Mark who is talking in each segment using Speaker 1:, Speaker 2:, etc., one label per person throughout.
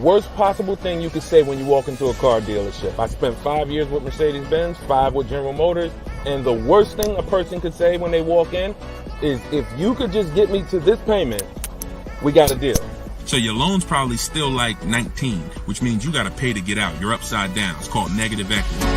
Speaker 1: worst possible thing you could say when you walk into a car dealership. I spent 5 years with Mercedes-Benz, 5 with General Motors, and the worst thing a person could say when they walk in is, if you could just get me to this payment, we got a deal.
Speaker 2: So your loan's probably still like 19, which means you got to pay to get out. You're upside down. It's called negative equity.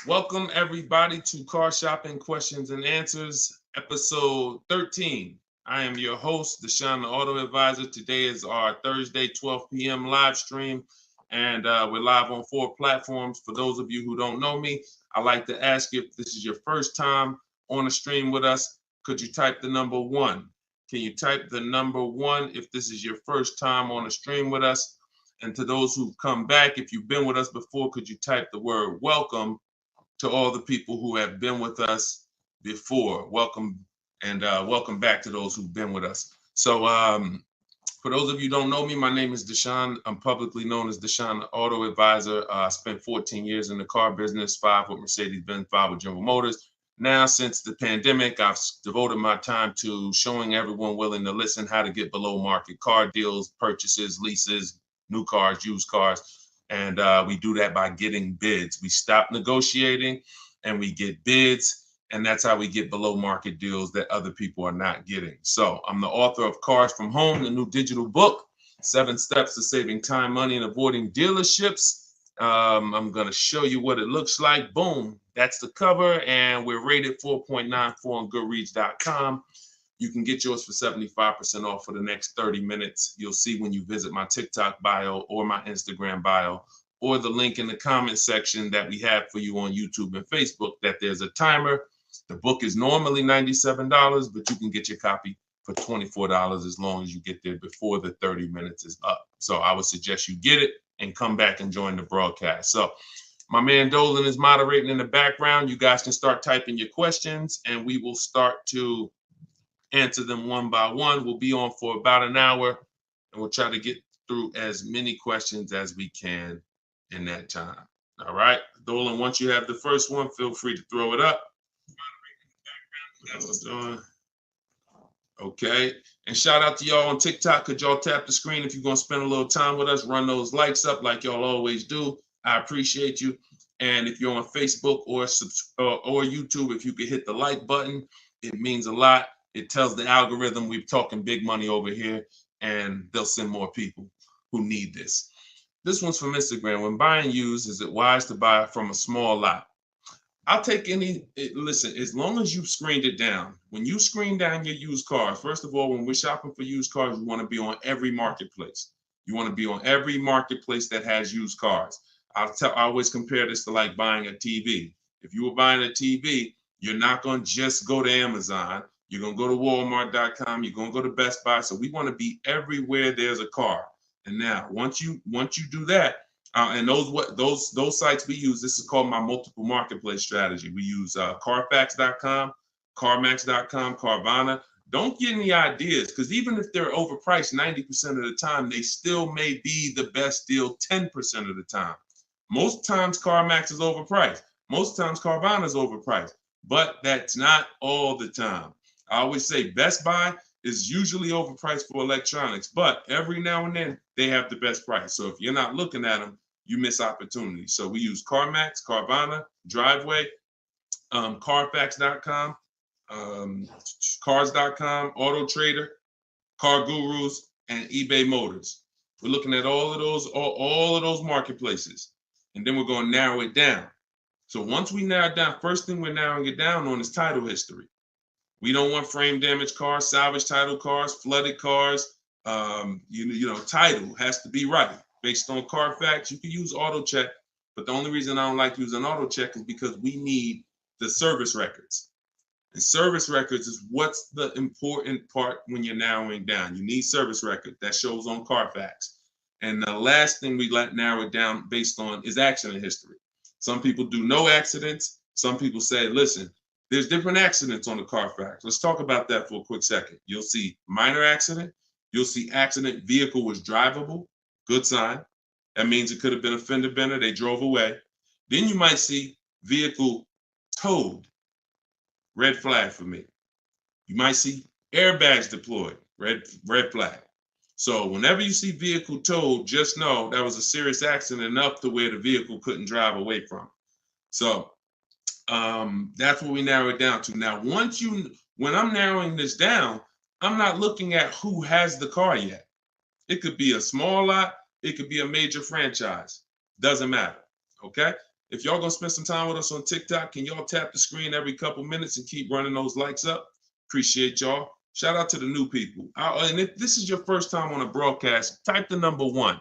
Speaker 2: Welcome everybody to Car Shopping Questions and Answers, episode 13. I am your host, Deshone the Auto Advisor. Today is our Thursday, 12 p.m. live stream, and we're live on 4 platforms. For those of you who don't know me, I'd like to ask you, if this is your first time on a stream with us, could you type the number 1? Can you type the number 1 if this is your first time on a stream with us? And to those who've come back, if you've been with us before, could you type the word welcome to all the people who have been with us before? Welcome, and welcome back to those who've been with us. So for those of you who don't know me, my name is Deshone. I'm publicly known as Deshone the Auto Advisor. I spent 14 years in the car business, 5 with Mercedes-Benz, 5 with General Motors. Now, since the pandemic, I've devoted my time to showing everyone willing to listen how to get below market car deals, purchases, leases, new cars, used cars. And we do that by getting bids. We stop negotiating and we get bids. And that's how we get below market deals that other people are not getting. So I'm the author of Cars from Home, the new digital book, 7 Steps to Saving Time, Money, and Avoiding Dealerships. I'm going to show you what it looks like. Boom. That's the cover. And we're rated 4.94 on Goodreads.com. You can get yours for 75% off for the next 30 minutes. You'll see when you visit my TikTok bio or my Instagram bio or the link in the comment section that we have for you on YouTube and Facebook that there's a timer. The book is normally $97, but you can get your copy for $24 as long as you get there before the 30 minutes is up. So I would suggest you get it and come back and join the broadcast. So my man Dolan is moderating in the background. You guys can start typing your questions and we will start to answer them one by one. We'll be on for about an hour and we'll try to get through as many questions as we can in that time. All right, Dolan, once you have the first one, feel free to throw it up. Okay, and shout out to y'all on TikTok. Could y'all tap the screen if you're gonna spend a little time with us? Run those likes up like y'all always do. I appreciate you. And if you're on Facebook or YouTube, if you could hit the like button, it means a lot. It tells the algorithm we're talking big money over here, and they'll send more people who need this. This one's from Instagram. When buying used, is it wise to buy from a small lot? I'll take any, listen, as long as you've screened it down. When you screen down your used cars, first of all, when we're shopping for used cars, we want to be on every marketplace. You want to be on every marketplace that has used cars. I always compare this to like buying a TV. If you were buying a TV, you're not going to just go to Amazon. You're going to go to Walmart.com. You're going to go to Best Buy. So we want to be everywhere there's a car. And now, once you do that, and those sites we use, this is called my multiple marketplace strategy. We use Carfax.com, CarMax.com, Carvana. Don't get any ideas, because even if they're overpriced 90% of the time, they still may be the best deal 10% of the time. Most times CarMax is overpriced. Most times Carvana is overpriced, but that's not all the time. I always say Best Buy is usually overpriced for electronics, but every now and then they have the best price. So if you're not looking at them, you miss opportunities. So we use CarMax, Carvana, Driveway, Carfax.com, Cars.com, Auto Trader, Car Gurus, and eBay Motors. We're looking at all of those marketplaces, and then we're going to narrow it down. So once we narrow it down, first thing we're narrowing it down on is title history. We don't want frame damaged cars, salvage title cars, flooded cars. Title has to be right. Based on Carfax, you can use auto check, but the only reason I don't like using auto check is because we need the service records. And service records is what's the important part when you're narrowing down. You need service record that shows on Carfax. And the last thing we let narrow it down based on is accident history. Some people do no accidents. Some people say, listen, there's different accidents on the Carfax. Let's talk about that for a quick second. You'll see minor accident. You'll see accident, vehicle was drivable. Good sign. That means it could have been a fender bender. They drove away. Then you might see vehicle towed. Red flag for me. You might see airbags deployed. Red flag. So whenever you see vehicle towed, just know that was a serious accident enough to where the vehicle couldn't drive away from. So that's what we narrow it down to. Now, when I'm narrowing this down, I'm not looking at who has the car yet. It could be a small lot. It could be a major franchise. Doesn't matter. Okay. If y'all gonna spend some time with us on TikTok, can y'all tap the screen every couple minutes and keep running those likes up? Appreciate y'all. Shout out to the new people. And if this is your first time on a broadcast, type the number 1.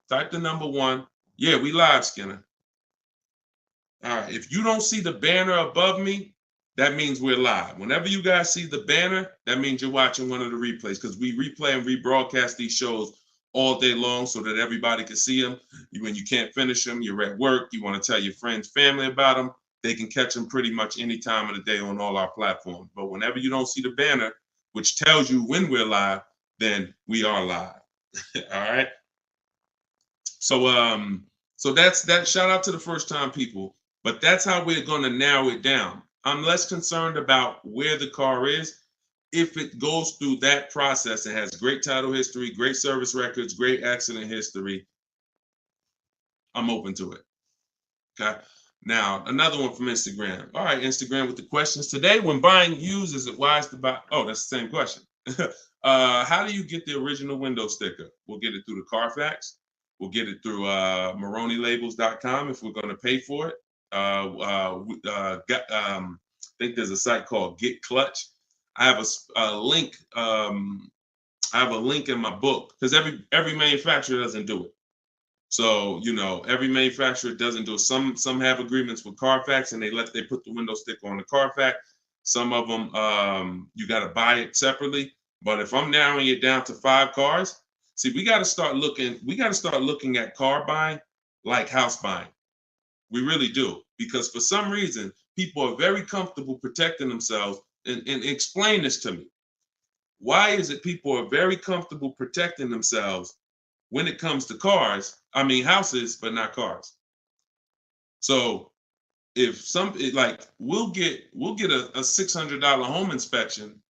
Speaker 2: Type the number 1. Yeah, we live, Skinner. All right. If you don't see the banner above me, that means we're live. Whenever you guys see the banner, that means you're watching one of the replays, because we replay and rebroadcast these shows all day long so that everybody can see them. When you can't finish them, you're at work, you want to tell your friends, family about them, they can catch them pretty much any time of the day on all our platforms. But whenever you don't see the banner, which tells you when we're live, then we are live. All right. So that's that. Shout out to the first time people. But that's how we're going to narrow it down. I'm less concerned about where the car is. If it goes through that process and has great title history, great service records, great accident history, I'm open to it. Okay. Now, another one from Instagram. All right, Instagram with the questions. Today, when buying used, is it wise to buy? Oh, that's the same question. How do you get the original window sticker? We'll get it through the Carfax. We'll get it through MaroneyLabels.com if we're going to pay for it. I think there's a site called Get Clutch. I have a link. I have a link in my book, because every manufacturer doesn't do it. So every manufacturer doesn't do it. Some have agreements with Carfax and they put the window sticker on the Carfax. Some of them you got to buy it separately. But if I'm narrowing it down to 5 cars, see, we got to start looking. We got to start looking at car buying like house buying. We really do, because for some reason people are very comfortable protecting themselves. And explain this to me. Why is it people are very comfortable protecting themselves when it comes to cars? I mean, houses, but not cars. So if we'll get a $600 home inspection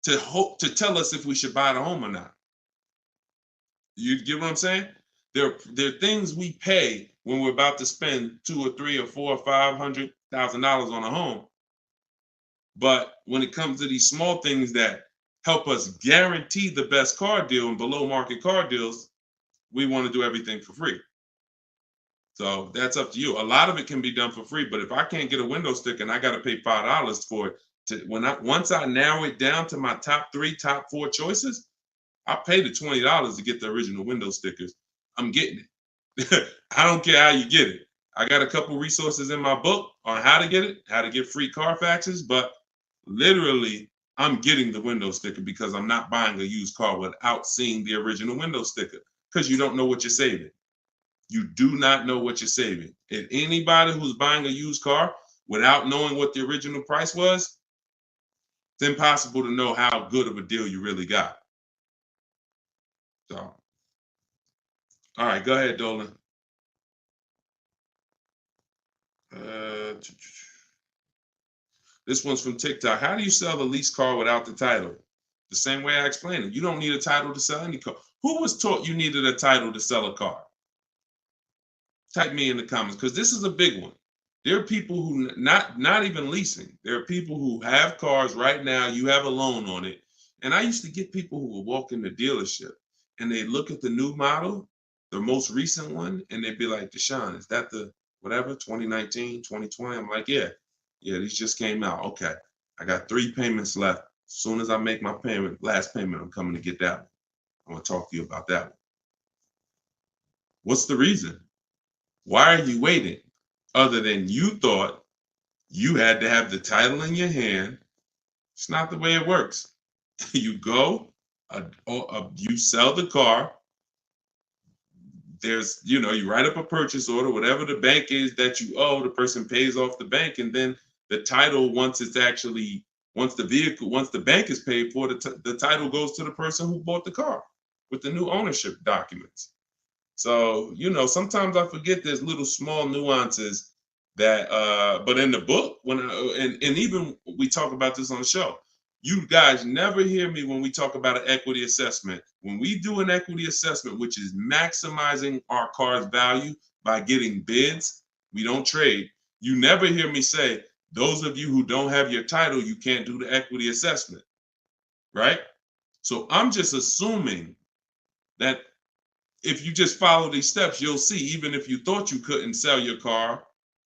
Speaker 2: to tell us if we should buy the home or not. You get what I'm saying? There are things we pay when we're about to spend $2 or $3 or $4 or $500,000 on a home. But when it comes to these small things that help us guarantee the best car deal and below market car deals, we want to do everything for free. So that's up to you. A lot of it can be done for free, but if I can't get a window sticker and I got to pay $5 for it, once I narrow it down to my top 4 choices, I pay the $20 to get the original window stickers. I'm getting it. I don't care how you get it. I got a couple resources in my book on how to get it, how to get free Carfaxes, but literally I'm getting the window sticker because I'm not buying a used car without seeing the original window sticker, because you don't know what you're saving. You do not know what you're saving. And anybody who's buying a used car without knowing what the original price was, it's impossible to know how good of a deal you really got. So, all right, go ahead, Dolan. This one's from TikTok. How do you sell the lease car without the title? The same way I explained it. You don't need a title to sell any car. Who was taught you needed a title to sell a car? Type me in the comments, because this is a big one. There are people who not even leasing. There are people who have cars right now. You have a loan on it. And I used to get people who would walk in the dealership and they look at the new model, the most recent one, and they'd be like, Deshone, is that the whatever, 2019, 2020? I'm like, yeah, these just came out. Okay, I got 3 payments left. As soon as I make my last payment, I'm coming to get that one. I want to talk to you about that one. What's the reason? Why are you waiting? Other than you thought you had to have the title in your hand. It's not the way it works. You go, you sell the car, there's, you know, you write up a purchase order, whatever the bank is that you owe, the person pays off the bank, and then the title, once the bank is paid for, the title goes to the person who bought the car with the new ownership documents. So, you know, sometimes I forget there's little small nuances that, but in the book, and even we talk about this on the show, you guys never hear me when we talk about an equity assessment. When we do an equity assessment, which is maximizing our car's value by getting bids, we don't trade. You never hear me say, those of you who don't have your title, you can't do the equity assessment, right? So I'm just assuming that if you just follow these steps, you'll see, even if you thought you couldn't sell your car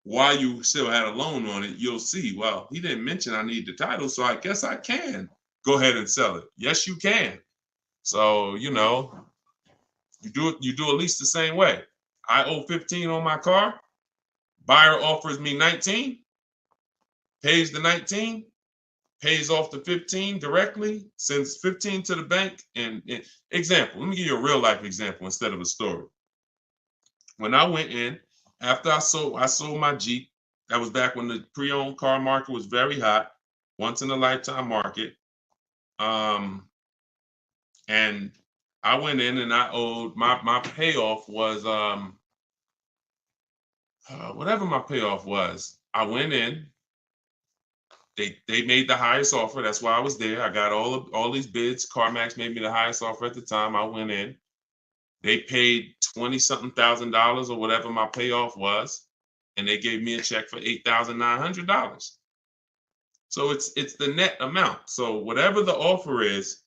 Speaker 2: while you still had a loan on it, you'll see, well, he didn't mention I need the title, so I guess I can go ahead and sell it. Yes, you can. So, you know, you do at least the same way. I owe 15 on my car. Buyer offers me 19, pays the 19, pays off the 15 directly, sends 15 to the bank. And example, let me give you a real life example instead of a story. When I went in, after I sold my Jeep, that was back when the pre-owned car market was very hot, once in a lifetime market. And I went in and I owed my payoff was whatever my payoff was. I went in. They made the highest offer. That's why I was there. I got all these bids. CarMax made me the highest offer at the time. I went in. They paid $20-something thousand or whatever my payoff was, and they gave me a check for $8,900. So it's the net amount. So whatever the offer is,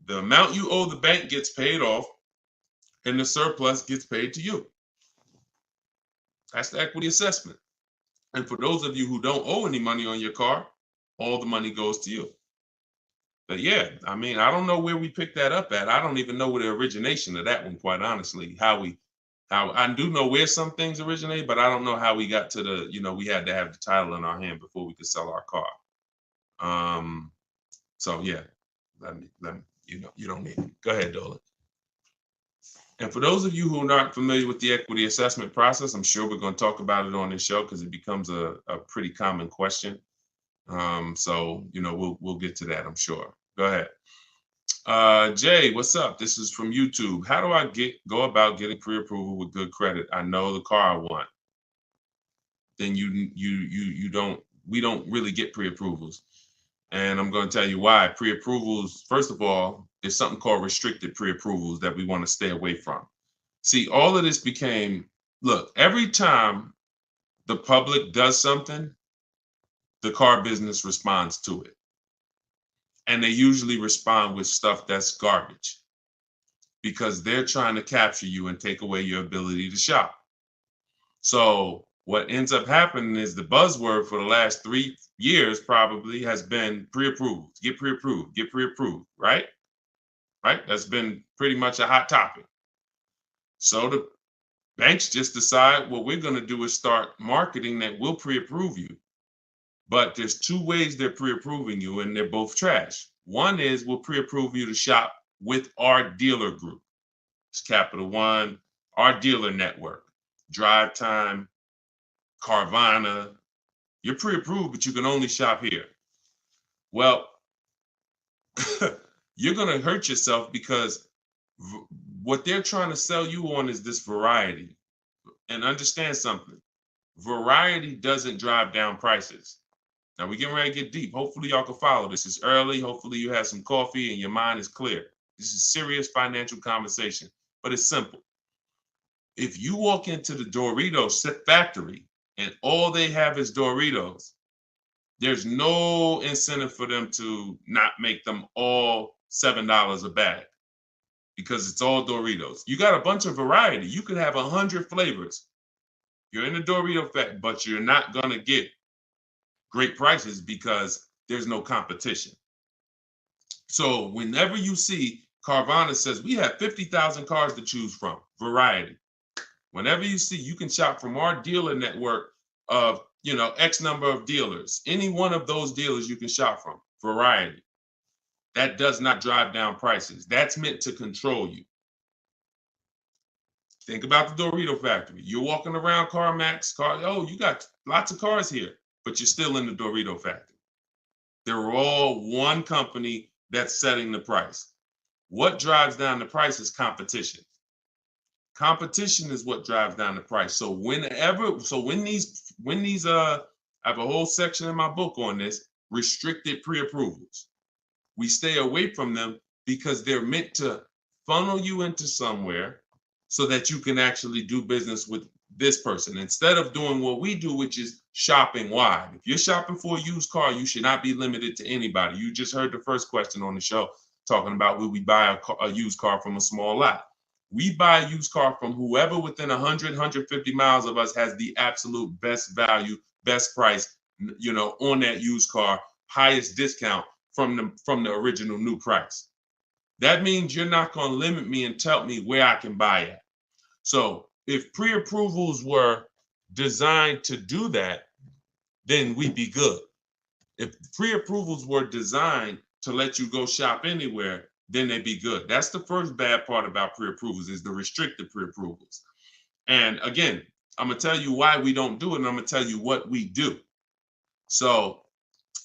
Speaker 2: the amount you owe the bank gets paid off, and the surplus gets paid to you. That's the equity assessment. And for those of you who don't owe any money on your car, all the money goes to you. But yeah, I mean, I don't know where we picked that up at. I don't even know where the origination of that one, quite honestly. How I do know where some things originate, but I don't know how we got to the, you know, we had to have the title in our hand before we could sell our car. So yeah, let me, you know, you don't need it. Go ahead, Dolan. And for those of you who are not familiar with the equity assessment process, I'm sure we're going to talk about it on this show because it becomes a pretty common question. So, you know, we'll get to that, I'm sure. Go ahead. Jay, what's up? This is from YouTube. How do I go about getting pre-approval with good credit? I know the car I want. Then we don't really get pre-approvals. And I'm going to tell you why. Pre-approvals, first of all, there's something called restricted pre-approvals that we want to stay away from. See, all of this became, look, every time the public does something, the car business responds to it. And they usually respond with stuff that's garbage because they're trying to capture you and take away your ability to shop. So what ends up happening is the buzzword for the last 3 years probably has been pre-approved, get pre-approved, right? Right? That's been pretty much a hot topic. So the banks just decide what we're going to do is start marketing that we'll pre-approve you. But there's 2 ways they're pre-approving you, and they're both trash. One is we'll pre-approve you to shop with our dealer group. It's Capital One, our dealer network, Drive Time, Carvana. You're pre-approved, but you can only shop here. Well, you're going to hurt yourself because what they're trying to sell you on is this variety. And understand something. Variety doesn't drive down prices. Now we're getting ready to get deep. Hopefully y'all can follow this. It's early. Hopefully you have some coffee and your mind is clear. This is serious financial conversation, but it's simple. If you walk into the Doritos factory and all they have is Doritos, there's no incentive for them to not make them all $7 a bag because it's all Doritos. You got a bunch of variety. You could have 100 flavors. You're in the Dorito factory, but you're not going to get great prices because there's no competition. So whenever you see Carvana says we have 50,000 cars to choose from, variety. Whenever you see, you can shop from our dealer network of, you know, X number of dealers. Any one of those dealers you can shop from, variety. That does not drive down prices. That's meant to control you. Think about the Dorito factory. You're walking around CarMax, oh, you got lots of cars here, but you're still in the Dorito factory. They're all one company that's setting the price. What drives down the price is competition. Competition is what drives down the price. So when these I have a whole section in my book on this, restricted pre-approvals. We stay away from them because they're meant to funnel you into somewhere so that you can actually do business with this person instead of doing what we do, which is shopping wide. If you're shopping for a used car, you should not be limited to anybody. You just heard the first question on the show talking about will we buy a used car from a small lot. We buy a used car from whoever within 100, 150 miles of us has the absolute best value, best price, on that used car, highest discount from the original new price. That means you're not going to limit me and tell me where I can buy it. So if pre-approvals were designed to do that, then we'd be good. If pre-approvals were designed to let you go shop anywhere, then they'd be good. That's the first bad part about pre-approvals is the restricted pre-approvals. And again, I'm going to tell you why we don't do it, and I'm going to tell you what we do. So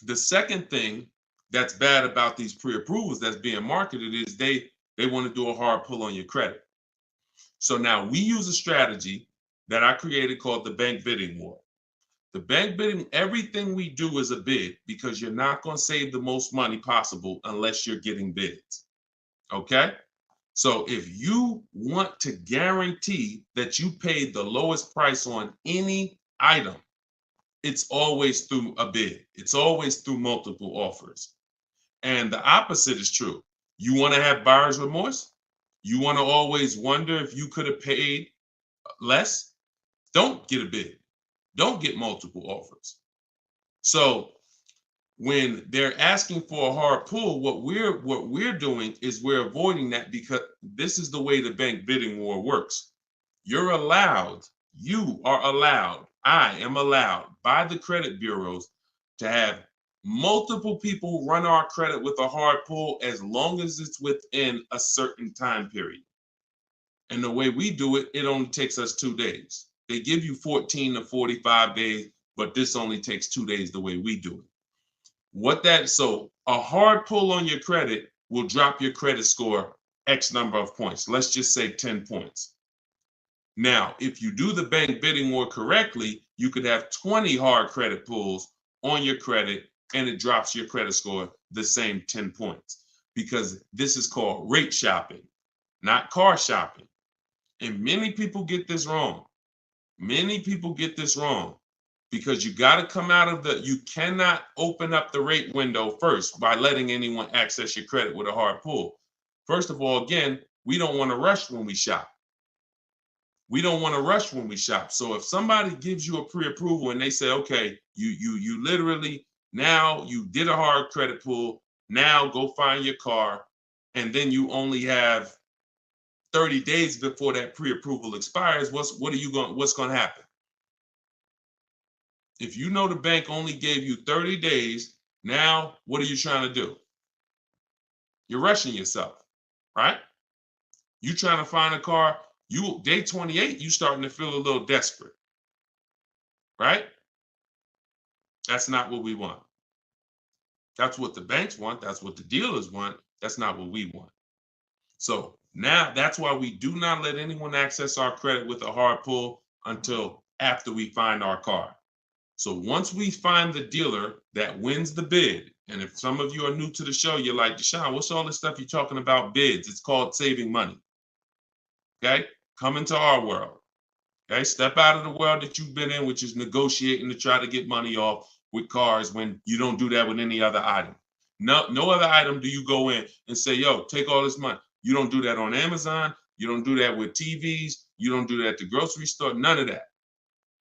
Speaker 2: the second thing that's bad about these pre-approvals that's being marketed is they want to do a hard pull on your credit. So now we use a strategy that I created called the bank bidding war. The bank bidding, everything we do is a bid because you're not going to save the most money possible unless you're getting bids. Okay? So if you want to guarantee that you paid the lowest price on any item, it's always through a bid. It's always through multiple offers. And the opposite is true. You want to have buyer's remorse? You want to always wonder if you could have paid less? Don't get a bid. Don't get multiple offers. So when they're asking for a hard pull, what we're doing is we're avoiding that because this is the way the bank bidding war works. You are allowed, I am allowed by the credit bureaus to have multiple people run our credit with a hard pull as long as it's within a certain time period. And the way we do it, it only takes us 2 days. They give you 14 to 45 days, but this only takes 2 days the way we do it. So a hard pull on your credit will drop your credit score X number of points. Let's just say 10 points. Now, if you do the bank bidding war correctly, you could have 20 hard credit pulls on your credit and it drops your credit score the same 10 points because this is called rate shopping, not car shopping. And many people get this wrong. Many people get this wrong because you got to come out of you cannot open up the rate window first by letting anyone access your credit with a hard pull. First of all, again, we don't want to rush when we shop. We don't want to rush when we shop. So if somebody gives you a pre-approval and they say, okay, you literally, now you did a hard credit pull, now go find your car, and then you only have 30 days before that pre-approval expires, what's going to happen? If you know the bank only gave you 30 days, now what are you trying to do? You're rushing yourself, right? You trying to find a car, day 28, you starting to feel a little desperate, right? That's not what we want. That's what the banks want. That's what the dealers want. That's not what we want. So now that's why we do not let anyone access our credit with a hard pull until after we find our car. So once we find the dealer that wins the bid, and if some of you are new to the show, you're like, Deshone, what's all this stuff you're talking about bids? It's called saving money. Okay? Come into our world. Okay? Step out of the world that you've been in, which is negotiating to try to get money off with cars when you don't do that with any other item. No other item do you go in and say, yo, take all this money. You don't do that on Amazon. You don't do that with TVs. You don't do that at the grocery store. None of that.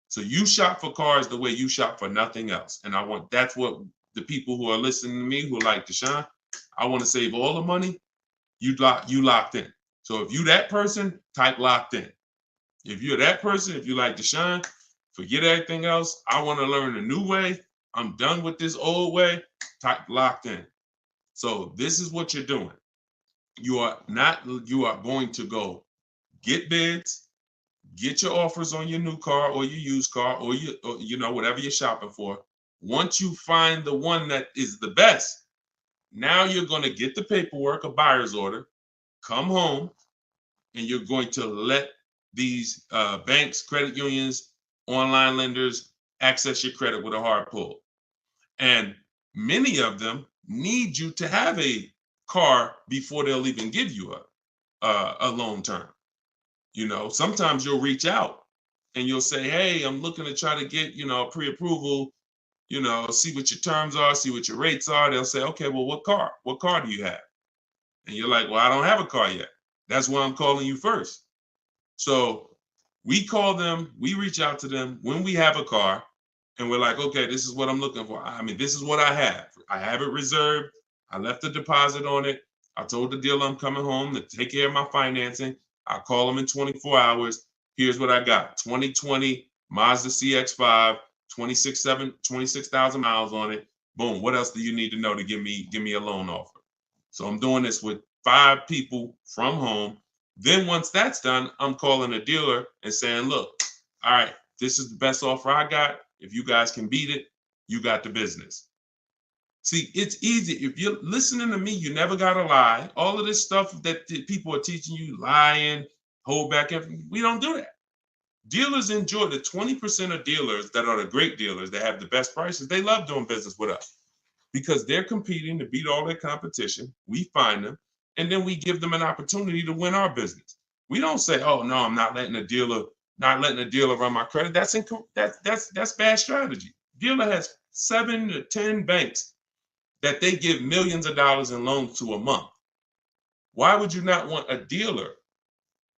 Speaker 2: So you shop for cars the way you shop for nothing else. And that's what the people who are listening to me who are like, Deshone, I want to save all the money. You locked in. So if you that person, type locked in. If you're that person, if you like Deshone, forget everything else. I want to learn a new way. I'm done with this old way. Type locked in. So this is what you're doing. You are going to go get bids. get your offers on your new car or your used car or whatever you're shopping for. Once you find the one that is the best, now you're going to get the paperwork, a buyer's order, come home, and you're going to let these banks, credit unions, online lenders access your credit with a hard pull. And many of them need you to have a car before they'll even give you a loan term. Sometimes you'll reach out and you'll say, hey, I'm looking to try to get, a pre-approval, see what your terms are, see what your rates are. They'll say, okay, well, what car? What car do you have? And you're like, well, I don't have a car yet. That's why I'm calling you first. So we call them, we reach out to them when we have a car, and we're like, okay, this is what I'm looking for. I mean, this is what I have. I have it reserved. I left a deposit on it. I told the dealer I'm coming home to take care of my financing. I'll call them in 24 hours. Here's what I got. 2020 Mazda CX-5, 26,000 miles on it. Boom. What else do you need to know to give me a loan offer? So I'm doing this with 5 people from home. Then once that's done, I'm calling a dealer and saying, look, all right, this is the best offer I got. If you guys can beat it, you got the business. See, it's easy. If you're listening to me, you never got to lie. All of this stuff that people are teaching you, lying, hold back everything, we don't do that. Dealers enjoy the 20% of dealers that are the great dealers that have the best prices. They love doing business with us because they're competing to beat all their competition. We find them, and then we give them an opportunity to win our business. We don't say, oh, no, I'm not letting a dealer run my credit. That's bad strategy. Dealer has 7 to 10 banks that they give millions of dollars in loans to a month. Why would you not want a dealer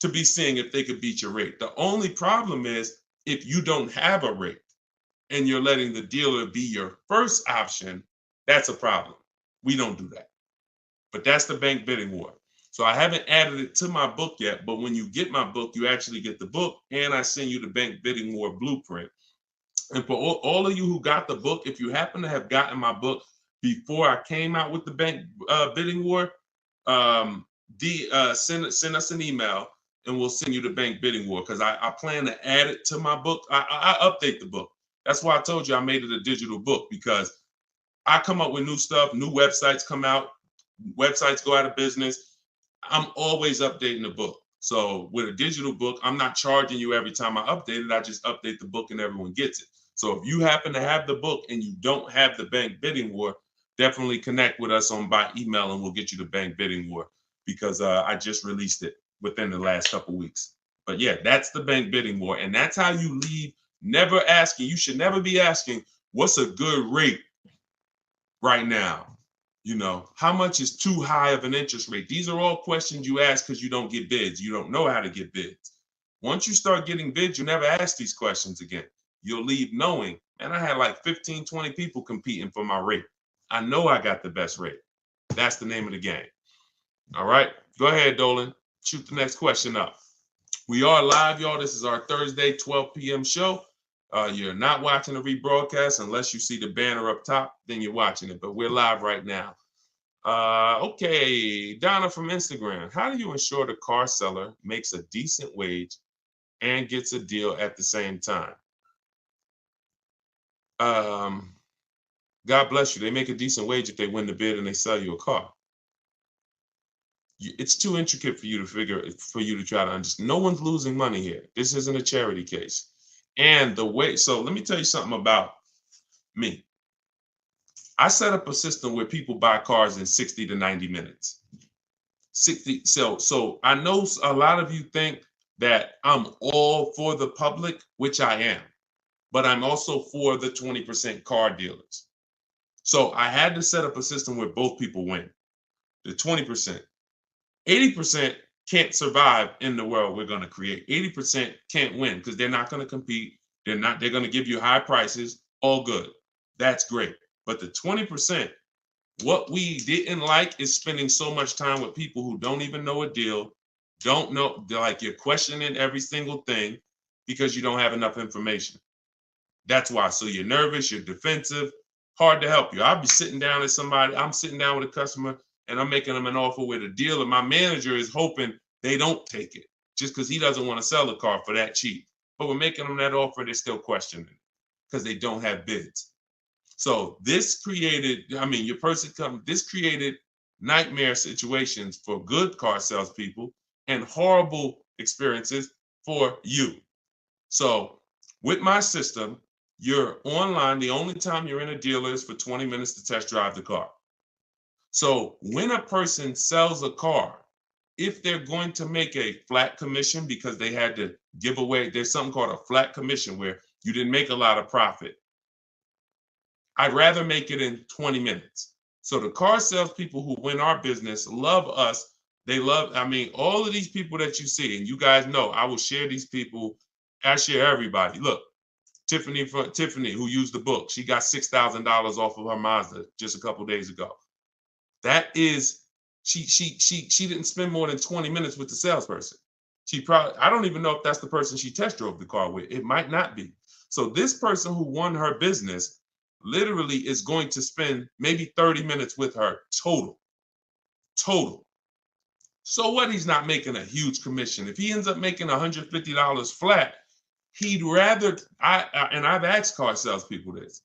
Speaker 2: to be seeing if they could beat your rate? The only problem is if you don't have a rate and you're letting the dealer be your first option, that's a problem. We don't do that. But that's the bank bidding war. So I haven't added it to my book yet, but when you get my book, you actually get the book, and I send you the bank bidding war blueprint. And for all of you who got the book, if you happen to have gotten my book before I came out with the bank bidding war, send us an email and we'll send you the bank bidding war, because I plan to add it to my book. I update the book. That's why I told you I made it a digital book, because I come up with new stuff, new websites come out, websites go out of business. I'm always updating the book. So with a digital book, I'm not charging you every time I update it. I just update the book and everyone gets it. So if you happen to have the book and you don't have the bank bidding war, definitely connect with us by email and we'll get you the bank bidding war, because I just released it within the last couple weeks. But yeah, that's the bank bidding war. And that's how you leave never asking. You should never be asking, what's a good rate right now? How much is too high of an interest rate? These are all questions you ask because you don't get bids. You don't know how to get bids. Once you start getting bids, you never ask these questions again. You'll leave knowing, man, I had like 15, 20 people competing for my rate. I know I got the best rate. That's the name of the game. All right, go ahead, Dolan. Shoot the next question up. We are live, y'all. This is our Thursday, 12 p.m. show. You're not watching the rebroadcast unless you see the banner up top, then you're watching it. But we're live right now. Okay, Donna from Instagram. How do you ensure the car seller makes a decent wage and gets a deal at the same time? God bless you. They make a decent wage if they win the bid and they sell you a car. It's too intricate for you to try to understand. No one's losing money here. This isn't a charity case. And so let me tell you something about me. I set up a system where people buy cars in 60 to 90 minutes. So I know a lot of you think that I'm all for the public, which I am, but I'm also for the 20% car dealers. So I had to set up a system where both people win. The 20%. 80% can't survive in the world we're going to create. 80% can't win because they're not going to compete. They're going to give you high prices. All good. That's great. But the 20%, what we didn't like is spending so much time with people who don't even know a deal, don't know, like you're questioning every single thing because you don't have enough information. That's why. So you're nervous, you're defensive, hard to help you. I'll be sitting down with somebody, I'm sitting down with a customer and I'm making them an offer with a deal, and my manager is hoping they don't take it just because he doesn't want to sell the car for that cheap. But we're making them that offer, they're still questioning it because they don't have bids. So this created, this created nightmare situations for good car salespeople and horrible experiences for you. So with my system, you're online. The only time you're in a dealer is for 20 minutes to test drive the car. So when a person sells a car, if they're going to make a flat commission because they had to give away, there's something called a flat commission where you didn't make a lot of profit. I'd rather make it in 20 minutes. So the car salespeople who win our business love us. They love, all of these people that you see, and you guys know, I will share these people. I share everybody. Look, Tiffany, who used the book, she got $6,000 off of her Mazda just a couple days ago. That is, she didn't spend more than 20 minutes with the salesperson. I don't even know if that's the person she test drove the car with. It might not be. So this person who won her business literally is going to spend maybe 30 minutes with her total. So what? He's not making a huge commission. If he ends up making $150 flat, he'd rather, and I've asked car salespeople this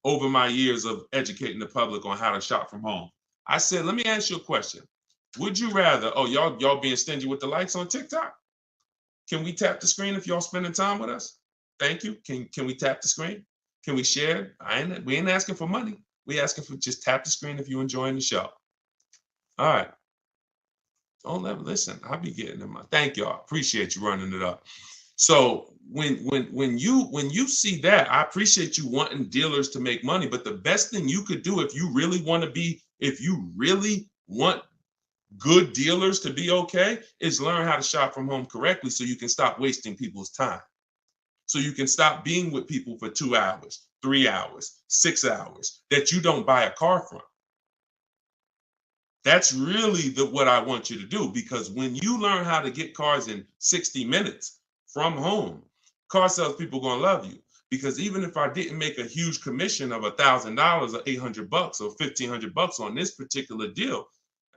Speaker 2: over my years of educating the public on how to shop from home. I said, let me ask you a question. Would you rather, y'all being stingy with the likes on TikTok? Can we tap the screen if y'all spending time with us? Thank you. Can we tap the screen? Can we share? We ain't asking for money. We asking for just tap the screen if you're enjoying the show. All right. Don't ever listen. I'll be getting in my. Thank y'all. Appreciate you running it up. So when you see that, I appreciate you wanting dealers to make money. But the best thing you could do if you really want good dealers to be okay, is learn how to shop from home correctly so you can stop wasting people's time. So you can stop being with people for 2 hours, 3 hours, 6 hours that you don't buy a car from. That's really what I want you to do, because when you learn how to get cars in 60 minutes from home, car salespeople are going to love you. Because even if I didn't make a huge commission of $1,000 or $800 or $1,500 on this particular deal,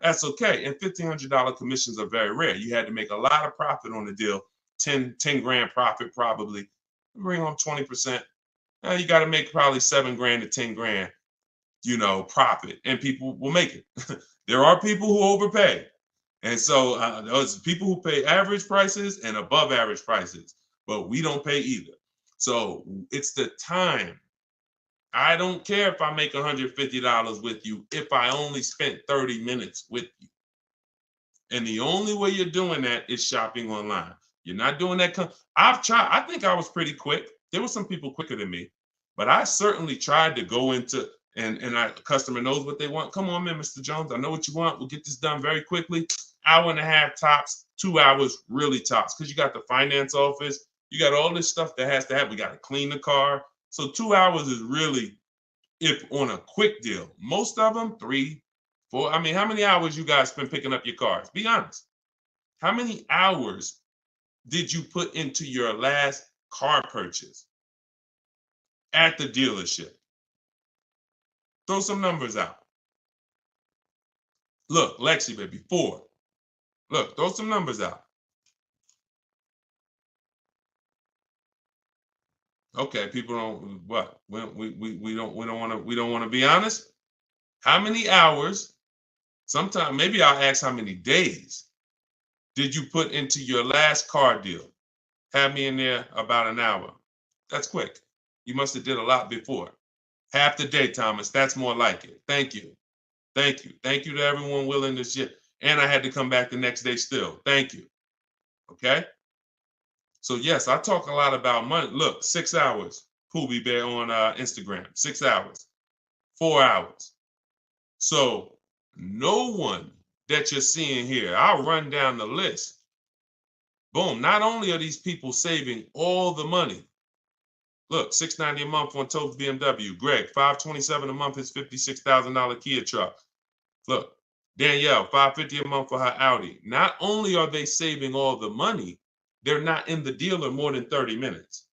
Speaker 2: that's okay. And $1,500 commissions are very rare. You had to make a lot of profit on the deal, 10 grand profit probably. Bring home 20%. Now you got to make probably 7 grand to 10 grand, profit, and people will make it. There are people who overpay. And so those people who pay average prices and above average prices, but we don't pay either. So it's the time. I don't care if I make $150 with you if I only spent 30 minutes with you. And the only way you're doing that is shopping online. You're not doing that. I've tried. I think I was pretty quick. There were some people quicker than me, but I certainly tried to go into, and a customer knows what they want. Come on in, Mr. Jones. I know what you want. We'll get this done very quickly. Hour and a half tops, 2 hours really tops, because you got the finance office. You got all this stuff that has to happen. We got to clean the car. So 2 hours is really, if on a quick deal. Most of them, 3, 4. How many hours you guys spend picking up your cars? Be honest. How many hours did you put into your last car purchase at the dealership? Throw some numbers out. Look, Lexi, baby, 4. Look, throw some numbers out. Okay, people don't what? We don't want to be honest. How many hours? Sometimes maybe I'll ask how many days did you put into your last car deal? Have me in there about an hour. That's quick. You must have did a lot before. Half the day, Thomas. That's more like it. Thank you. Thank you. Thank you to everyone willing to shit. And I had to come back the next day still. Thank you. Okay. So yes, I talk a lot about money. Look, 6 hours. Poobie Bear on Instagram. 6 hours. 4 hours. So no one that you're seeing here, I'll run down the list. Boom. Not only are these people saving all the money. Look, $690 a month on Toby's BMW. Greg, $527 a month, his $56,000 Kia truck. Look, Danielle, $550 a month for her Audi. Not only are they saving all the money, they're not in the dealer more than 30 minutes.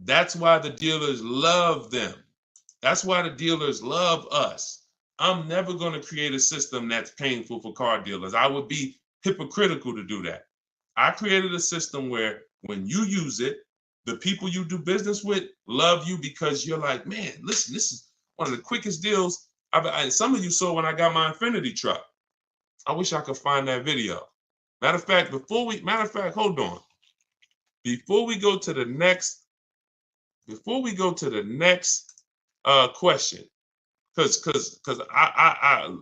Speaker 2: That's why the dealers love them. That's why the dealers love us. I'm never going to create a system that's painful for car dealers. I would be hypocritical to do that. I created a system where when you use it, the people you do business with love you because you're like, man, listen, this is one of the quickest deals. Some of you saw when I got my Infinity truck. I wish I could find that video. Matter of fact, hold on. Before we go to the next question, because I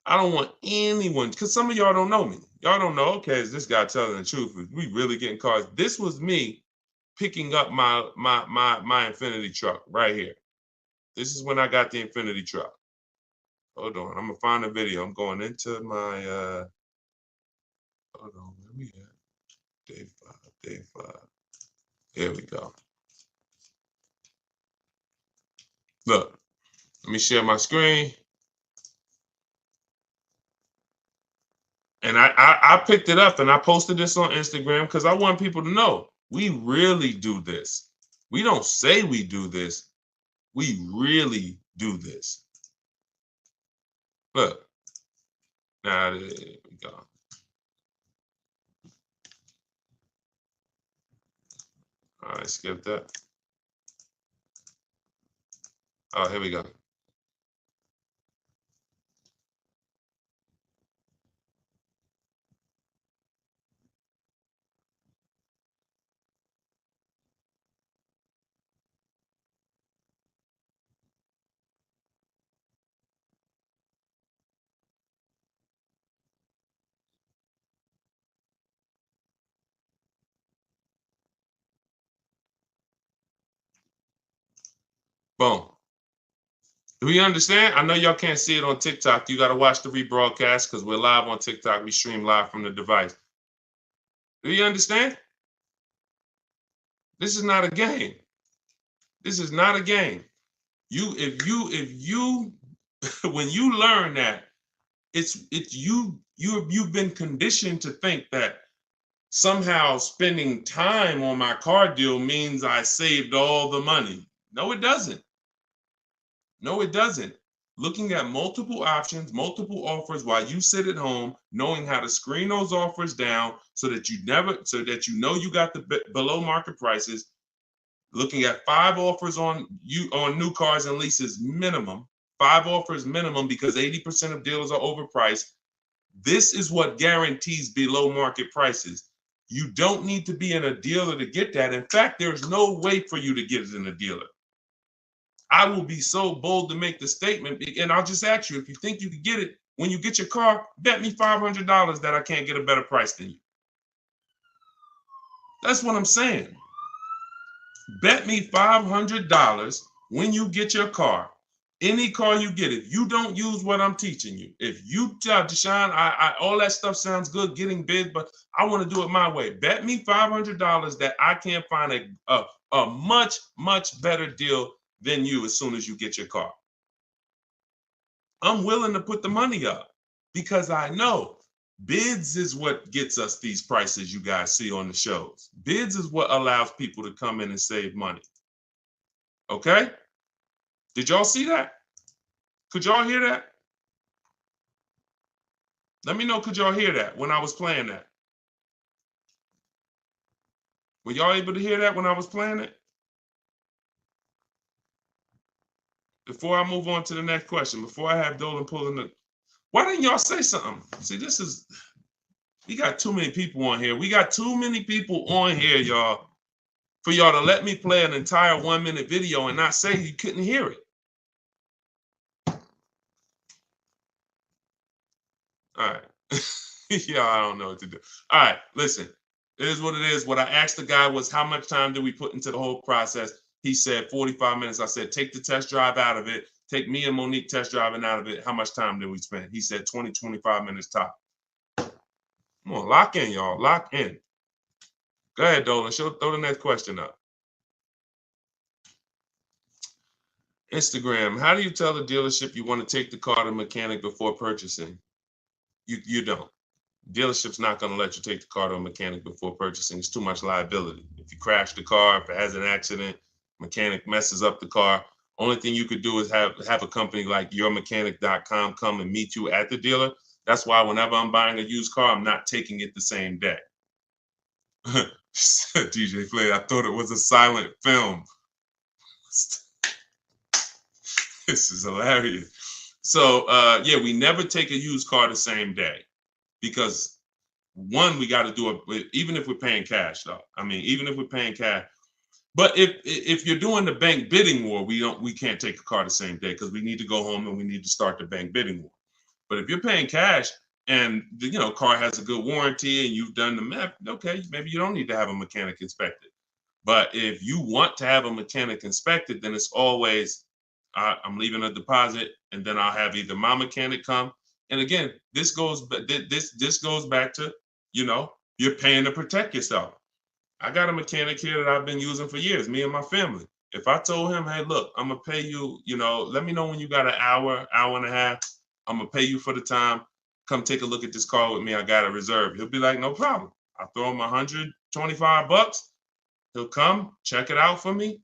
Speaker 2: don't want anyone, because some of y'all don't know me. Y'all don't know, okay, is this guy telling the truth? Is we really getting cars? This was me picking up my Infinity truck right here. This is when I got the Infinity truck. Hold on, I'm gonna find a video. I'm going into my hold on, where we at? Day five. Here we go. Look, let me share my screen. And I picked it up and I posted this on Instagram because I want people to know we really do this. We don't say we do this. We really do this. Look. Now, there we go. All right, skip that. Oh, here we go. Boom. Do we understand? I know y'all can't see it on TikTok. You got to watch the rebroadcast because we're live on TikTok. We stream live from the device. Do you understand? This is not a game. This is not a game. If you when you learn that you've been conditioned to think that somehow spending time on my car deal means I saved all the money. No, it doesn't. No, it doesn't. Looking at multiple options, multiple offers while you sit at home, knowing how to screen those offers down so that you know you got the below market prices. Looking at 5 offers on new cars and leases minimum, 5 offers minimum because 80% of dealers are overpriced. This is what guarantees below market prices. You don't need to be in a dealer to get that. In fact, there's no way for you to get it in a dealer. I will be so bold to make the statement, and I'll just ask you, if you think you can get it, when you get your car, bet me $500 that I can't get a better price than you. That's what I'm saying. Bet me $500 when you get your car, any car you get, if you don't use what I'm teaching you, if you tell Deshone, all that stuff sounds good, getting bids, but I want to do it my way. Bet me $500 that I can't find a much, much better deal than you as soon as you get your car. I'm willing to put the money up because I know bids is what gets us these prices you guys see on the shows. Bids is what allows people to come in and save money. Okay? Did y'all see that? Could y'all hear that? Let me know, could y'all hear that when I was playing that? Were y'all able to hear that when I was playing it? Before I move on to the next question, before I have Dolan pulling the, why didn't y'all say something? See, we got too many people on here. We got too many people on here, y'all, for y'all to let me play an entire 1-minute video and not say you couldn't hear it. All right. Yeah, I don't know what to do. All right, listen. It is what it is. What I asked the guy was, how much time do we put into the whole process? He said 45 minutes. I said, take the test drive out of it. Take me and Monique test driving out of it. How much time did we spend? He said 20, 25 minutes top. Come on, lock in, y'all. Lock in. Go ahead, Dolan. Throw the next question up. Instagram. How do you tell the dealership you want to take the car to mechanic before purchasing? You don't. Dealership's not going to let you take the car to a mechanic before purchasing. It's too much liability. If you crash the car, if it has an accident, mechanic messes up the car, only thing you could do is have a company like yourmechanic.com come and meet you at the dealer. That's why whenever I'm buying a used car, I'm not taking it the same day. DJ Flay, I thought it was a silent film. This is hilarious. So yeah, we never take a used car the same day because one, we got to do it even if we're paying cash though. I mean, even if we're paying cash. But if you're doing the bank bidding war, we can't take a car the same day because we need to go home and we need to start the bank bidding war. But if you're paying cash and the car has a good warranty and you've done the math, okay, maybe you don't need to have a mechanic inspected. But if you want to have a mechanic inspected, then it's always I'm leaving a deposit, and then I'll have either my mechanic come. And again, this goes back to you're paying to protect yourself. I got a mechanic here that I've been using for years, me and my family. If I told him, hey, look, I'm gonna pay you, let me know when you got an hour and a half. I'm gonna pay you for the time. Come take a look at this car with me. I got a reserve. He'll be like, no problem. I'll throw him $125. He'll come, check it out for me,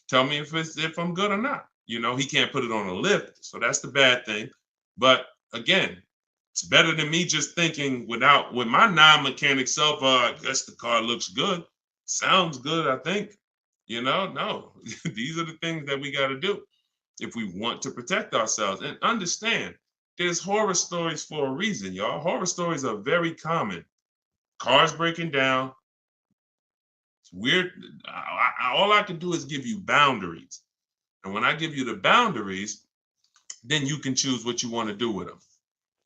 Speaker 2: tell me if I'm good or not. He can't put it on a lift, so that's the bad thing. But again, it's better than me just thinking with my non-mechanic self, I guess the car looks good. Sounds good, I think. No. These are the things that we got to do if we want to protect ourselves. And understand, there's horror stories for a reason, y'all. Horror stories are very common. Cars breaking down. It's weird. All I can do is give you boundaries. And when I give you the boundaries, then you can choose what you want to do with them.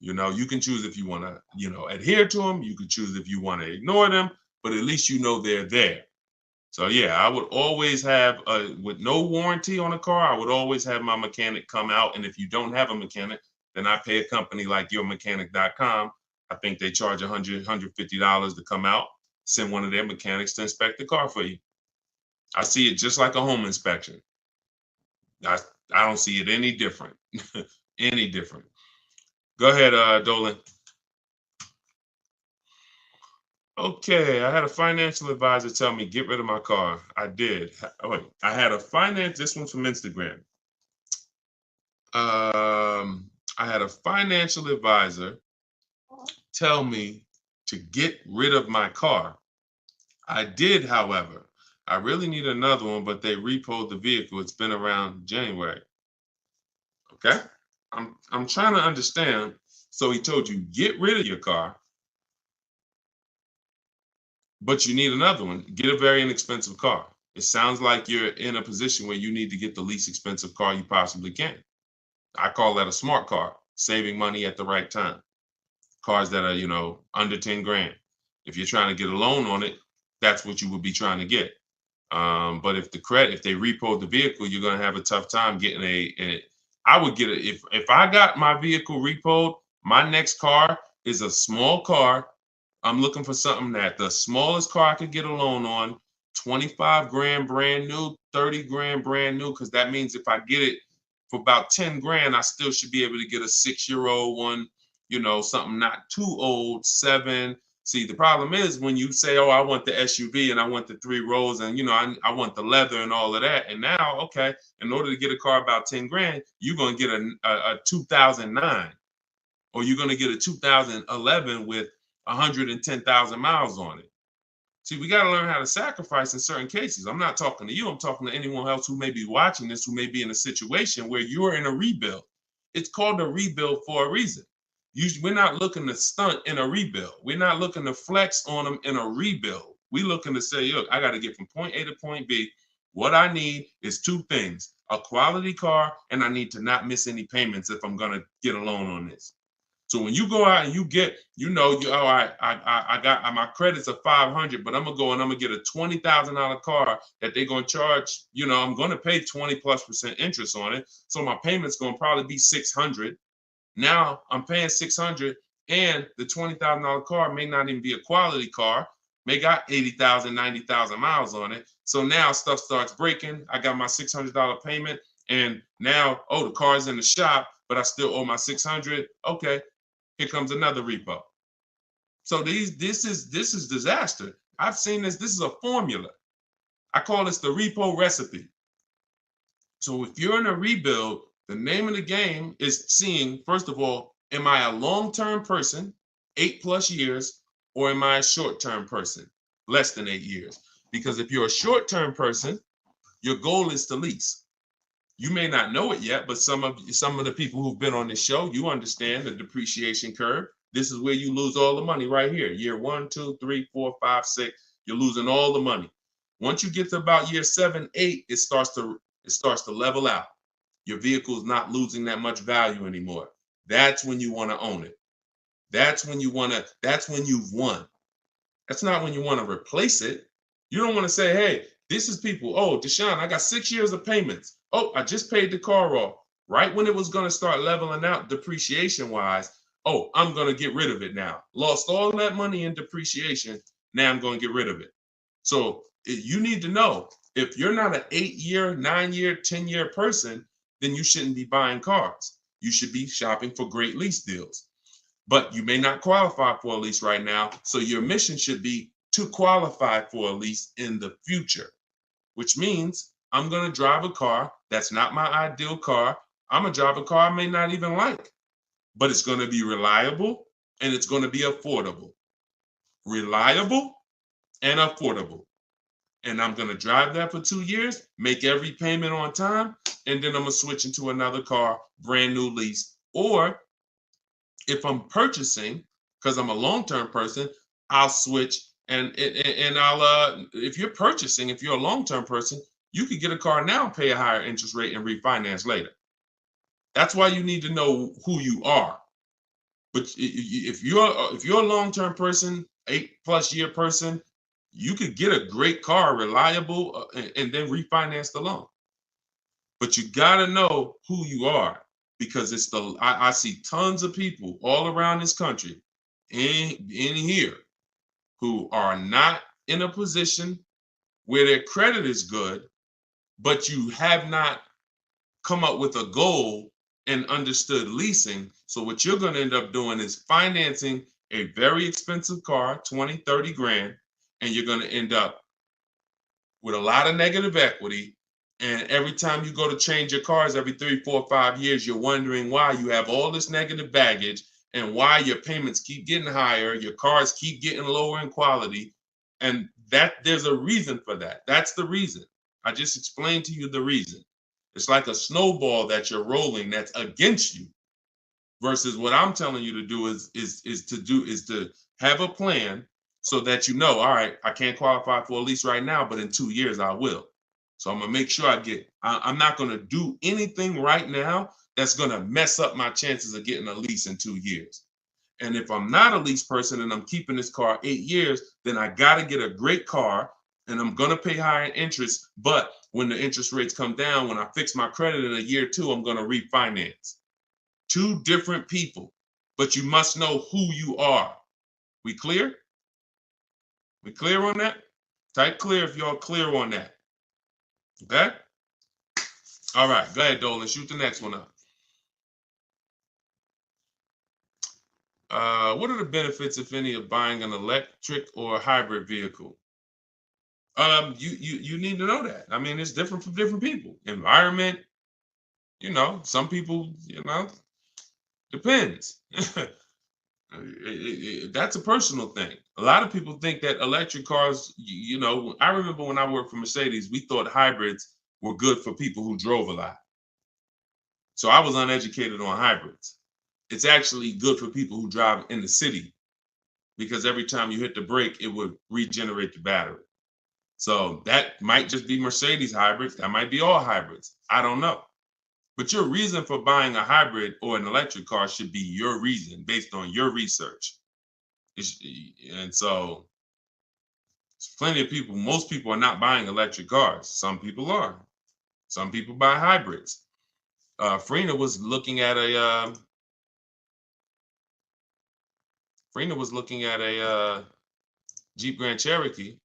Speaker 2: You can choose if you want to, adhere to them. You can choose if you want to ignore them, but at least they're there. So yeah, I would always have, with no warranty on a car, I would always have my mechanic come out. And if you don't have a mechanic, then I pay a company like yourmechanic.com. I think they charge $100, $150 to come out, send one of their mechanics to inspect the car for you. I see it just like a home inspection. I don't see it any different. Any different. Go ahead, Dolan. Okay, I had a financial advisor tell me get rid of my car. I did. Wait, I had this one's from Instagram. I had a financial advisor tell me to get rid of my car. I did, however. I really need another one, but they repoed the vehicle. It's been around January. Okay, I'm trying to understand. So he told you get rid of your car, but you need another one. Get a very inexpensive car. It sounds like you're in a position where you need to get the least expensive car you possibly can. I call that a smart car, saving money at the right time. Cars that are, under 10 grand. If you're trying to get a loan on it, that's what you would be trying to get. But if they repo the vehicle, you're going to have a tough time getting I would get it. If I got my vehicle repoed, my next car is a small car. I'm looking for something that the smallest car I could get a loan on, 25 grand brand new, 30 grand brand new, because that means if I get it for about 10 grand, I still should be able to get a 6-year-old one, something not too old, 7. See, the problem is when you say, oh, I want the SUV and I want the 3 rows and, I want the leather and all of that. And now, okay, in order to get a car about 10 grand, you're going to get a 2009 or you're going to get a 2011 with 110,000 miles on it. See, we got to learn how to sacrifice in certain cases. I'm not talking to you. I'm talking to anyone else who may be watching this, who may be in a situation where you're in a rebuild. It's called a rebuild for a reason. We're not looking to stunt in a rebuild. We're not looking to flex on them in a rebuild. We're looking to say, look, I got to get from point A to point B. What I need is 2 things, a quality car, and I need to not miss any payments if I'm going to get a loan on this. So when you go out and you get, I got my credits are 500, but I'm going to go and I'm going to get a $20,000 car that they're going to charge, I'm going to pay 20+% interest on it. So my payment's going to probably be 600. Now I'm paying 600 and the $20,000 car may not even be a quality car, may got 80,000, 90,000 miles on it. So now stuff starts breaking. I got my $600 payment and now, the car's in the shop, but I still owe my 600. Okay, here comes another repo. So this is disaster. I've seen this. This is a formula. I call this the repo recipe. So if you're in a rebuild, the name of the game is seeing, first of all, Am I a long-term person, 8+ years, or am I a short-term person, less than 8 years? Because if you're a short-term person, your goal is to lease. You may not know it yet, but some of the people who've been on this show, you understand the depreciation curve. This is where you lose all the money right here. Year 1, 2, 3, 4, 5, 6, you're losing all the money. Once you get to about year 7, 8, it starts to level out. Your vehicle is not losing that much value anymore. That's when you want to own it. That's when you've won. That's not when you want to replace it. You don't want to say, hey, this is people. Oh, Deshone, I got 6 years of payments. Oh, I just paid the car off. Right when it was going to start leveling out depreciation wise. Oh, I'm going to get rid of it now. Lost all that money in depreciation. Now I'm going to get rid of it. So you need to know, if you're not an 8-year, 9-year, 10-year person, then you shouldn't be buying cars. You should be shopping for great lease deals. But you may not qualify for a lease right now. So your mission should be to qualify for a lease in the future, which means I'm going to drive a car that's not my ideal car. I'm going to drive a car I may not even like, but it's going to be reliable and it's going to be affordable. Reliable and affordable. And I'm going to drive that for 2 years, make every payment on time, and then I'm going to switch into another car, brand new lease. Or if I'm purchasing, because I'm a long-term person, I'll switch and I'll if you're purchasing, if you're a long-term person, you could get a car now, pay a higher interest rate, and refinance later. That's why you need to know who you are. But if you're a long-term person, 8+ year person, you could get a great car, reliable, and then refinance the loan. But you got to know who you are, because I see tons of people all around this country in here who are not in a position where their credit is good, but you have not come up with a goal and understood leasing. So what you're going to end up doing is financing a very expensive car, 20, 30 grand, and you're going to end up with a lot of negative equity. And every time you go to change your cars every 3, 4, 5 years, you're wondering why you have all this negative baggage and why your payments keep getting higher, your cars keep getting lower in quality. And that there's a reason for that. That's the reason. I just explained to you the reason. It's like a snowball that you're rolling that's against you, versus what I'm telling you to do is to have a plan so that you know, all right, I can't qualify for a lease right now, but in 2 years I will. So I'm gonna make sure I'm not gonna do anything right now that's gonna mess up my chances of getting a lease in 2 years. And if I'm not a lease person and I'm keeping this car 8 years, then I gotta get a great car and I'm gonna pay higher interest. But when the interest rates come down, when I fix my credit in a year or two, I'm gonna refinance. 2 different people, but you must know who you are. We clear? We clear on that? Type clear if y'all clear on that. Okay? All right, go ahead, Dolan. Shoot the next one up. What are the benefits, if any, of buying an electric or hybrid vehicle? You need to know that. I mean, it's different for different people. Environment, some people, depends. That's a personal thing. A lot of people think that electric cars, I remember when I worked for Mercedes, we thought hybrids were good for people who drove a lot. So I was uneducated on hybrids. It's actually good for people who drive in the city, because every time you hit the brake, it would regenerate the battery. So that might just be Mercedes hybrids. That might be all hybrids. I don't know. But your reason for buying a hybrid or an electric car should be your reason based on your research. And so there's plenty of people, most people are not buying electric cars. Some people are. Some people buy hybrids. Frina was looking at a Jeep Grand Cherokee,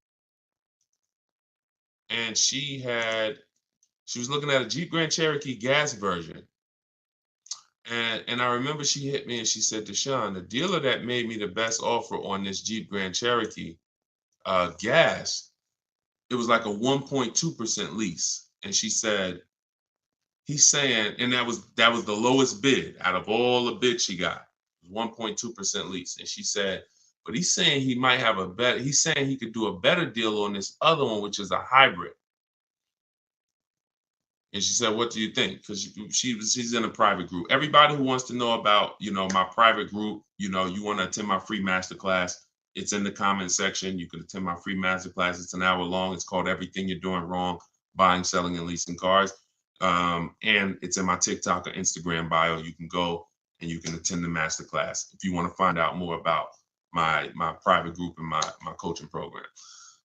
Speaker 2: and she was looking at a Jeep Grand Cherokee gas version. And I remember she hit me and she said, Deshone, the dealer that made me the best offer on this Jeep Grand Cherokee gas, it was like a 1.2% lease. And she said, he's saying, and that was the lowest bid out of all the bids she got. 1.2% lease. And she said, but he's saying he might have he's saying he could do a better deal on this other one, which is a hybrid. And she said, what do you think? Because she's in a private group. Everybody who wants to know about, my private group, you want to attend my free masterclass, it's in the comment section. You can attend my free masterclass. It's an hour long. It's called Everything You're Doing Wrong, Buying, Selling, and Leasing Cars. And it's in my TikTok or Instagram bio. You can go and you can attend the masterclass if you want to find out more about my private group and my coaching program.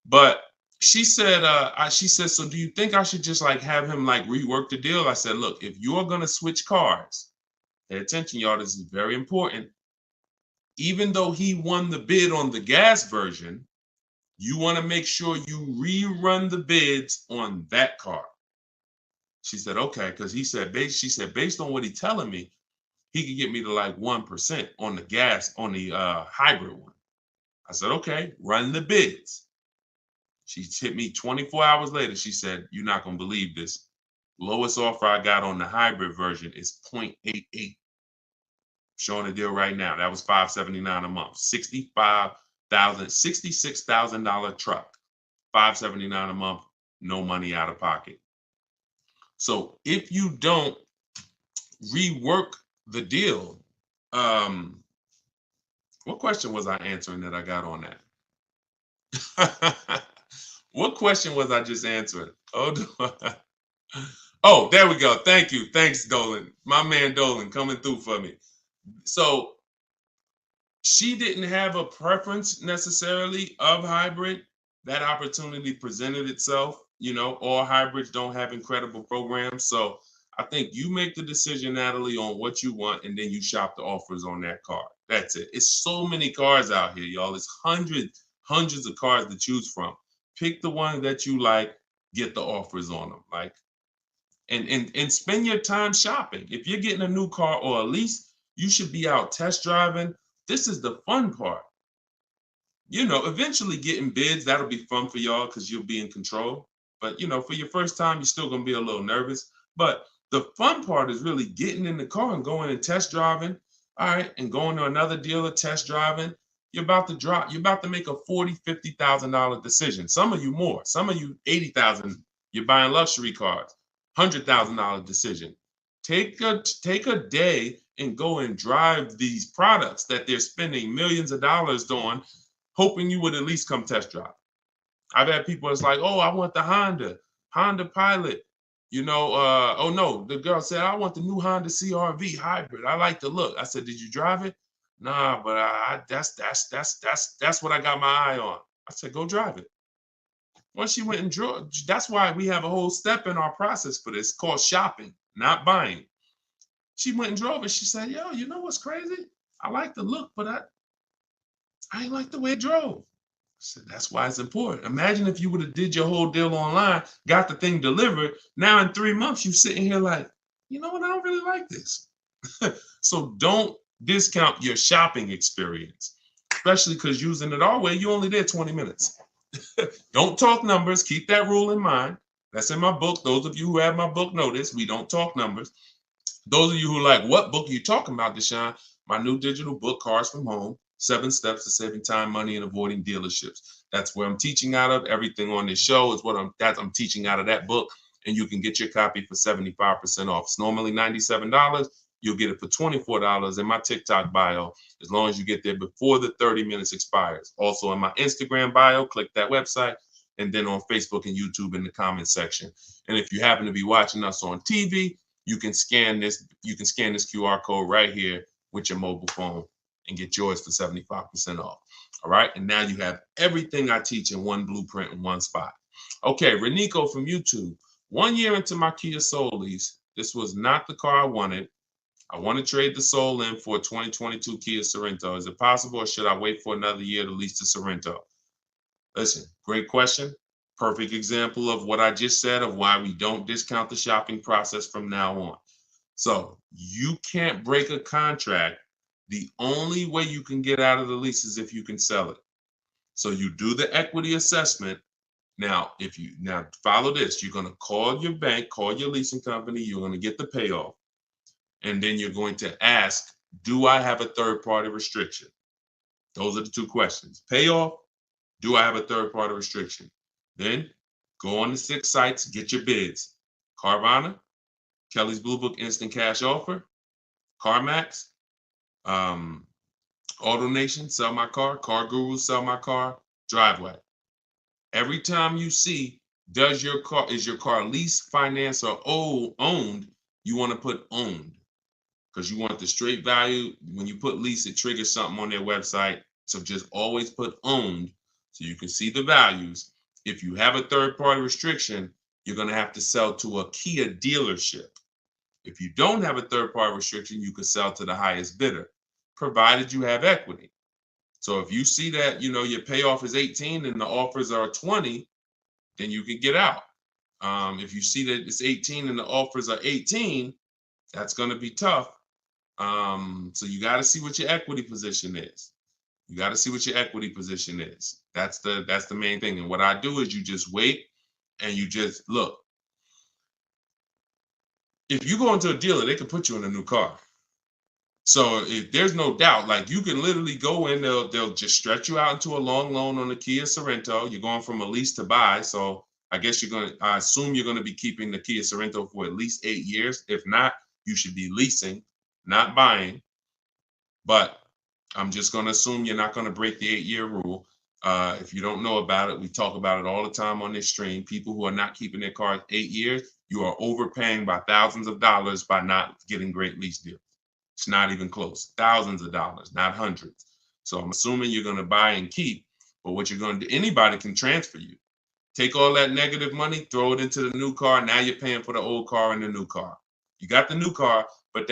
Speaker 2: But she said, so do you think I should just like have him like rework the deal? I said, look, if you're going to switch cars, pay attention, y'all, this is very important. Even though he won the bid on the gas version, you want to make sure you rerun the bids on that car. She said, okay, because she said, based on what he's telling me, he could get me to like 1% on the gas, on the hybrid one. I said, okay, run the bids. She hit me 24 hours later. She said, you're not going to believe this. Lowest offer I got on the hybrid version is 0.88. Showing the deal right now. That was $579 a month. $66,000 truck. $579 a month. No money out of pocket. So if you don't rework the deal, what question was I answering that I got on that? What question was I just answering? Oh, there we go. Thank you. Thanks, Dolan. My man Dolan coming through for me. So she didn't have a preference necessarily of hybrid. That opportunity presented itself. All hybrids don't have incredible programs. So I think you make the decision, Natalie, on what you want, and then you shop the offers on that car. That's it. It's so many cars out here, y'all. It's hundreds of cars to choose from. Pick the one that you like, get the offers on them. And spend your time shopping. If you're getting a new car or a lease, you should be out test driving. This is the fun part. Eventually getting bids, that'll be fun for y'all because you'll be in control. But, for your first time, you're still going to be a little nervous. But the fun part is really getting in the car and going and test driving. All right. And going to another dealer, test driving. You're about to make a $40,000, $50,000 decision. Some of you more, some of you 80,000. You're buying luxury cars, $100,000 decision. Take a day and go and drive these products that they're spending millions of dollars on, hoping you would at least come test drive. I've had people that's like, oh, I want the Honda Pilot. Oh no, the girl said, I want the new Honda CR-V hybrid. I like the look. I said, did you drive it? Nah, but that's what I got my eye on. I said, go drive it. Once she went and drove, that's why we have a whole step in our process for this called shopping, not buying. She went and drove it. She said, yo, you know what's crazy? I like the look, but I ain't like the way it drove. I said, that's why it's important. Imagine if you would have did your whole deal online, got the thing delivered. Now in 3 months, you're sitting here like, you know what? I don't really like this. So don't discount your shopping experience, especially because using it our way, you only there 20 minutes. Don't talk numbers. Keep that rule in mind. That's in my book. Those of you who have my book know this. We don't talk numbers. Those of you who are like, what book are you talking about, Deshone? My new digital book, Cars from Home, 7 Steps to Saving Time, Money, and Avoiding Dealerships. That's where I'm teaching out of. Everything on this show is what I'm teaching out of that book. And you can get your copy for 75% off. It's normally $97. You'll get it for $24 in my TikTok bio, as long as you get there before the 30 minutes expires. Also in my Instagram bio, click that website, and then on Facebook and YouTube in the comment section. And if you happen to be watching us on TV, you can scan this QR code right here with your mobile phone and get yours for 75% off. All right. And now you have everything I teach in one blueprint in one spot. Okay, Renico from YouTube. 1 year into my Kia Soul lease, this was not the car I wanted. I want to trade the Soul in for a 2022 Kia Sorento. Is it possible, or should I wait for another year to lease the Sorento? Listen, great question. Perfect example of what I just said of why we don't discount the shopping process from now on. So you can't break a contract. The only way you can get out of the lease is if you can sell it. So you do the equity assessment. Now follow this. You're going to call your bank, call your leasing company. You're going to get the payoff. And then you're going to ask do I have a third-party restriction? Those are the two questions. Payoff, do I have a third-party restriction? Then go on the 6 sites, get your bids. Carvana, Kelly's Blue Book Instant Cash Offer, CarMax, AutoNation, Sell My Car, Car Guru, Sell My Car, Driveway. Every time you see, is your car lease, finance, or owned, you want to put owned, because you want the straight value. When you put lease, it triggers something on their website. So just always put owned so you can see the values. If you have a third-party restriction, you're going to have to sell to a Kia dealership. If you don't have a third-party restriction, you can sell to the highest bidder, provided you have equity. So if you see that, your payoff is 18 and the offers are 20, then you can get out. If you see that it's 18 and the offers are 18, that's going to be tough. So you got to see what your equity position is. You got to see what your equity position is. That's the main thing. And what I do is you just wait and you just look. If you go into a dealer, they can put you in a new car. So if there's no doubt, like you can literally go in, they'll just stretch you out into a long loan on the Kia Sorento. You're going from a lease to buy. So I assume you're going to be keeping the Kia Sorento for at least 8 years. If not, you should be leasing, not buying. But I'm just going to assume you're not going to break the 8-year rule. If you don't know about it, we talk about it all the time on this stream. People who are not keeping their cars 8 years, you are overpaying by thousands of dollars by not getting great lease deals. It's not even close. Thousands of dollars, not hundreds. So I'm assuming you're going to buy and keep. But what you're going to do, anybody can transfer you. Take all that negative money, throw it into the new car. Now you're paying for the old car and the new car. You got the new car, but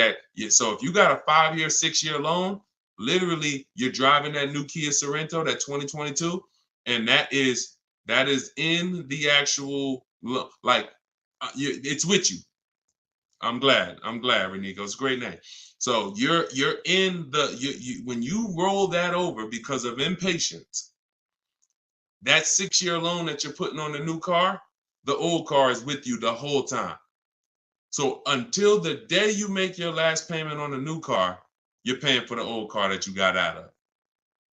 Speaker 2: so if you got a 5-year, 6-year loan, literally you're driving that new Kia Sorento, that 2022, and that is in the actual, it's with you. I'm glad, Renico. It's a great name. So you're in when you roll that over because of impatience, that 6-year loan that you're putting on the new car, the old car is with you the whole time. So until the day you make your last payment on the new car, you're paying for the old car that you got out of.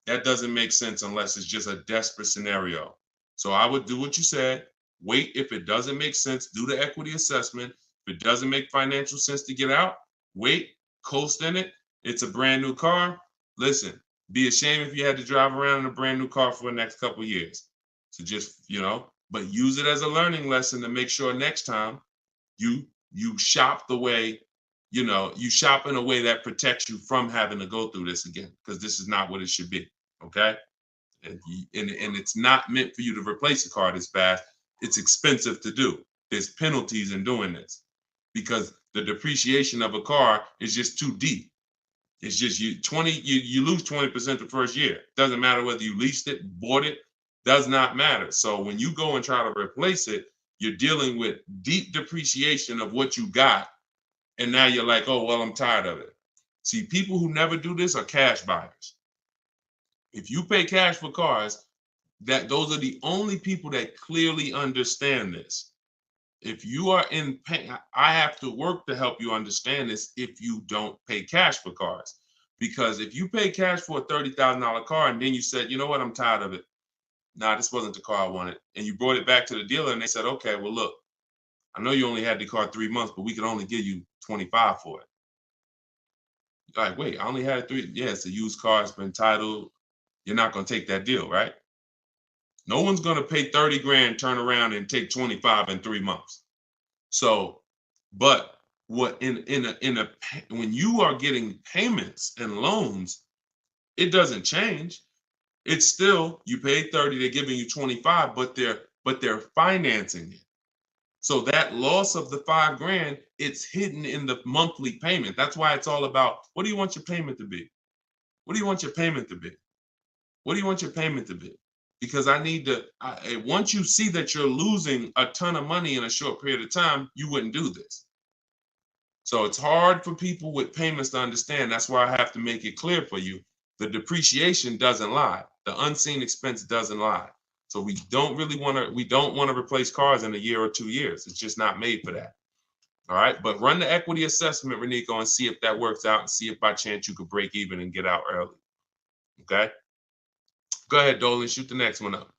Speaker 2: That doesn't make sense unless it's just a desperate scenario. So I would do what you said. Wait. If it doesn't make sense, do the equity assessment. If it doesn't make financial sense to get out, wait, coast in it. It's a brand new car. Listen, be ashamed if you had to drive around in a brand new car for the next couple of years. So just, but use it as a learning lesson to make sure next time you shop the way, you shop in a way that protects you from having to go through this again, because this is not what it should be. Okay. And it's not meant for you to replace a car this fast. It's expensive to do. There's penalties in doing this because the depreciation of a car is just too deep. It's just you lose 20% the first year. Doesn't matter whether you leased it, bought it, does not matter. So when you go and try to replace it, you're dealing with deep depreciation of what you got. And now you're like, oh, well, I'm tired of it. See, people who never do this are cash buyers. If you pay cash for cars, those are the only people that clearly understand this. If you are in pain, I have to work to help you understand this if you don't pay cash for cars. Because if you pay cash for a $30,000 car and then you said, you know what, I'm tired of it. Nah, this wasn't the car I wanted. And you brought it back to the dealer and they said, okay, well, look, I know you only had the car 3 months, but we can only give you 25 for it. You're like, wait, I only had 3. Yeah, it's a used car. It's been titled. You're not going to take that deal, right? No one's going to pay 30 grand, turn around and take 25 in 3 months. So, but what when you are getting payments and loans, it doesn't change. It's still, you pay 30, they're giving you 25, but they're financing it. So that loss of the 5 grand, it's hidden in the monthly payment. That's why it's all about, what do you want your payment to be? What do you want your payment to be? What do you want your payment to be? Because once you see that you're losing a ton of money in a short period of time, you wouldn't do this. So it's hard for people with payments to understand. That's why I have to make it clear for you. The depreciation doesn't lie. The unseen expense doesn't lie. So we don't want to replace cars in a year or 2 years. It's just not made for that. All right, but run the equity assessment, Renico, and see if that works out and see if by chance you could break even and get out early. Okay. Go ahead, Dolan, shoot the next one up.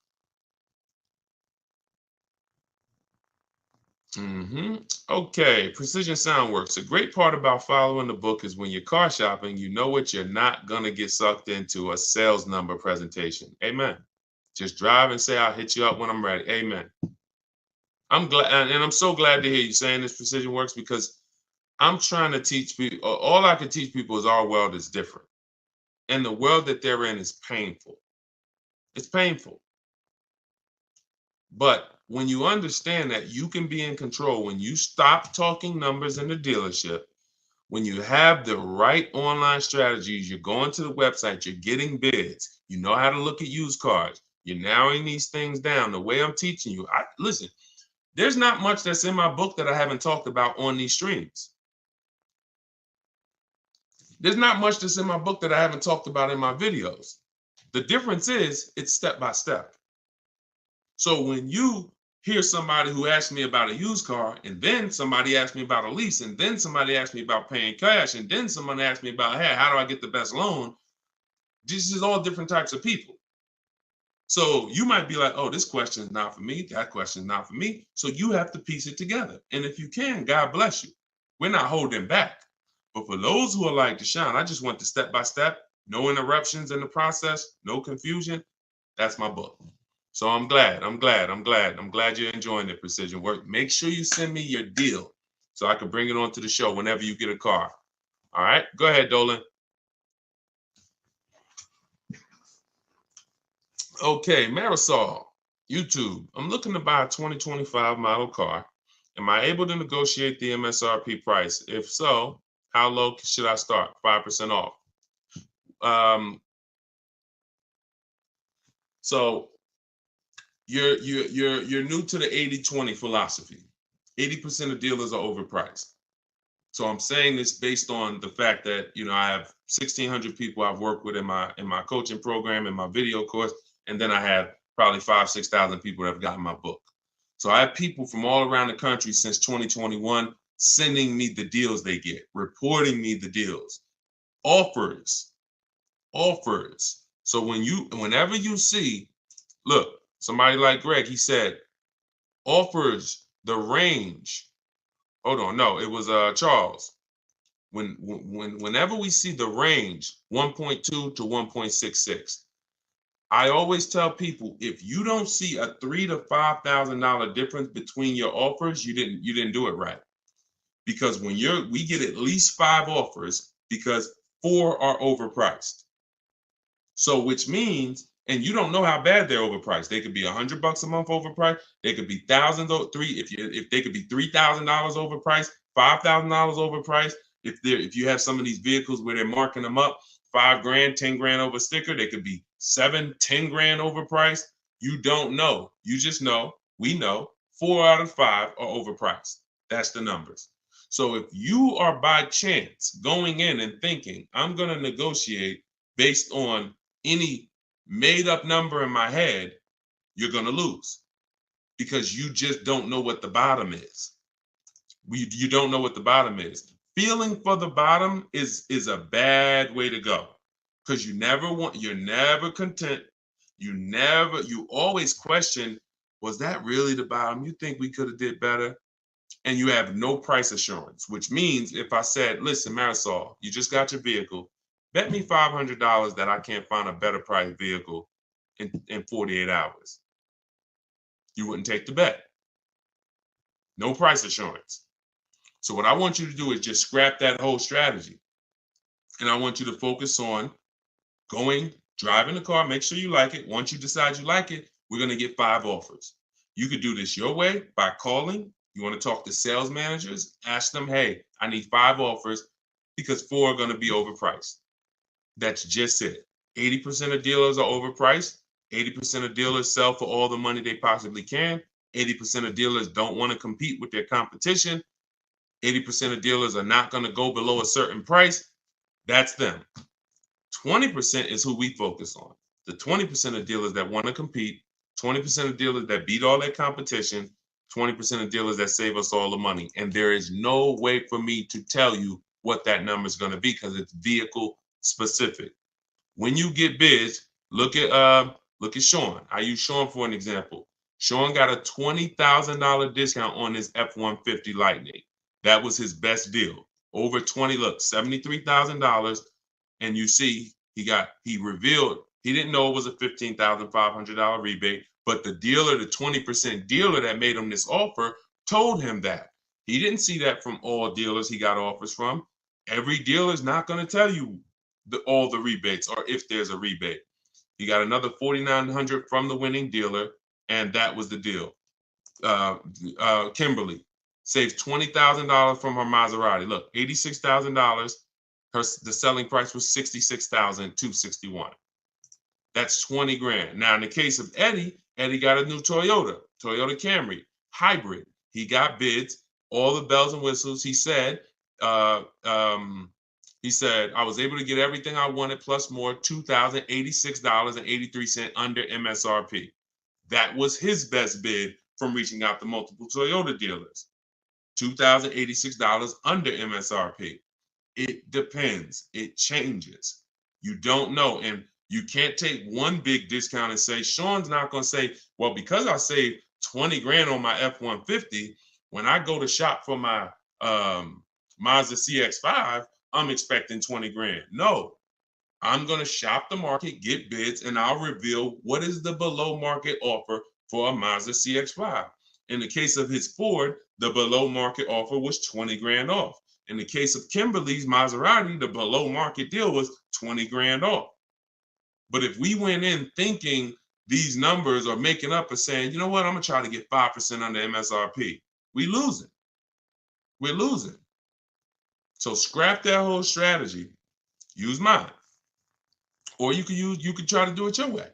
Speaker 2: Okay, Precision Soundworks. A great part about following the book is when you're car shopping, you know what you're not going to get sucked into a sales number presentation. Amen. Just drive and say, I'll hit you up when I'm ready. Amen. I'm glad, and I'm so glad to hear you saying this, Precision Works, because I'm trying to teach people. All I can teach people is our world is different. And the world that they're in is painful. It's painful. But when you understand that you can be in control, when you stop talking numbers in the dealership, when you have the right online strategies, you're going to the website, you're getting bids, you know how to look at used cars, you're narrowing these things down the way I'm teaching you. Listen, there's not much that's in my book that I haven't talked about on these streams. There's not much that's in my book that I haven't talked about in my videos. The difference is it's step by step. So when you hear somebody who asks me about a used car, and then somebody asks me about a lease, and then somebody asks me about paying cash, and then someone asks me about, hey, how do I get the best loan? This is all different types of people. So you might be like, oh, this question is not for me. That question is not for me. So you have to piece it together. And if you can, God bless you. We're not holding back. But for those who are like Deshone, I just want the step by step, no interruptions in the process, no confusion. That's my book. So I'm glad you're enjoying the Precision Work. Make sure you send me your deal so I can bring it onto the show whenever you get a car. All right, go ahead, Dolan. Okay, Marisol, YouTube. I'm looking to buy a 2025 model car. Am I able to negotiate the MSRP price? If so, how low should I start? 5% off. So you're new to the 80-20 philosophy. 80% of dealers are overpriced. So I'm saying this based on the fact that, you know, I have 1,600 people I've worked with in my coaching program, in my video course, and then I have probably 5,000-6,000 people that have gotten my book. So I have people from all around the country since 2021 sending me the deals they get, reporting me the deals, offers. So whenever you see, look, somebody like Greg, he said, offers the range. Hold on, no, it was Charles. Whenever we see the range 1.2 to 1.66, I always tell people, if you don't see a $3,000 to $5,000 difference between your offers, you didn't do it right. Because when we get at least 5 offers because 4 are overpriced. So which means, and you don't know how bad they're overpriced. They could be $100 a month overpriced. They could be thousands, if they could be $3,000 overpriced, $5,000 overpriced. If you have some of these vehicles where they're marking them up, $5,000, $10,000 over sticker, they could be $7,000, $10,000 overpriced. You don't know. You just know. We know 4 out of 5 are overpriced. That's the numbers. So if you are by chance going in and thinking, I'm going to negotiate based on any made up number in my head, you're going to lose because you just don't know what the bottom is. You don't know what the bottom is. Feeling for the bottom is a bad way to go because you're never content. You always question, was that really the bottom? You think we could have did better? And you have no price assurance, which means if I said, listen, Marisol, you just got your vehicle, bet me $500 that I can't find a better price vehicle in 48 hours. You wouldn't take the bet. No price assurance. So what I want you to do is just scrap that whole strategy. And I want you to focus on driving the car, make sure you like it. Once you decide you like it, we're going to get 5 offers. You could do this your way by calling. You want to talk to sales managers, ask them, hey, I need 5 offers because 4 are going to be overpriced. That's just it. 80% of dealers are overpriced. 80% of dealers sell for all the money they possibly can. 80% of dealers don't want to compete with their competition. 80% of dealers are not going to go below a certain price. That's them. 20% is who we focus on. The 20% of dealers that want to compete, 20% of dealers that beat all their competition, 20% of dealers that save us all the money. And there is no way for me to tell you what that number is going to be because it's vehicle specific. When you get bids, look at Sean. I use Sean for an example. Sean got a $20,000 discount on his F-150 Lightning. That was his best deal. Over 20, look, $73,000. And you see, he revealed, he didn't know it was a $15,500 rebate, but the dealer, the 20% dealer that made him this offer, told him that. He didn't see that from all dealers he got offers from. Every dealer is not going to tell you all the rebates or if there's a rebate. He got another $4,900 from the winning dealer, and that was the deal. Kimberly saves $20,000 from her Maserati. Look, $86,000. The selling price was $66,261. That's 20 grand. Now, in the case of Eddie got a new Toyota Camry hybrid. He got bids, all the bells and whistles. He said, I was able to get everything I wanted plus more, $2,086.83 under MSRP. That was his best bid from reaching out to multiple Toyota dealers. $2,086 under MSRP. It depends. It changes. You don't know. And you can't take one big discount and say, Sean's not going to say, well, because I saved 20 grand on my F-150, when I go to shop for my Mazda CX-5, I'm expecting 20 grand. No, I'm going to shop the market, get bids, and I'll reveal what is the below market offer for a Mazda CX-5. In the case of his Ford, the below market offer was 20 grand off. In the case of Kimberly's Maserati, the below market deal was 20 grand off. But if we went in thinking these numbers are making up and saying, you know what, I'm going to try to get 5% under MSRP, we're losing. So scrap that whole strategy. Use mine. Or you could try to do it your way.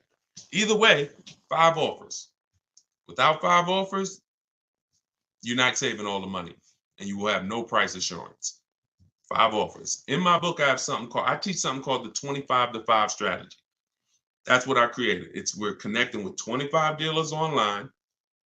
Speaker 2: Either way, 5 offers. Without 5 offers, you're not saving all the money and you will have no price assurance. 5 offers. In my book, I teach something called the 25-to-5 strategy. That's what I created. We're connecting with 25 dealers online.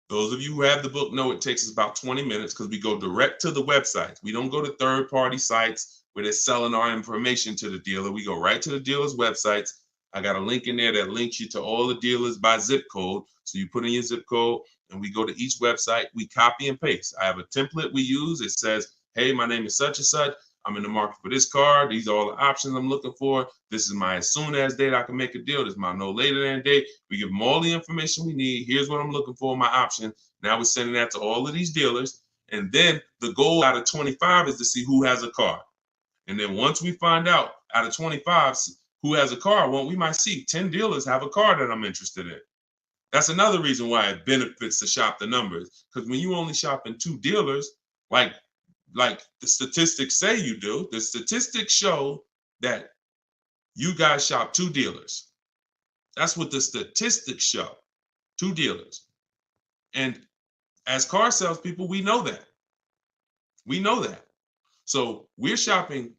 Speaker 2: Those of you who have the book know it takes us about 20 minutes because we go direct to the websites. We don't go to third-party sites where they're selling our information to the dealer. We go right to the dealer's websites. I got a link in there that links you to all the dealers by zip code. So you put in your zip code and we go to each website. We copy and paste. I have a template we use. It says, hey, my name is such and such. I'm in the market for this car. These are all the options I'm looking for. This is my as soon as date I can make a deal. This is my no later than date. We give them all the information we need. Here's what I'm looking for, my option. Now we're sending that to all of these dealers. And then the goal out of 25 is to see who has a car. And then once we find out of 25 who has a car, well, we might see 10 dealers have a car that I'm interested in. That's another reason why it benefits to shop the numbers. Because when you only shop in 2 dealers, like the statistics say you do, the statistics show that you guys shop 2 dealers. That's what the statistics show, 2 dealers. And as car salespeople, we know that. So when you're shopping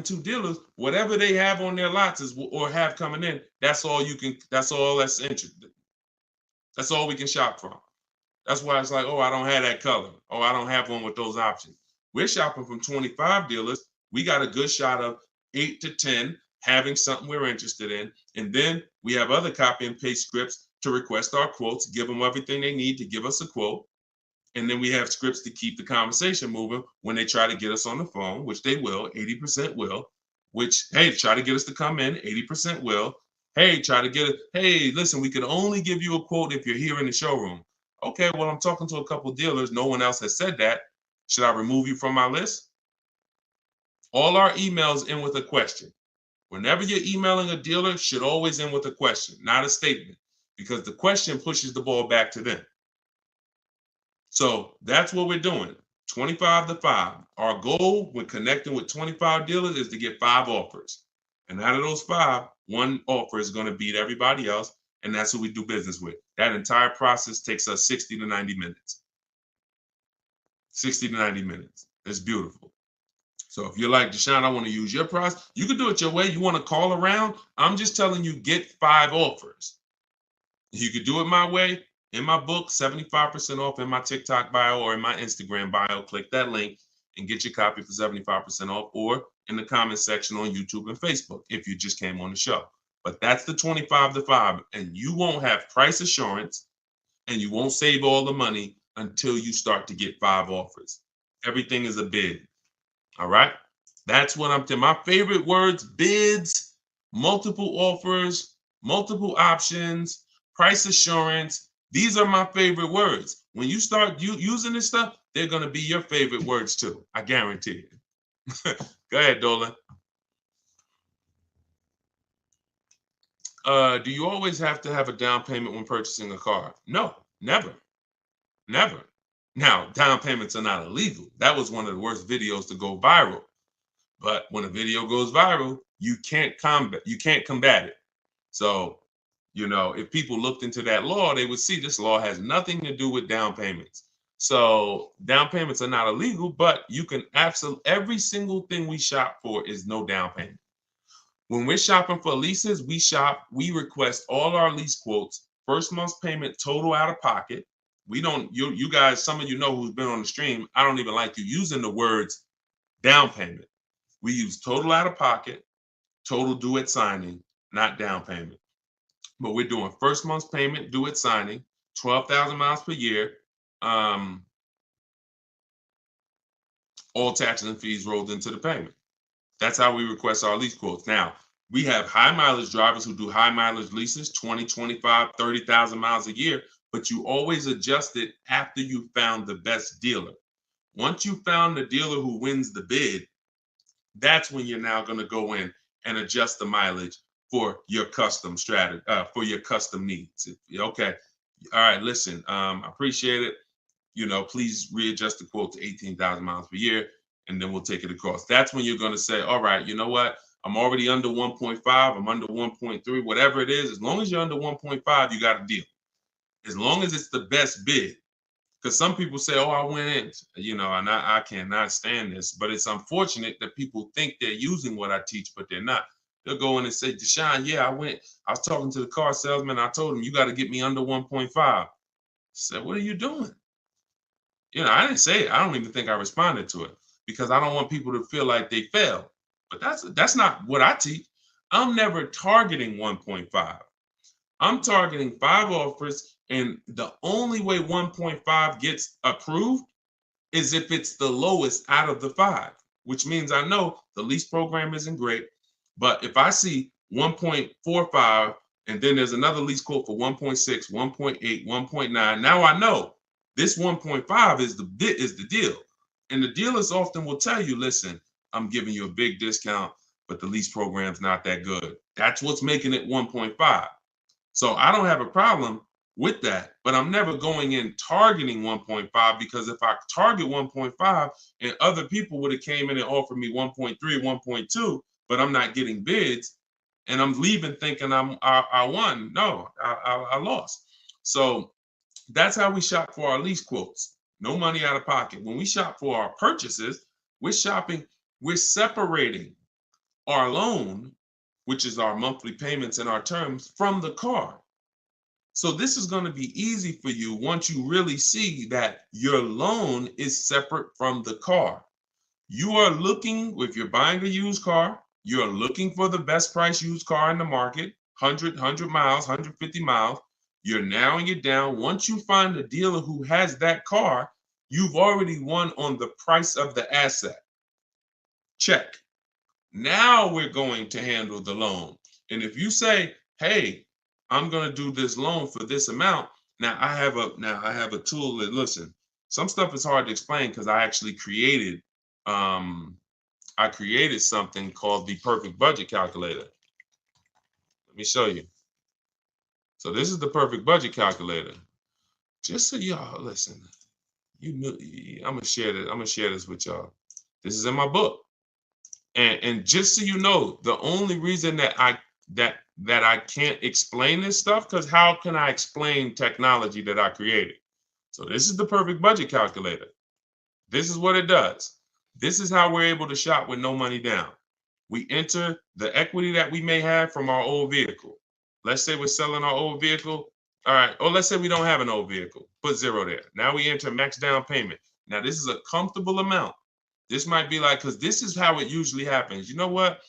Speaker 2: 2 dealers, whatever they have on their lots or have coming in, that's all that's interesting. That's all we can shop from. That's why it's like, oh, I don't have that color. Oh, I don't have one with those options. We're shopping from 25 dealers. We got a good shot of 8 to 10 having something we're interested in. And then we have other copy and paste scripts to request our quotes, give them everything they need to give us a quote. And then we have scripts to keep the conversation moving when they try to get us on the phone, which they will, 80% will, which, hey, try to get us to come in, 80% will. Hey, hey, listen, we could only give you a quote if you're here in the showroom. Okay, well, I'm talking to a couple dealers. No one else has said that. Should I remove you from my list? All our emails end with a question. Whenever you're emailing a dealer, should always end with a question, not a statement, because the question pushes the ball back to them. So that's what we're doing, 25-to-5. Our goal when connecting with 25 dealers is to get 5 offers. And out of those 5, 1 offer is going to beat everybody else, and that's who we do business with. That entire process takes us 60 to 90 minutes. 60 to 90 minutes. It's beautiful. So if you're like, Deshone, I want to use your process, you can do it your way. You want to call around? I'm just telling you, get 5 offers. You could do it my way. In my book, 75% off in my TikTok bio or in my Instagram bio. Click that link and get your copy for 75% off, or in the comment section on YouTube and Facebook if you just came on the show. But that's the 25 to 5, and you won't have price assurance and you won't save all the money until you start to get 5 offers. Everything is a bid. All right. That's what I'm telling. My favorite words: bids, multiple offers, multiple options, price assurance. These are my favorite words. When you start using this stuff, they're going to be your favorite words too. I guarantee it. Go ahead, Dolan. Do you always have to have a down payment when purchasing a car? No, never. Never. Now, down payments are not illegal. That was one of the worst videos to go viral. But when a video goes viral, you can't combat it. So, if people looked into that law, they would see this law has nothing to do with down payments. So down payments are not illegal, but you can every single thing we shop for is no down payment. When we're shopping for leases, we request all our lease quotes, first month's payment total out of pocket. We don't, you guys, some of you know who's been on the stream, I don't even like you using the words down payment. We use total out of pocket, total due at signing, not down payment. But we're doing first month's payment due at signing, 12,000 miles per year, all taxes and fees rolled into the payment. That's how we request our lease quotes. Now, we have high mileage drivers who do high mileage leases, 20, 25, 30,000 miles a year, but you always adjust it after you found the best dealer. Once you found the dealer who wins the bid, that's when you're now going to go in and adjust the mileage for your custom strategy, for your custom needs. Okay. All right. Listen, I appreciate it. Please readjust the quote to 18,000 miles per year, and then we'll take it across. That's when you're going to say, all right, you know what? I'm already under 1.5. I'm under 1.3, whatever it is. As long as you're under 1.5, you got a deal. As long as it's the best bid. Because some people say, oh, I went in, and I cannot stand this. But it's unfortunate that people think they're using what I teach, but they're not. They'll go in and say, Deshone, yeah, I was talking to the car salesman. I told him, you got to get me under 1.5. I said, what are you doing? I didn't say it. I don't even think I responded to it because I don't want people to feel like they failed. But that's not what I teach. I'm never targeting 1.5. I'm targeting 5 offers, and the only way 1.5 gets approved is if it's the lowest out of the 5, which means I know the lease program isn't great. But if I see 1.45 and then there's another lease quote for 1.6, 1.8, 1.9, now I know this 1.5 is the deal. And the dealers often will tell you, listen, I'm giving you a big discount, but the lease program's not that good. That's what's making it 1.5. So I don't have a problem with that, but I'm never going in targeting 1.5, because if I target 1.5 and other people would have came in and offered me 1.3, 1.2, but I'm not getting bids, and I'm leaving thinking I won. No, I lost. So that's how we shop for our lease quotes. No money out of pocket. When we shop for our purchases, we're separating our loan, which is our monthly payments and our terms, from the car. So this is going to be easy for you once you really see that your loan is separate from the car. You are looking, if you're buying a used car, you're looking for the best price used car in the market, 100 miles, 150 miles. You're narrowing it down. Once you find a dealer who has that car, you've already won on the price of the asset. Check. Now we're going to handle the loan. And if you say, hey, I'm going to do this loan for this amount. Now I have a tool that, listen, some stuff is hard to explain because I actually created something called the Perfect Budget Calculator. Let me show you. So this is the Perfect Budget Calculator. Just so y'all listen, I'm gonna share this with y'all. This is in my book. And just so you know, the only reason that I can't explain this stuff, because how can I explain technology that I created? So this is the Perfect Budget Calculator. This is what it does. This is how we're able to shop with no money down. We enter the equity that we may have from our old vehicle. Let's say we're selling our old vehicle. All right. Or let's say we don't have an old vehicle. Put 0 there. Now we enter max down payment. Now this is a comfortable amount. This might be like, because this is how it usually happens. You know what?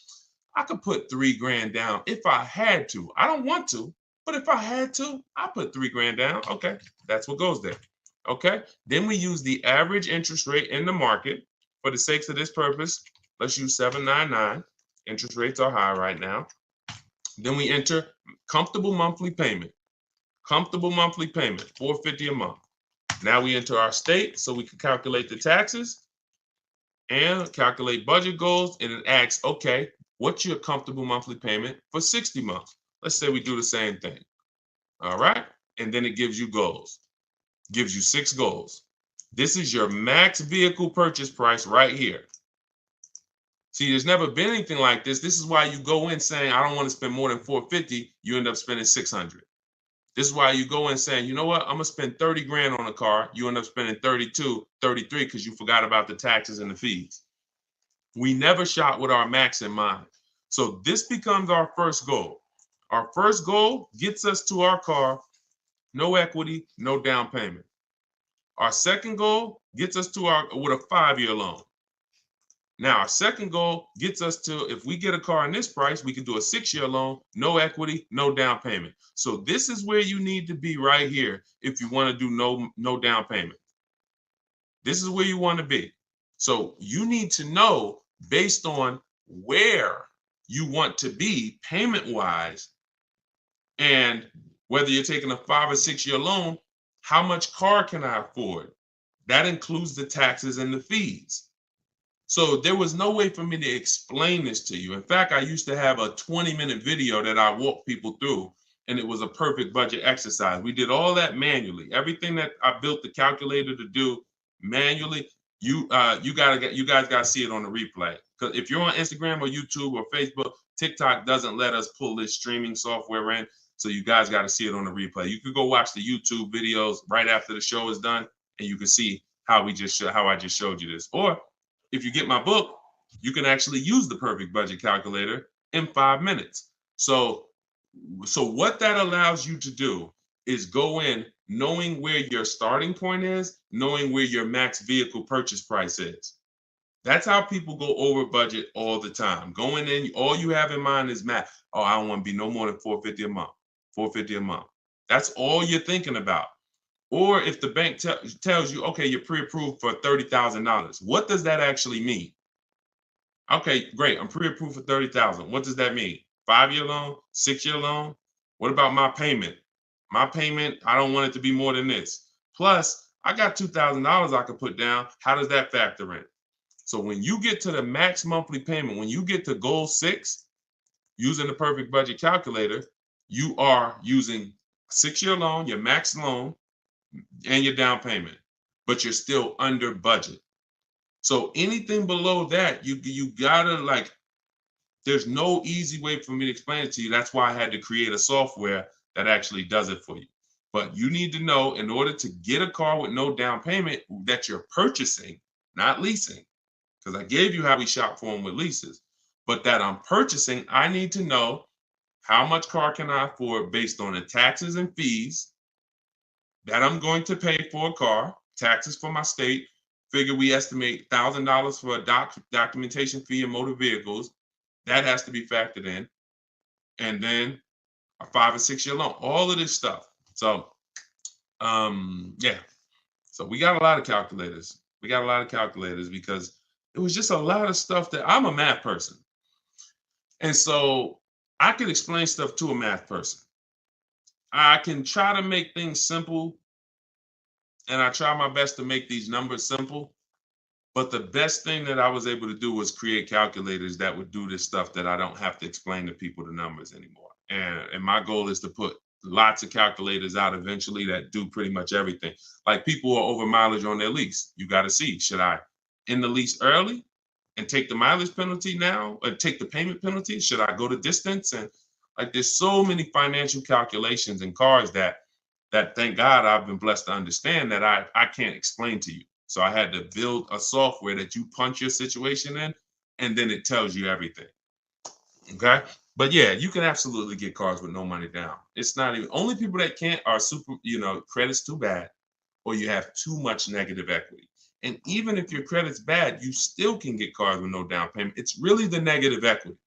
Speaker 2: I could put 3 grand down if I had to. I don't want to, but if I had to, I put 3 grand down. Okay, that's what goes there. Okay. Then we use the average interest rate in the market. For the sakes of this purpose, let's use 7.99. Interest rates are high right now. Then we enter comfortable monthly payment. Comfortable monthly payment, $450 a month. Now we enter our state so we can calculate the taxes and calculate budget goals. And it asks, okay, what's your comfortable monthly payment for 60 months? Let's say we do the same thing. All right. And then it gives you goals, gives you 6 goals. This is your max vehicle purchase price right here. See, there's never been anything like this. This is why you go in saying, I don't want to spend more than $450. You end up spending $600. This is why you go in saying, you know what, I'm going to spend 30 grand on a car. You end up spending 32, 33 because you forgot about the taxes and the fees. We never shop with our max in mind. So this becomes our first goal. Our first goal gets us to our car, no equity, no down payment. Our second goal gets us to with a 5-year loan. Now, our second goal gets us to, if we get a car in this price, we can do a 6-year loan, no equity, no down payment. So this is where you need to be right here if you want to do no down payment. This is where you want to be. So you need to know, based on where you want to be payment-wise, and whether you're taking a 5 or 6-year loan, how much car can I afford? That includes the taxes and the fees. So there was no way for me to explain this to you. In fact, I used to have a 20-minute video that I walked people through, and it was a perfect budget exercise. We did all that manually. Everything that I built the calculator to do manually, you guys got to see it on the replay. Because if you're on Instagram or YouTube or Facebook, TikTok doesn't let us pull this streaming software in. So you guys got to see it on the replay. You could go watch the YouTube videos right after the show is done, and you can see how I just showed you this. Or if you get my book, you can actually use the perfect budget calculator in 5 minutes. So what that allows you to do is go in knowing where your starting point is, knowing where your max vehicle purchase price is. That's how people go over budget all the time. Going in, all you have in mind is math. Oh, I don't want to be no more than $450 a month. $450 a month. That's all you're thinking about. Or if the bank tells you, okay, you're pre-approved for $30,000. What does that actually mean? Okay, great. I'm pre-approved for $30,000. What does that mean? 5-year loan, 6-year loan? What about my payment? My payment, I don't want it to be more than this. Plus, I got $2,000 I could put down. How does that factor in? So when you get to the max monthly payment, when you get to goal 6, using the perfect budget calculator, you are using a 6-year loan, your max loan, and your down payment, but you're still under budget. So anything below that, you gotta there's no easy way for me to explain it to you. That's why I had to create a software that actually does it for you. But you need to know, in order to get a car with no down payment that you're purchasing, not leasing, because I gave you how we shop for them with leases, but that I'm purchasing, I need to know how much car can I afford based on the taxes and fees that I'm going to pay for a car, taxes for my state. Figure we estimate $1,000 for a documentation fee in motor vehicles. That has to be factored in. And then a 5 or 6-year loan, all of this stuff. So, yeah. So we got a lot of calculators. We got a lot of calculators because it was just a lot of stuff that I'm a math person. And so I can explain stuff to a math person. I can try to make things simple, and I try my best to make these numbers simple. But the best thing that I was able to do was create calculators that would do this stuff that I don't have to explain to people the numbers anymore. And my goal is to put lots of calculators out eventually that do pretty much everything. Like people who are over mileage on their lease. You got to see, should I end the lease early and take the mileage penalty now, or take the payment penalty? Should I go to distance? And there's so many financial calculations in cars that thank God I've been blessed to understand that I can't explain to you. So I had to build a software that you punch your situation in, and then it tells you everything. Okay. But yeah, you can absolutely get cars with no money down. It's not even, only people that can't are super, credit's too bad, or you have too much negative equity. And even if your credit's bad, you still can get cars with no down payment. It's really the negative equity.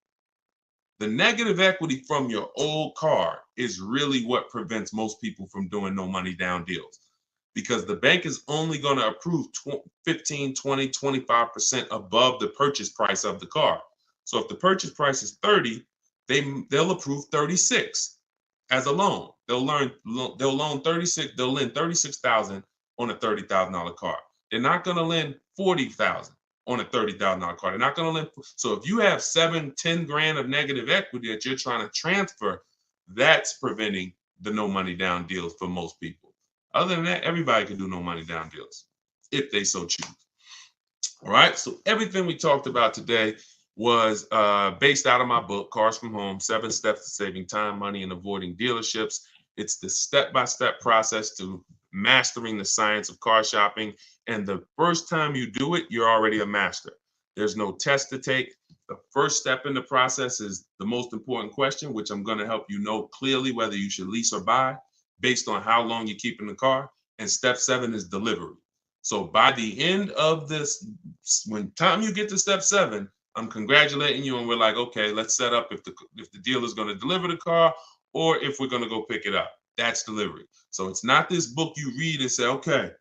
Speaker 2: The negative equity from your old car is really what prevents most people from doing no money down deals, because the bank is only going to approve 15, 20, 25% above the purchase price of the car. So if the purchase price is 30, they'll approve 36 as a loan. They'll loan 36. They'll lend 36,000 on a $30,000 car. They're not going to lend 40,000 on a $30,000 car. They're not going to lend. So if you have 10 grand of negative equity that you're trying to transfer, that's preventing the no money down deals for most people. Other than that, everybody can do no money down deals if they so choose. All right. So everything we talked about today was based out of my book, Cars from Home, 7 Steps to Saving Time, Money, and Avoiding Dealerships. It's the step-by-step process to mastering the science of car shopping. And the first time you do it, you're already a master. There's no test to take. The first step in the process is the most important question, which I'm going to help you know clearly whether you should lease or buy based on how long you keep in the car. And step 7 is delivery. So by the end of this, when time you get to step 7, I'm congratulating you, and we're like, okay, let's set up if the dealer is going to deliver the car or if we're going to go pick it up. That's delivery. So it's not this book you read and say, okay,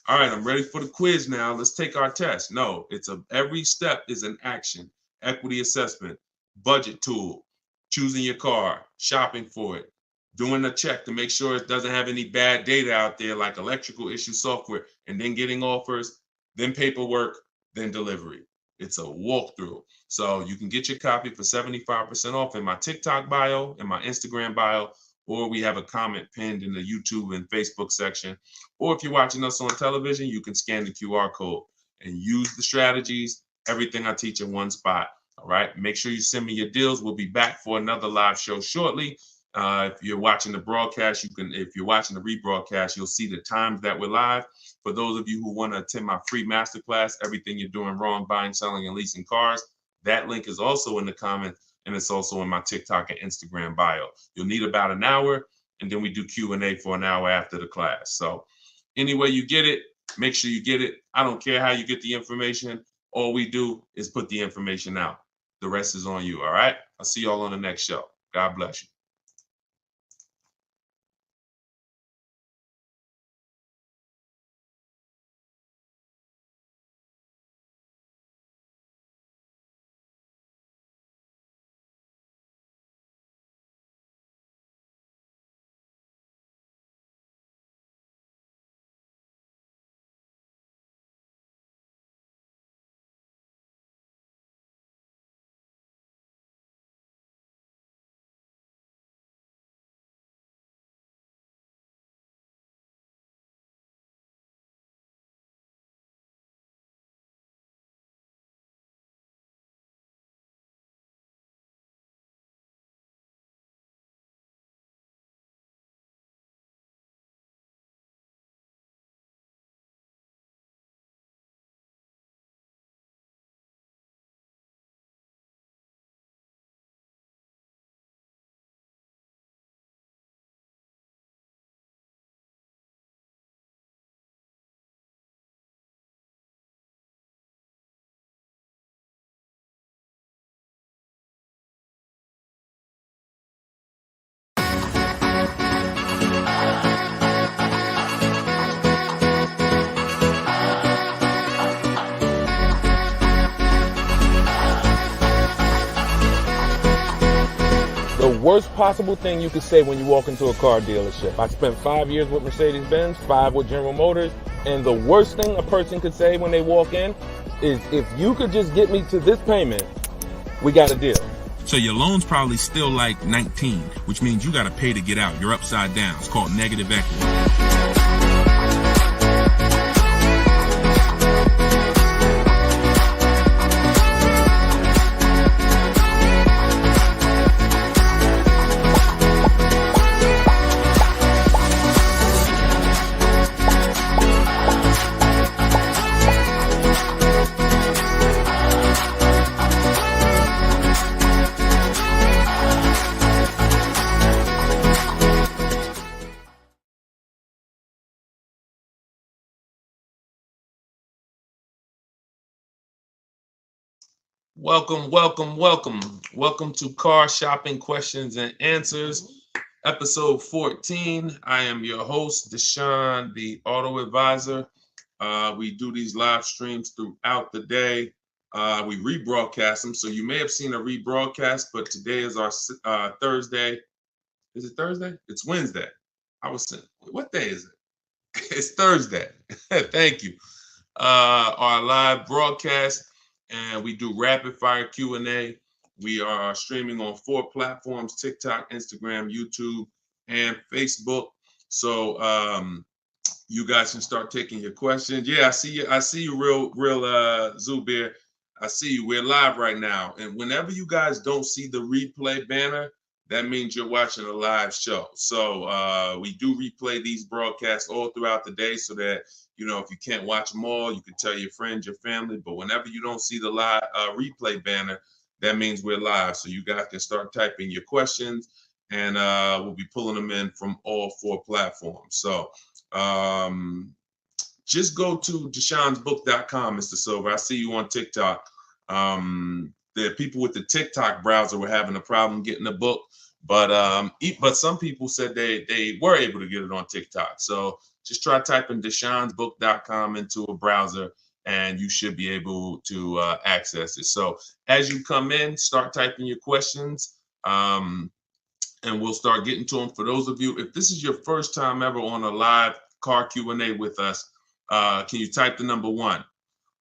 Speaker 2: all right, I'm ready for the quiz now. Let's take our test. No, every step is an action. Equity assessment, budget tool, choosing your car, shopping for it, doing a check to make sure it doesn't have any bad data out there like electrical issue software, and then getting offers, then paperwork, then delivery. It's a walkthrough. So you can get your copy for 75% off in my TikTok bio, in my Instagram bio, or we have a comment pinned in the YouTube and Facebook section. Or if you're watching us on television, you can scan the QR code and use the strategies, everything I teach in one spot. All right. Make sure you send me your deals. We'll be back for another live show shortly. If you're watching the broadcast, if you're watching the rebroadcast, you'll see the times that we're live. For those of you who want to attend my free masterclass, Everything You're Doing Wrong, Buying, Selling, and Leasing Cars, that link is also in the comments, and it's also in my TikTok and Instagram bio. You'll need about an hour, and then we do Q&A for an hour after the class. So any way you get it, make sure you get it. I don't care how you get the information. All we do is put the information out. The rest is on you, all right? I'll see y'all on the next show. God bless you.
Speaker 1: The worst possible thing you could say when you walk into a car dealership. I spent 5 years with Mercedes-Benz, 5 with General Motors, and the worst thing a person could say when they walk in is, if you could just get me to this payment, we got a deal.
Speaker 3: So your loan's probably still like 19, which means you got to pay to get out. You're upside down. It's called negative equity.
Speaker 2: Welcome, welcome, welcome. Welcome to Car Shopping Questions and Answers, episode 14. I am your host, Deshone the Auto Advisor. We do these live streams throughout the day. We rebroadcast them, so you may have seen a rebroadcast, but today is our Thursday. Is it Thursday? It's Wednesday. I was saying, what day is it? It's Thursday. Thank you. Our live broadcast, and we do rapid fire Q&A. We are streaming on 4 platforms: TikTok, Instagram, YouTube, and Facebook. So you guys can start taking your questions. Yeah, I see you, real Zubir. I see you. We're live right now. And whenever you guys don't see the replay banner, that means you're watching a live show. So we do replay these broadcasts all throughout the day so that, you know, if you can't watch them all, you can tell your friends, your family. But whenever you don't see the live replay banner, that means we're live. So you guys can start typing your questions, and we'll be pulling them in from all 4 platforms. So just go to deshonsbook.com, Mr. Silver. I see you on TikTok. The people with the TikTok browser were having a problem getting the book, but some people said they were able to get it on TikTok. So just try typing deshonsbook.com into a browser, and you should be able to access it. So as you come in, start typing your questions, and we'll start getting to them. For those of you, if this is your first time ever on a live car Q&A with us, can you type the number 1?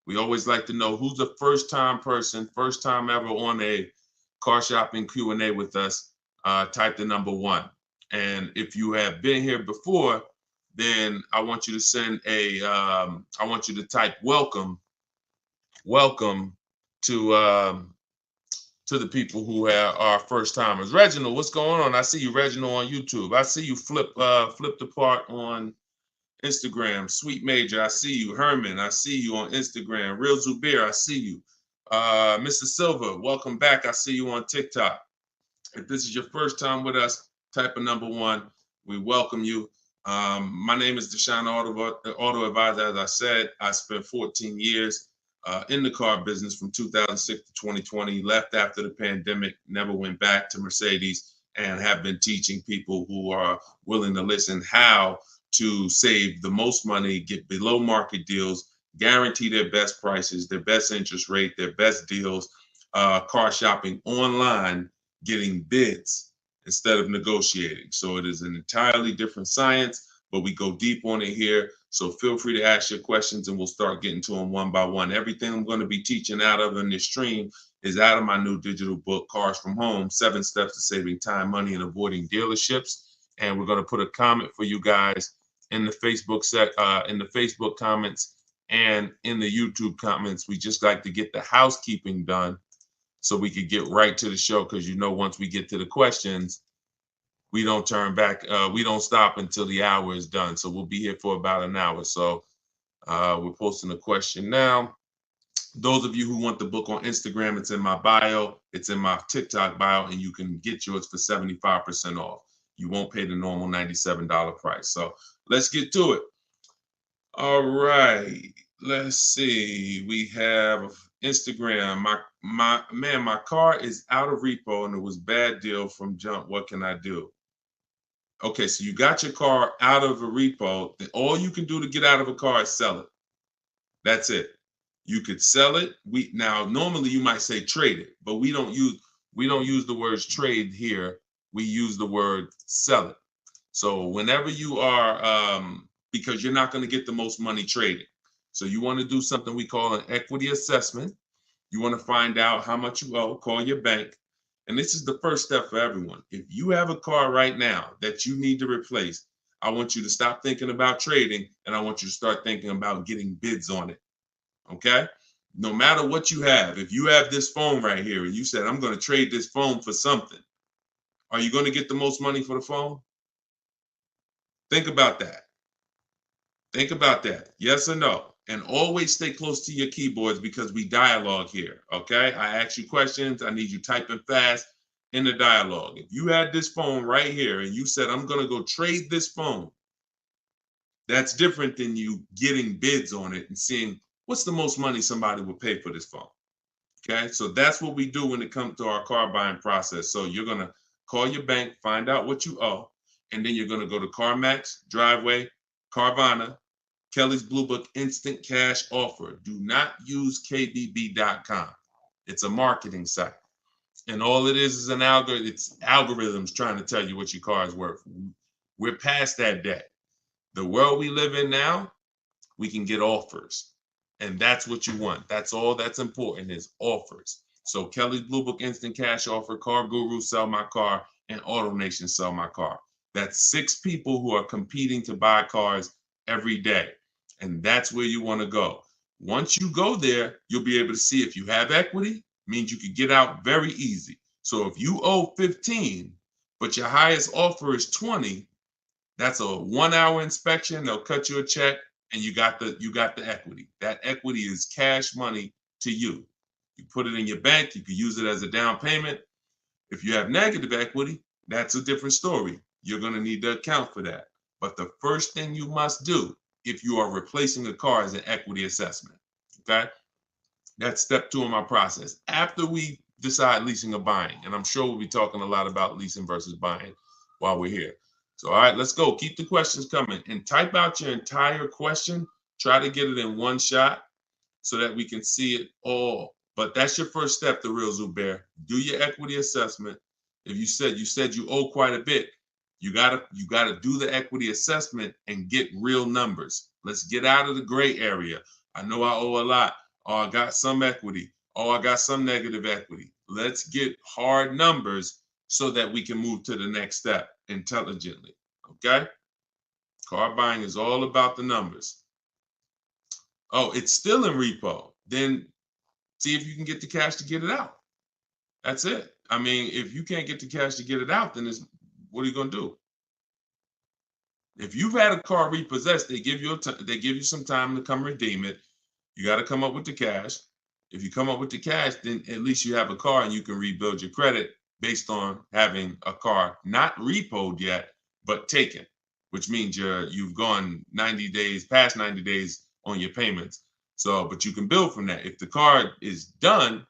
Speaker 2: We always like to know who's the first time person, first time ever on a car shopping Q&A with us. Type the number 1. And if you have been here before, then I want you to send I want you to type welcome to the people who are first timers. Reginald, what's going on? I see you, Reginald, on YouTube. I see you flip apart on Instagram. Sweet Major, I see you. Herman, I see you on Instagram. Real Zubir, I see you. Mr. Silver, welcome back. I see you on TikTok. If this is your first time with us, type a number 1. We welcome you. My name is Deshone the Auto Advisor. As I said, I spent 14 years in the car business from 2006 to 2020. Left after the pandemic, never went back to Mercedes, and have been teaching people who are willing to listen how to save the most money, get below market deals, guarantee their best prices, their best interest rate, their best deals, car shopping online, getting bids instead of negotiating. So it is an entirely different science, but we go deep on it here. So feel free to ask your questions, and we'll start getting to them one by one. Everything I'm going to be teaching out of in this stream is out of my new digital book, Cars from Home, 7 Steps to Saving Time, Money, and Avoiding Dealerships. And we're going to put a comment for you guys in the Facebook comments and in the YouTube comments. We just like to get the housekeeping done so we could get right to the show, because, you know, once we get to the questions, we don't turn back. We don't stop until the hour is done. So we'll be here for about an hour. So we're posting a question now. Those of you who want the book on Instagram, it's in my bio. It's in my TikTok bio, and you can get yours for 75% off. You won't pay the normal $97 price. So let's get to it. All right. Let's see. We have Instagram. My car is out of repo and it was bad deal from jump. What can I do? Okay, so you got your car out of a repo. All you can do to get out of a car is sell it. That's it. You could sell it. Now normally you might say trade it, but we don't use the words trade here. We use the word sell it. So whenever you are, because you're not going to get the most money trading. So you want to do something we call an equity assessment. You want to find out how much you owe, call your bank. And this is the first step for everyone. If you have a car right now that you need to replace, I want you to stop thinking about trading, and I want you to start thinking about getting bids on it. Okay? No matter what you have, if you have this phone right here and you said, I'm going to trade this phone for something, are you going to get the most money for the phone? Think about that. Think about that. Yes or no? And always stay close to your keyboards, because we dialogue here, okay? I ask you questions. I need you typing fast in the dialogue. If you had this phone right here and you said, I'm going to go trade this phone, that's different than you getting bids on it and seeing what's the most money somebody would pay for this phone, Okay, so that's what we do when it comes to our car buying process. So you're gonna call your bank, find out what you owe, and then you're gonna go to CarMax, Driveway, Carvana, Kelly's Blue Book Instant Cash Offer. Do not use KBB.com. It's a marketing site. And all it is an algorithm. It's algorithms trying to tell you what your car is worth. We're past that day. The world we live in now, we can get offers. And that's what you want. That's all that's important is offers. So Kelly's Blue Book Instant Cash Offer, Car Guru Sell My Car, and AutoNation Sell My Car. That's 6 people who are competing to buy cars every day. And that's where you want to go. Once you go there, you'll be able to see if you have equity, means you could get out very easy. So if you owe 15, but your highest offer is 20, that's a 1-hour inspection. They'll cut you a check and you got the equity. That equity is cash money to you. You put it in your bank, you can use it as a down payment. If you have negative equity, that's a different story. You're going to need to account for that. But the first thing you must do if you are replacing a car is an equity assessment. Okay? That's step 2 in my process. After we decide leasing or buying, and I'm sure we'll be talking a lot about leasing versus buying while we're here. So, all right, let's go. Keep the questions coming and type out your entire question. Try to get it in one shot so that we can see it all. But that's your first step, the real Zubair. Do your equity assessment. If you said you owe quite a bit, you gotta do the equity assessment and get real numbers. Let's get out of the gray area. I know I owe a lot. Oh, I got some equity. Oh, I got some negative equity. Let's get hard numbers so that we can move to the next step intelligently. Okay? Car buying is all about the numbers. Oh, it's still in repo. Then see if you can get the cash to get it out. That's it. I mean, if you can't get the cash to get it out, then what are you going to do? If you've had a car repossessed, they give you some time to come redeem it. You got to come up with the cash. If you come up with the cash, then at least you have a car and you can rebuild your credit based on having a car not repoed yet, but taken, which means you've gone 90 days, past 90 days on your payments. So, but you can build from that. If the car is done,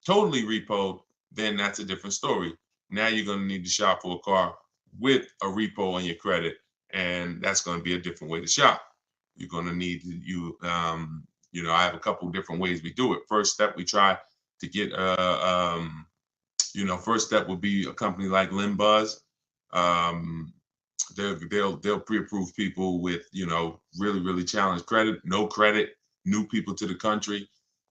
Speaker 2: totally repoed, then that's a different story. Now you're going to need to shop for a car with a repo on your credit, and that's going to be a different way to shop. You're going to need I have a couple different ways we do it. First step, we try to get first step would be a company like Limbuzz. They'll pre-approve people with really, really challenged credit, no credit, new people to the country.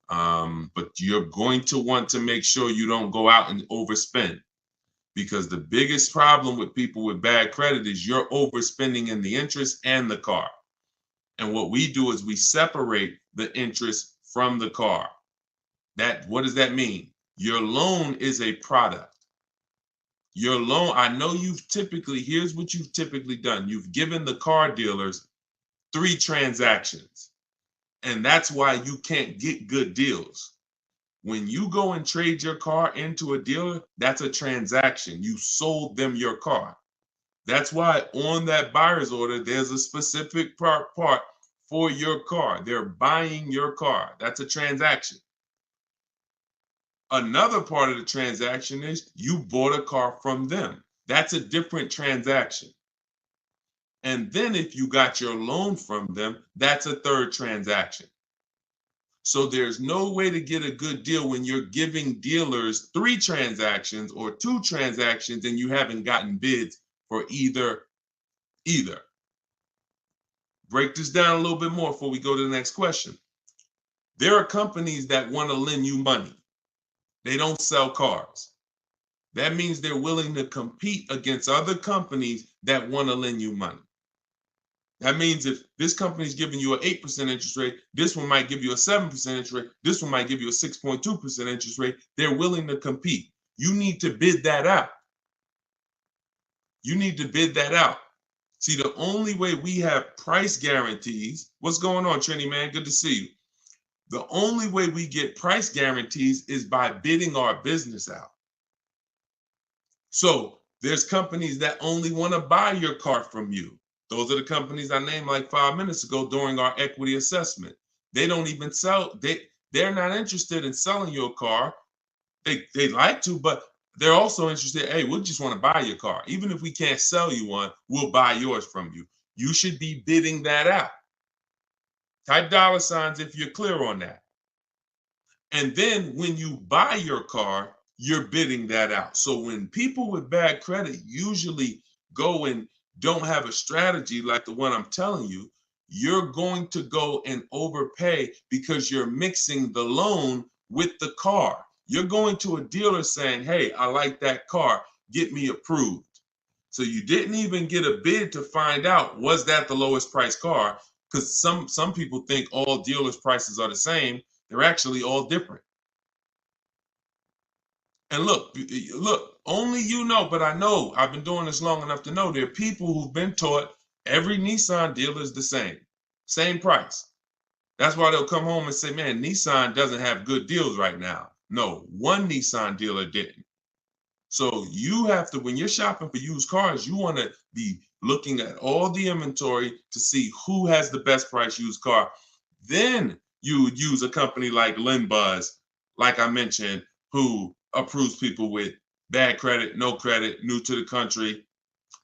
Speaker 2: But you're going to want to make sure you don't go out and overspend, because the biggest problem with people with bad credit is you're overspending in the interest and the car. And what we do is we separate the interest from the car. What does that mean? Your loan is a product. Your loan, I know here's what you've typically done. You've given the car dealers 3 transactions. And that's why you can't get good deals. When you go and trade your car into a dealer, that's a transaction. You sold them your car. That's why on that buyer's order, there's a specific part for your car. They're buying your car. That's a transaction. Another part of the transaction is you bought a car from them. That's a different transaction. And then if you got your loan from them, that's a third transaction. So there's no way to get a good deal when you're giving dealers 3 transactions or 2 transactions and you haven't gotten bids for either. Break this down a little bit more before we go to the next question. There are companies that want to lend you money. They don't sell cars. That means they're willing to compete against other companies that want to lend you money. That means if this company is giving you an 8% interest rate, this one might give you a 7% interest rate, this one might give you a 6.2% interest rate. They're willing to compete. You need to bid that out. You need to bid that out. See, the only way we have price guarantees, what's going on, Trini, man? Good to see you. The only way we get price guarantees is by bidding our business out. So there's companies that only want to buy your car from you. Those are the companies I named like 5 minutes ago during our equity assessment. They don't even sell. They're not interested in selling your car. They like to, but they're also interested, hey, we just want to buy your car. Even if we can't sell you one, we'll buy yours from you. You should be bidding that out. Type $ if you're clear on that. And then when you buy your car, you're bidding that out. So when people with bad credit usually go and don't have a strategy like the one I'm telling you, you're going to go and overpay because you're mixing the loan with the car. You're going to a dealer saying, hey, I like that car, get me approved. So you didn't even get a bid to find out, was that the lowest price car? Because some people think all dealers' prices are the same. They're actually all different. And look, only you know, but I know, I've been doing this long enough to know there are people who've been taught every Nissan dealer is the same price. That's why they'll come home and say, man, Nissan doesn't have good deals right now. No, one Nissan dealer didn't. So you have to, when you're shopping for used cars, you want to be looking at all the inventory to see who has the best price used car. Then you would use a company like LendBuzz, like I mentioned, who approves people with bad credit, no credit, new to the country,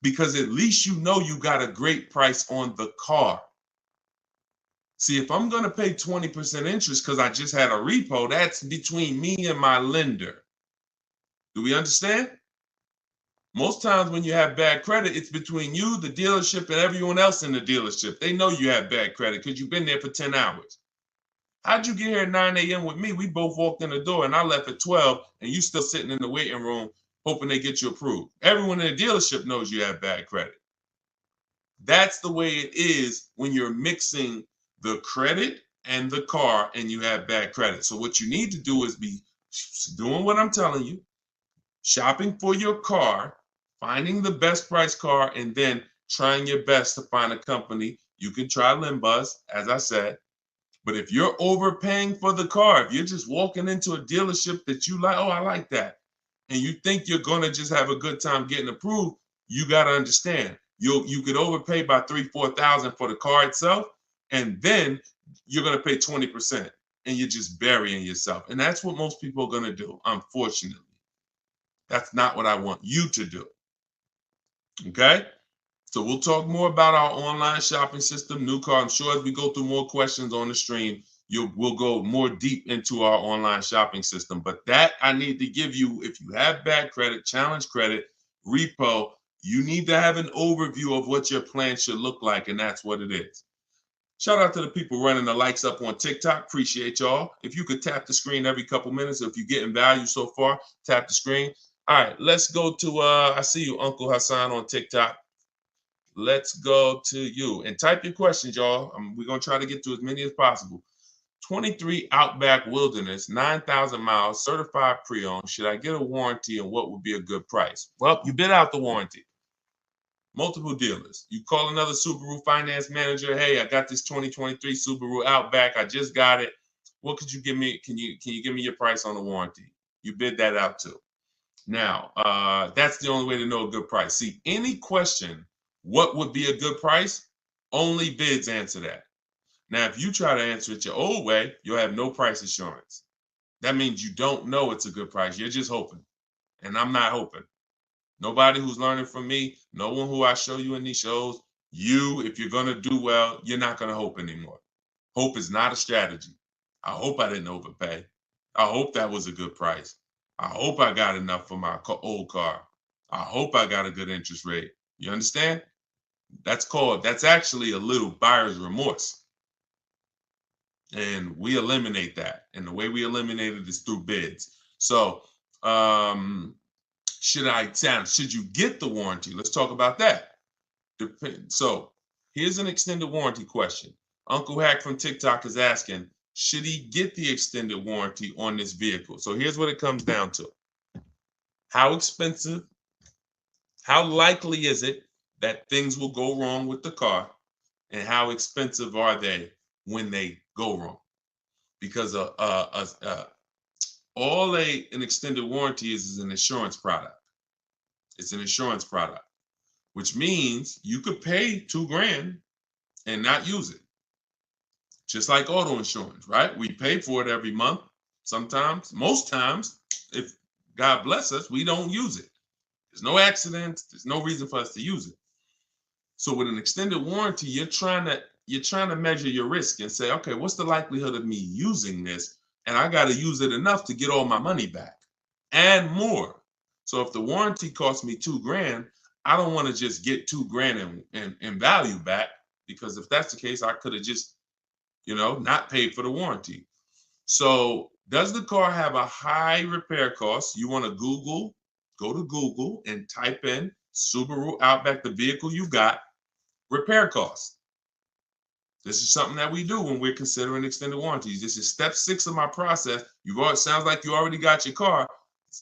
Speaker 2: because at least you know you got a great price on the car. See, if I'm going to pay 20% interest because I just had a repo, that's between me and my lender. Do we understand? Most times when you have bad credit, it's between you, the dealership, and everyone else in the dealership. They know you have bad credit because you've been there for 10 hours. How'd you get here at 9 a.m. with me? We both walked in the door and I left at 12 and you still sitting in the waiting room hoping they get you approved. Everyone in the dealership knows you have bad credit. That's the way it is when you're mixing the credit and the car and you have bad credit. So what you need to do is be doing what I'm telling you, shopping for your car, finding the best price car, and then trying your best to find a company. You can try LendBuzz, as I said. But if you're overpaying for the car, if you're just walking into a dealership that you like, oh, I like that, and you think you're going to just have a good time getting approved, you got to understand, you could overpay by $3,000-$4,000 for the car itself, and then you're going to pay 20%, and you're just burying yourself. And that's what most people are going to do, unfortunately. That's not what I want you to do. Okay? So we'll talk more about our online shopping system, new car. I'm sure as we go through more questions on the stream, we'll go more deep into our online shopping system. But that I need to give you, if you have bad credit, challenge credit, repo, you need to have an overview of what your plan should look like, and that's what it is. Shout out to the people running the likes up on TikTok. Appreciate y'all. If you could tap the screen every couple minutes, if you're getting value so far, tap the screen. All right, let's go to, I see you, Uncle Hassan on TikTok. Let's go to you and type your questions, y'all. We're going to try to get to as many as possible. 23 Outback Wilderness, 9,000 miles, certified pre-owned. Should I get a warranty and what would be a good price? Well, you bid out the warranty. Multiple dealers. You call another Subaru finance manager. Hey, I got this 2023 Subaru Outback. I just got it. What could you give me? Can you give me your price on the warranty? You bid that out too. Now, that's the only way to know a good price. See, any question, what would be a good price? Only bids answer that. Now, if you try to answer it your old way, you'll have no price assurance. That means you don't know it's a good price. You're just hoping. And I'm not hoping. Nobody who's learning from me, no one who I show you in these shows, if you're going to do well, you're not going to hope anymore. Hope is not a strategy. I hope I didn't overpay. I hope that was a good price. I hope I got enough for my old car. I hope I got a good interest rate. You understand? That's actually a little buyer's remorse. And we eliminate that. And the way we eliminate it is through bids. So should you get the warranty? Let's talk about that. So here's an extended warranty question. Uncle Hack from TikTok is asking, should he get the extended warranty on this vehicle? So here's what it comes down to. How expensive, how likely is it that things will go wrong with the car, and how expensive are they when they go wrong? Because all an extended warranty is an insurance product. It's an insurance product, which means you could pay $2,000 and not use it. Just like auto insurance, right? We pay for it every month. Sometimes, most times, if God bless us, we don't use it. There's no accidents. There's no reason for us to use it. So with an extended warranty, you're trying to measure your risk and say, okay, what's the likelihood of me using this? And I got to use it enough to get all my money back and more. So if the warranty costs me $2,000, I don't want to just get $2,000 in value back, because if that's the case, I could have just, not paid for the warranty. So does the car have a high repair cost? You want to go to Google and type in Subaru Outback, the vehicle you got, repair costs. This is something that we do when we're considering extended warranties. This is step 6 of my process. Sounds like you already got your car.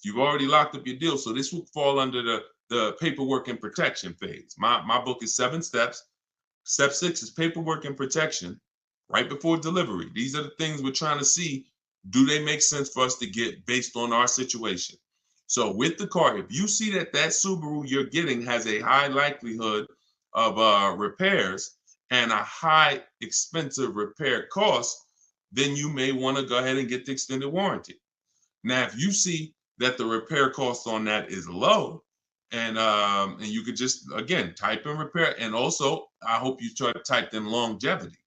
Speaker 2: You've already locked up your deal. So this will fall under the paperwork and protection phase. My book is 7 steps. Step 6 is paperwork and protection right before delivery. These are the things we're trying to see. Do they make sense for us to get based on our situation? So with the car, if you see that Subaru you're getting has a high likelihood of repairs and a high expensive repair cost, then you may want to go ahead and get the extended warranty. Now, if you see that the repair cost on that is low, and you could just, again, type in repair. And also, I hope you try to type in longevity.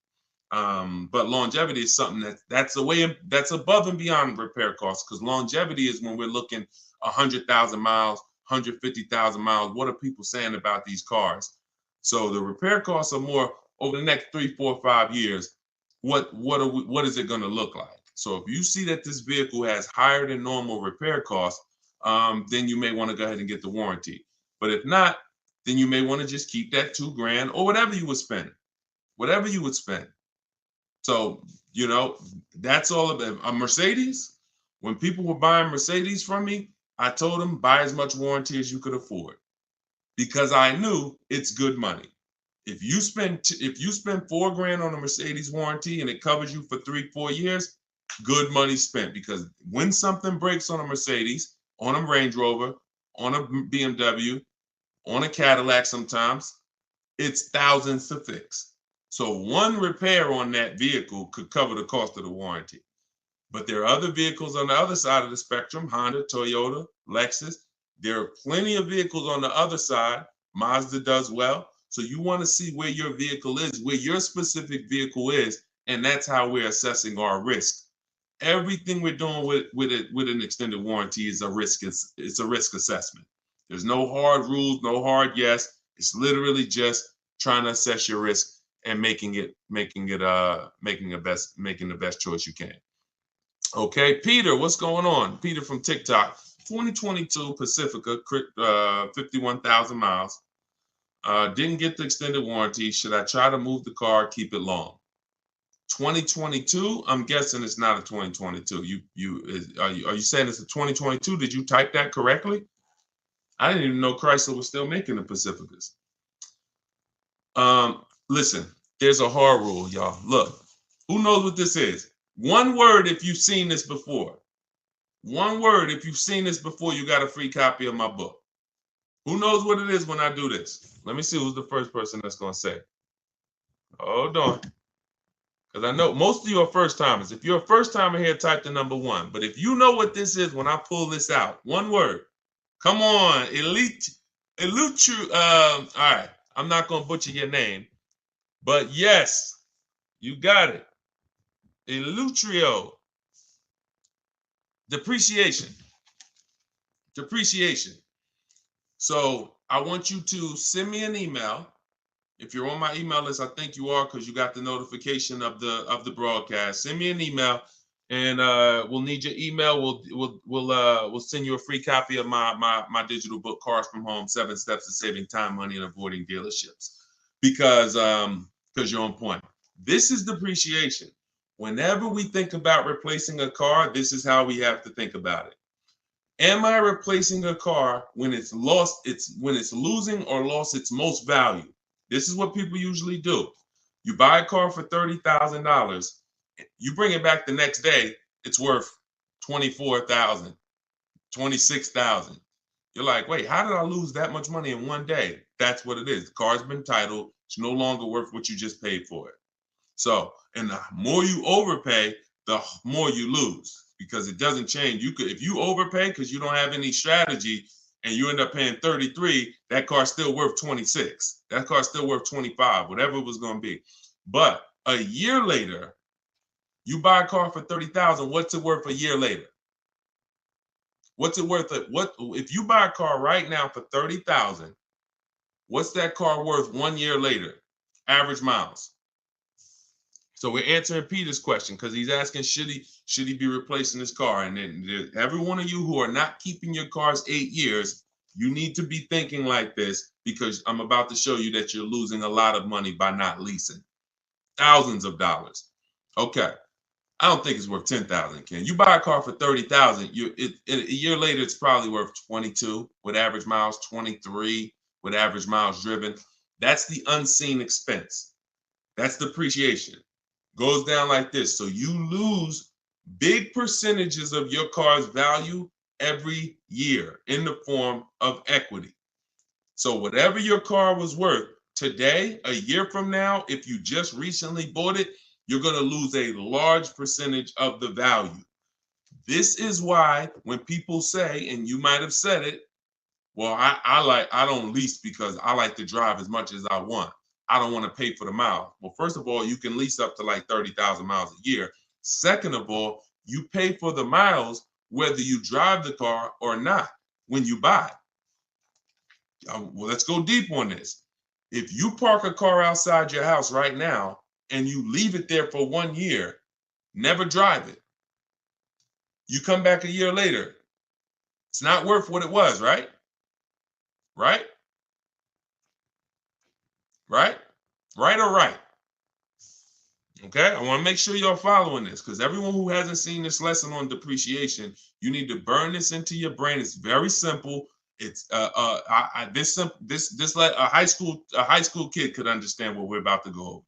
Speaker 2: But longevity is something that's above and beyond repair costs, because longevity is when we're looking 100,000 miles, 150,000 miles. What are people saying about these cars? So the repair costs are more over the next 3, 4, 5 years. What is it going to look like? So if you see that this vehicle has higher than normal repair costs, then you may want to go ahead and get the warranty. But if not, then you may want to just keep that $2,000 or whatever you would spend. So, that's all about a Mercedes. When people were buying Mercedes from me, I told them buy as much warranty as you could afford, because I knew it's good money. If you spend $4,000 on a Mercedes warranty and it covers you for 3, 4 years, good money spent. Because when something breaks on a Mercedes, on a Range Rover, on a BMW, on a Cadillac, sometimes it's thousands to fix. So one repair on that vehicle could cover the cost of the warranty. But there are other vehicles on the other side of the spectrum, Honda, Toyota, Lexus. There are plenty of vehicles on the other side. Mazda does well. So you want to see where your vehicle is, where your specific vehicle is, and that's how we're assessing our risk. Everything we're doing with an extended warranty is a risk. It's a risk assessment. There's no hard rules, no hard yes. It's literally just trying to assess your risk and making the best choice you can. Okay, Peter, what's going on? Peter from TikTok. 2022 Pacifica, 51,000 miles. Didn't get the extended warranty. Should I try to move the car, keep it long? 2022, I'm guessing it's not a 2022. Are you saying it's a 2022? Did you type that correctly? I didn't even know Chrysler was still making the Pacificas. Listen, there's a hard rule, y'all. Look, who knows what this is? One word if you've seen this before. One word if you've seen this before, you got a free copy of my book. Who knows what it is when I do this? Let me see who's the first person that's going to say. Hold on. Because I know most of you are first timers. If you're a first timer here, type the number 1. But if you know what this is when I pull this out, one word. Come on, all right, I'm not going to butcher your name. But yes, you got it. Elutrio. Depreciation. So I want you to send me an email. If you're on my email list, I think you are, because you got the notification of the broadcast. Send me an email, and we'll need your email. We'll send you a free copy of my digital book, Cars from Home: 7 Steps to Saving Time, Money, and Avoiding Dealerships. Because you're on point. This is depreciation. Whenever we think about replacing a car, this is how we have to think about it. Am I replacing a car when it's losing or lost its most value? This is what people usually do. You buy a car for $30,000. You bring it back the next day, it's worth $24,000, $26,000. You're like, wait, how did I lose that much money in one day? That's what it is. The car's been titled. It's no longer worth what you just paid for it. So, and the more you overpay, the more you lose, because it doesn't change. You could, if you overpay because you don't have any strategy and you end up paying 33, that car's still worth 26. That car's still worth 25, whatever it was going to be. But a year later, you buy a car for 30,000. What's it worth a year later? What's it worth? What if you buy a car right now for 30,000? What's that car worth 1 year later? Average miles. So we're answering Peter's question because he's asking, should he be replacing his car? And then every one of you who are not keeping your cars 8 years, you need to be thinking like this, because I'm about to show you that you're losing a lot of money by not leasing. Thousands of dollars. Okay. I don't think it's worth 10,000, Ken. You buy a car for 30,000, a year later it's probably worth 22 with average miles, 23 with average miles driven. That's the unseen expense. That's depreciation. Goes down like this. So you lose big percentages of your car's value every year in the form of equity. So whatever your car was worth today, a year from now, if you just recently bought it, you're going to lose a large percentage of the value. This is why when people say, and you might have said it, well, I don't lease because I like to drive as much as I want. I don't want to pay for the mile. Well, first of all, you can lease up to like 30,000 miles a year. Second of all, you pay for the miles whether you drive the car or not when you buy it. Well, let's go deep on this. If you park a car outside your house right now and you leave it there for 1 year, never drive it, you come back a year later, it's not worth what it was, right? Right? Right? Right or right? Okay, I want to make sure you're following this, because everyone who hasn't seen this lesson on depreciation, you need to burn this into your brain. It's very simple. It's this like a high school kid could understand what we're about to go over.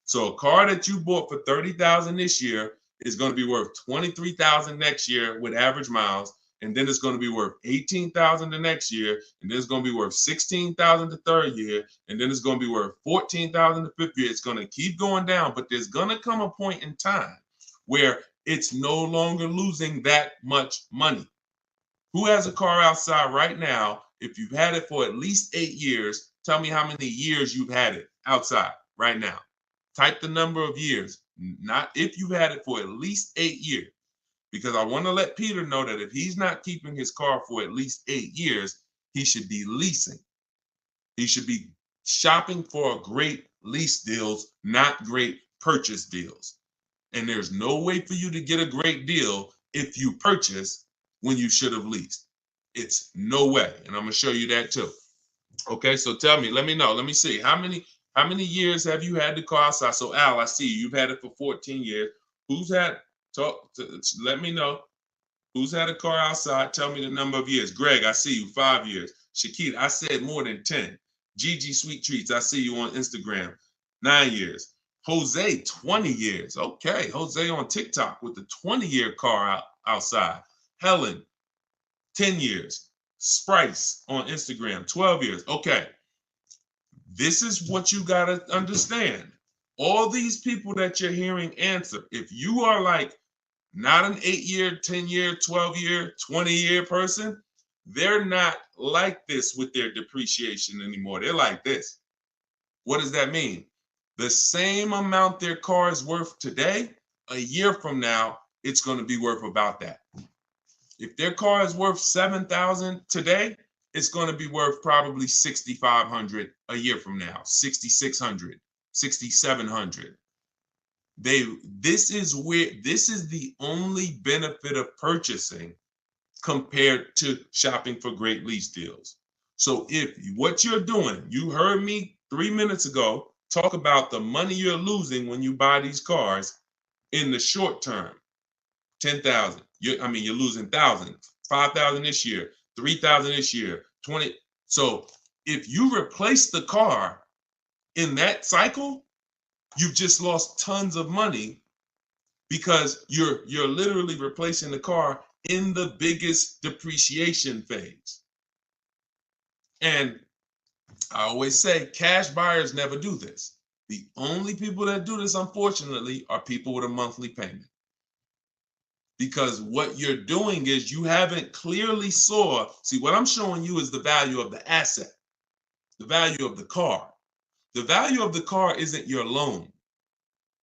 Speaker 2: So a car that you bought for 30,000 this year is going to be worth 23,000 next year with average miles, and then it's going to be worth 18,000 the next year, and then it's going to be worth 16,000 the third year, and then it's going to be worth 14,000 the fifth year. It's going to keep going down, but there's going to come a point in time where it's no longer losing that much money. Who has a car outside right now? If you've had it for at least 8 years, tell me how many years you've had it outside right now. Type the number of years, not if you've had it for at least 8 years. Because I want to let Peter know that if he's not keeping his car for at least 8 years, he should be leasing. He should be shopping for great lease deals, not great purchase deals. And there's no way for you to get a great deal if you purchase when you should have leased. It's no way. And I'm going to show you that too. Okay, so tell me, let me know. Let me see. How many years have you had the car outside? So Al, I see you've had it for 14 years. Let me know. Who's had a car outside? Tell me the number of years. Greg, I see you, 5 years. Shakita, I said more than 10. Gigi Sweet Treats, I see you on Instagram, 9 years. Jose, 20 years. Okay, Jose on TikTok with the 20-year car outside. Helen, 10 years. Sprice on Instagram, 12 years. Okay, this is what you got to understand. All these people that you're hearing answer, if you are like not an 8-year, 10-year, 12-year, 20-year person, they're not like this with their depreciation anymore. They're like this. What does that mean? The same amount their car is worth today, a year from now, it's going to be worth about that. If their car is worth 7,000 today, it's going to be worth probably 6,500 a year from now, 6,600, 6,700. This is the only benefit of purchasing compared to shopping for great lease deals. So if what you're doing, you heard me 3 minutes ago talk about the money you're losing when you buy these cars in the short term, 10,000. You're losing 1,000, 5,000 this year, 3,000 this year, 20. So if you replace the car in that cycle, you've just lost tons of money because you're literally replacing the car in the biggest depreciation phase. And I always say cash buyers never do this The only people that do this, unfortunately, are people with a monthly payment. Because what you're doing is you haven't clearly see, what I'm showing you is the value of the asset, the value of the car. The value of the car isn't your loan.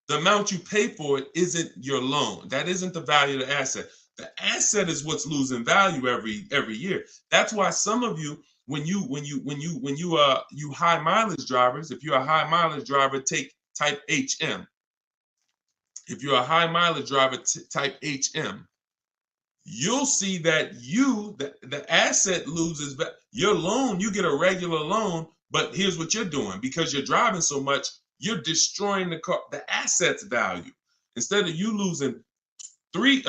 Speaker 2: The amount you pay for it isn't your loan. That isn't the value of the asset. The asset is what's losing value every year. That's why some of you, when you high mileage drivers, if you're a high mileage driver, type HM. If you're a high mileage driver, type HM. You'll see that the asset loses your loan. You get a regular loan, but here's what you're doing. Because you're driving so much, you're destroying the car, the asset's value. Instead of you losing three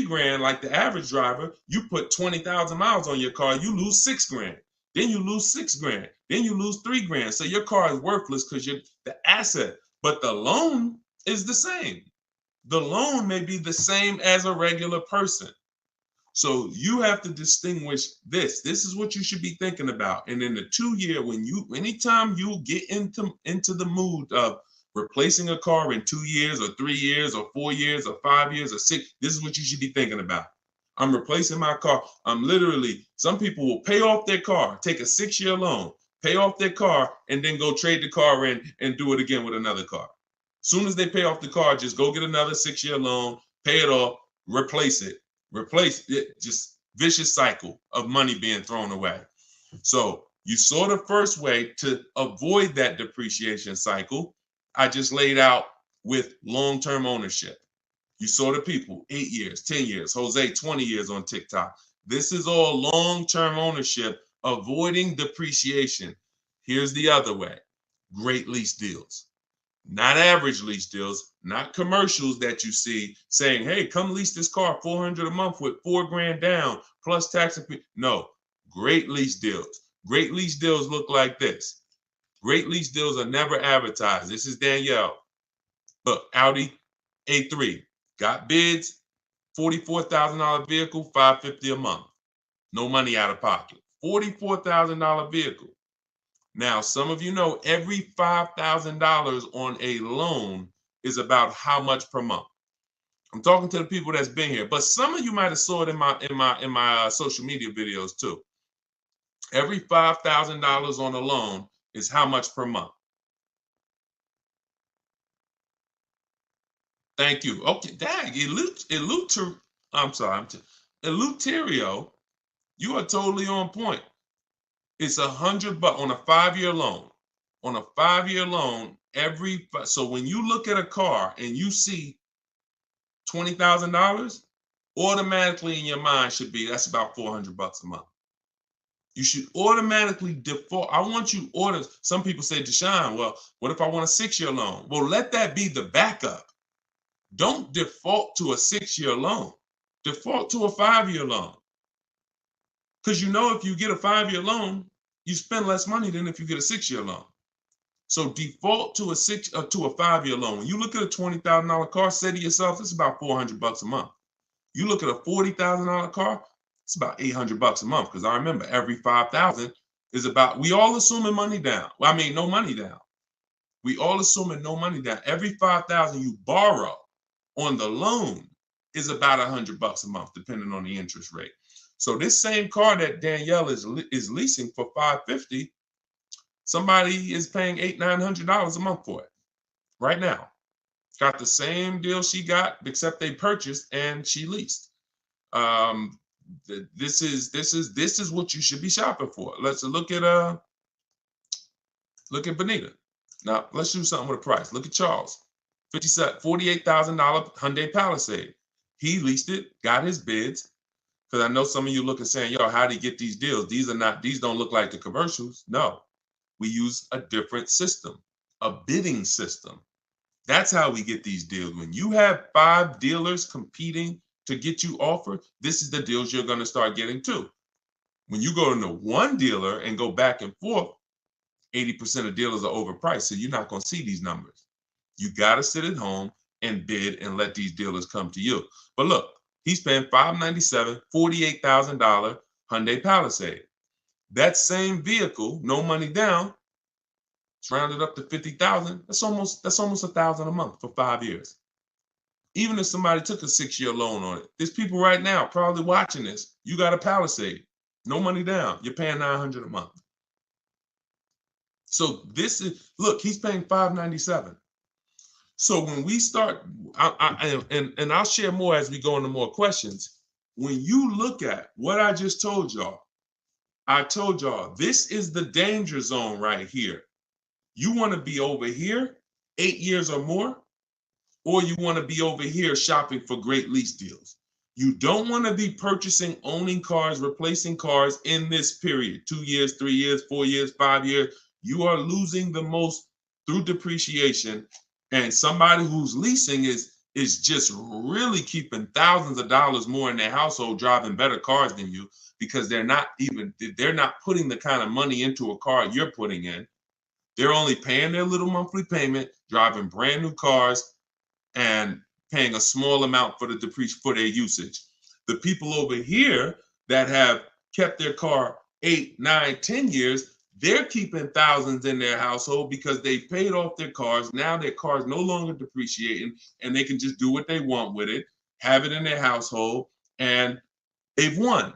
Speaker 2: grand like the average driver, you put 20,000 miles on your car, you lose 6 grand. Then you lose 6 grand. Then you lose 3 grand. So your car is worthless because you're the asset, but the loan is the same. The loan may be the same as a regular person. So you have to distinguish this. This is what you should be thinking about. And in the 2 year, anytime you get into the mood of replacing a car in 2 years or 3 years or 4 years or 5 years or 6, this is what you should be thinking about. I'm replacing my car. Some people will pay off their car, take a 6-year loan, pay off their car, and then go trade the car in and do it again with another car. Soon as they pay off the car, just go get another 6-year loan, pay it off, replace it. Just vicious cycle of money being thrown away. So you saw the first way to avoid that depreciation cycle. I just laid out with long-term ownership. You saw the people, 8 years, 10 years, Jose, 20 years on TikTok. This is all long-term ownership, avoiding depreciation. Here's the other way. Great lease deals. Not average lease deals, not commercials that you see saying, hey, come lease this car, $400 a month with 4 grand down plus tax. No, great lease deals. Great lease deals look like this. Great lease deals are never advertised. This is Danielle. Look, Audi A3, got bids, $44,000 vehicle, $550 a month. No money out of pocket. $44,000 vehicle. Now, some of you know every $5,000 on a loan is about how much per month. I'm talking to the people that's been here, but some of you might have saw it in my social media videos too. Every $5,000 on a loan is how much per month. Thank you. Okay, dang, Eleuterio, you are totally on point. It's $100 on a 5-year loan. On a 5-year loan, so when you look at a car and you see $20,000, automatically in your mind should be that's about $400 a month. You should automatically default. I want you order. Some people say, Deshone, well, what if I want a 6-year loan? Well, let that be the backup. Don't default to a 6-year loan. Default to a 5-year loan. Because if you get a 5-year loan, you spend less money than if you get a 6-year loan. So default to a 5-year loan. When you look at a $20,000 car, say to yourself, it's about $400 a month. You look at a $40,000 car, it's about $800 a month. Because I remember every $5,000 is about, we all assuming money down. Well, I mean, no money down. We all assuming no money down. Every $5,000 you borrow on the loan is about $100 a month, depending on the interest rate. So this same car that Danielle is leasing for $550, somebody is paying $800-900 a month for it right now. Got the same deal she got, except they purchased and she leased. This is what you should be shopping for. Let's look at Benita. Now let's do something with a price. Look at Charles, $48,000 Hyundai Palisade. He leased it, got his bids. Because I know some of you looking saying, yo, how do you get these deals? These don't look like the commercials. No, we use a different system, a bidding system. That's how we get these deals. When you have 5 dealers competing to get you offered, this is the deals you're going to start getting too. When you go into one dealer and go back and forth, 80% of dealers are overpriced. So you're not going to see these numbers. You got to sit at home and bid and let these dealers come to you. But look, he's paying $597, $48,000 Hyundai Palisade. That same vehicle, no money down, It's rounded up to 50,000. That's almost $1,000 a month for 5 years. Even if somebody took a 6-year loan on it, there's people right now probably watching this. You got a Palisade, no money down. You're paying $900 a month. So this is, look, he's paying $597. So when we start, and I'll share more as we go into more questions. When you look at what I just told y'all, I told y'all this is the danger zone right here. You want to be over here 8 years or more, or you want to be over here shopping for great lease deals. You don't want to be purchasing, owning cars, replacing cars in this period, 2 years, 3 years, 4 years, 5 years. You are losing the most through depreciation. And somebody who's leasing is just really keeping thousands of dollars more in their household, driving better cars than you, because they're not putting the kind of money into a car you're putting in. They're only paying their little monthly payment, driving brand new cars, and paying a small amount for their usage. The people over here that have kept their car 8, 9, 10 years, they're keeping thousands in their household because they paid off their cars. Now their car's no longer depreciating, and they can just do what they want with it, have it in their household, and they've won.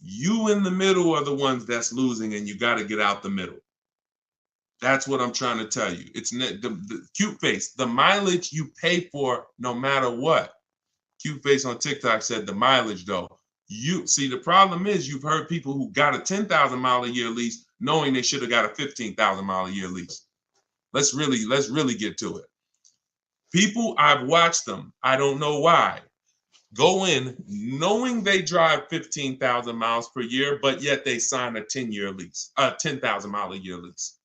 Speaker 2: You in the middle are the ones that's losing, and you got to get out the middle. That's what I'm trying to tell you. It's the cute face, the mileage you pay for no matter what. Cute face on TikTok said the mileage though. You see, the problem is you've heard people who got a 10,000 mile a year lease knowing they should have got a 15,000 mile a year lease. Let's really get to it. People, I've watched them. I don't know why. Go in knowing they drive 15,000 miles per year, but yet they sign a 10-year lease, a 10,000 mile a year lease.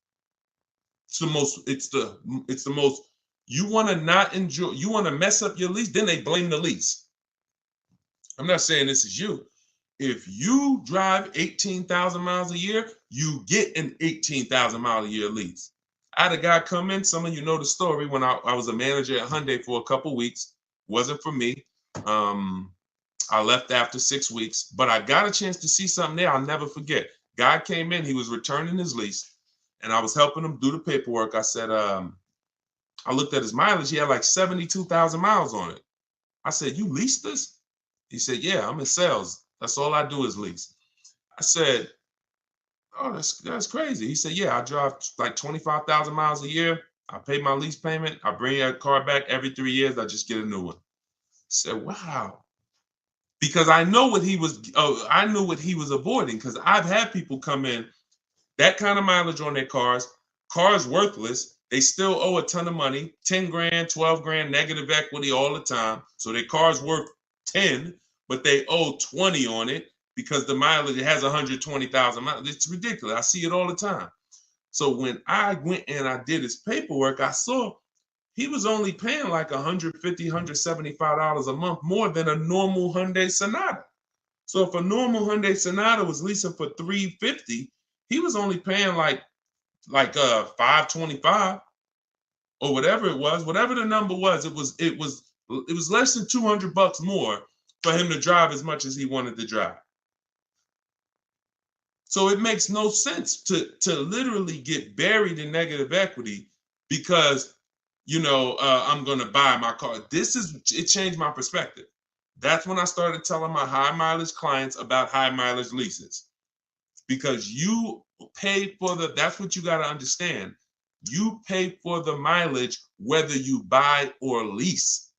Speaker 2: It's the most, you want to not enjoy, you want to mess up your lease, then they blame the lease. I'm not saying this is you. If you drive 18,000 miles a year, you get an 18,000 mile a year lease. I had a guy come in, some of you know the story, when I was a manager at Hyundai for a couple weeks. Wasn't for me. I left after 6 weeks, but I got a chance to see something there I'll never forget. Guy came in, he was returning his lease, and I was helping him do the paperwork. I said, I looked at his mileage. He had like 72,000 miles on it. I said, you leased this? He said, yeah, I'm in sales. That's all I do is lease. I said, oh, that's crazy. He said, yeah, I drive like 25,000 miles a year. I pay my lease payment. I bring that car back every 3 years. I just get a new one. I said, wow. Because I know what he was, I knew what he was avoiding, because I've had people come in, that kind of mileage on their cars worthless. They still owe a ton of money, 10 grand, 12 grand, negative equity all the time. So their car's worth 10, but they owe 20 on it because the mileage, it has 120,000 miles. It's ridiculous. I see it all the time. So when I went and I did his paperwork, I saw he was only paying like $150, $175 a month more than a normal Hyundai Sonata. So if a normal Hyundai Sonata was leasing for $350, he was only paying like $525 or whatever it was, whatever the number was. It was less than $200 more for him to drive as much as he wanted to drive. So it makes no sense to literally get buried in negative equity because, I'm going to buy my car. It changed my perspective. That's when I started telling my high mileage clients about high mileage leases, because you pay for that's what you got to understand. You pay for the mileage whether you buy or lease.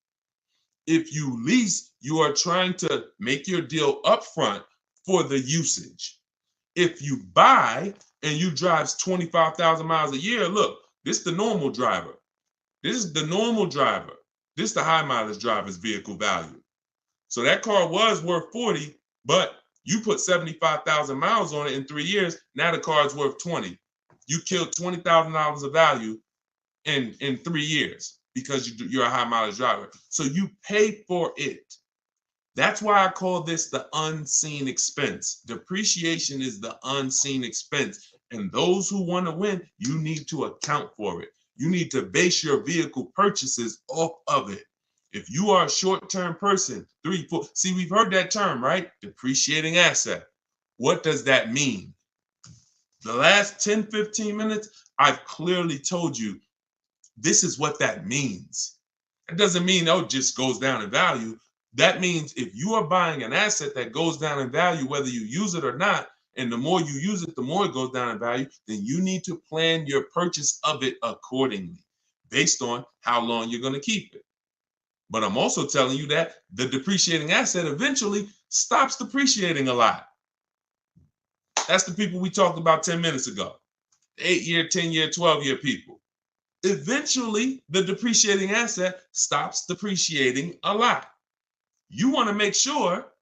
Speaker 2: If you lease, you are trying to make your deal upfront for the usage. If you buy and you drive 25,000 miles a year, look, this is the normal driver. This is the normal driver. This is the high mileage driver's vehicle value. So that car was worth 40, but you put 75,000 miles on it in 3 years. Now the car is worth 20. You killed $20,000 of value in 3 years because you're a high mileage driver. So you pay for it. That's why I call this the unseen expense. Depreciation is the unseen expense. And those who want to win, you need to account for it. You need to base your vehicle purchases off of it. If you are a short-term person, 3, 4, see, we've heard that term, right? Depreciating asset. What does that mean? The last 10, 15 minutes, I've clearly told you this is what that means. It doesn't mean, oh, it just goes down in value. That means if you are buying an asset that goes down in value, whether you use it or not, and the more you use it, the more it goes down in value, then you need to plan your purchase of it accordingly based on how long you're going to keep it. But I'm also telling you that the depreciating asset eventually stops depreciating a lot. That's the people we talked about 10 minutes ago. 8-year, 10-year, 12-year people. Eventually, the depreciating asset stops depreciating a lot. You want to make sure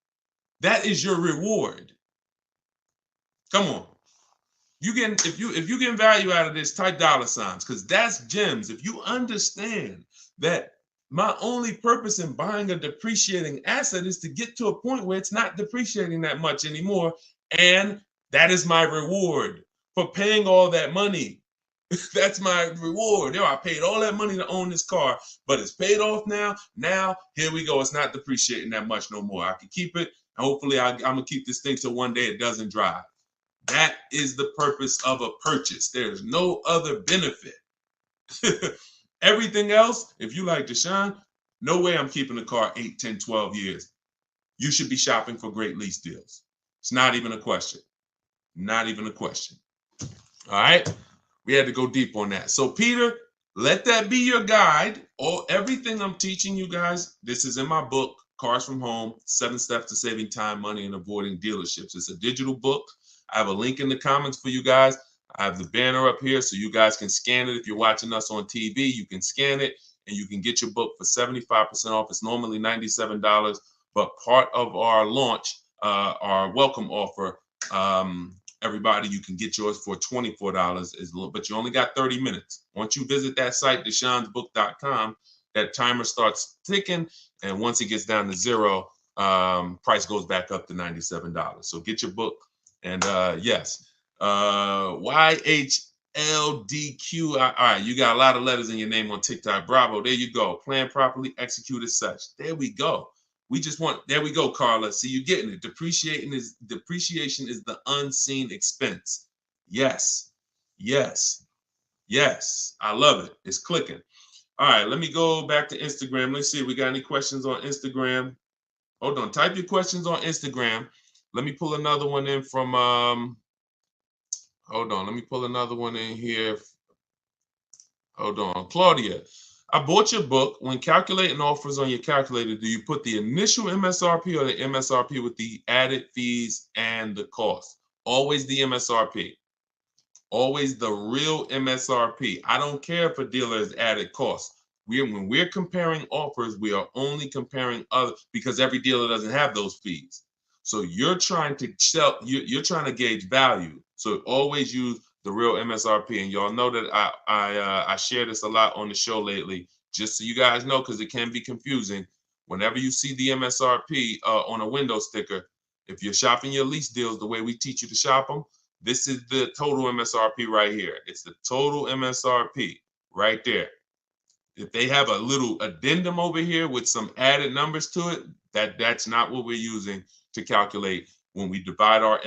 Speaker 2: that is your reward. Come on. If you get value out of this, type dollar signs, because that's gems. If you understand that my only purpose in buying a depreciating asset is to get to a point where it's not depreciating that much anymore, and that is my reward for paying all that money. That's my reward. I paid all that money to own this car, but it's paid off now. Now, here we go. It's not depreciating that much no more. I can keep it, and hopefully I'm going to keep this thing till one day it doesn't drive. That is the purpose of a purchase. There's no other benefit. Everything else, if you like Deshone, no way I'm keeping the car 8, 10, 12 years. You should be shopping for great lease deals. It's not even a question. Not even a question. All right? We had to go deep on that. So, Peter, let that be your guide. Everything I'm teaching you guys, this is in my book, Cars from Home, 7 Steps to Saving Time, Money, and Avoiding Dealerships. It's a digital book. I have a link in the comments for you guys. I have the banner up here so you guys can scan it. If you're watching us on TV, you can scan it and you can get your book for 75% off. It's normally $97, but part of our launch, our welcome offer, everybody, you can get yours for $24, but you only got 30 minutes. Once you visit that site, deshonesbook.com, that timer starts ticking, and once it gets down to 0, price goes back up to $97. So get your book. And yes, YHLDQ. All right, you got a lot of letters in your name on TikTok. Bravo. There you go. Plan properly, execute as such. There we go. There we go, Carla. See, you're getting it. Depreciation is the unseen expense. Yes. Yes. Yes. I love it. It's clicking. All right, let me go back to Instagram. Let's see if we got any questions on Instagram. Hold on. Type your questions on Instagram. Let me pull another one in from, hold on. Let me pull another one in here. Hold on. Claudia, I bought your book. When calculating offers on your calculator, do you put the initial MSRP or the MSRP with the added fees and the cost? Always the MSRP. Always the real MSRP. I don't care if a dealer has added costs. When we're comparing offers, we are only comparing other, because every dealer doesn't have those fees. So you're trying to you're trying to gauge value. So always use the real MSRP. And y'all know that I share this a lot on the show lately, just so you guys know, because it can be confusing. Whenever you see the MSRP on a window sticker, if you're shopping your lease deals the way we teach you to shop them, this is the total MSRP right here. It's the total MSRP right there. If they have a little addendum over here with some added numbers to it, that's not what we're using to calculate when we divide our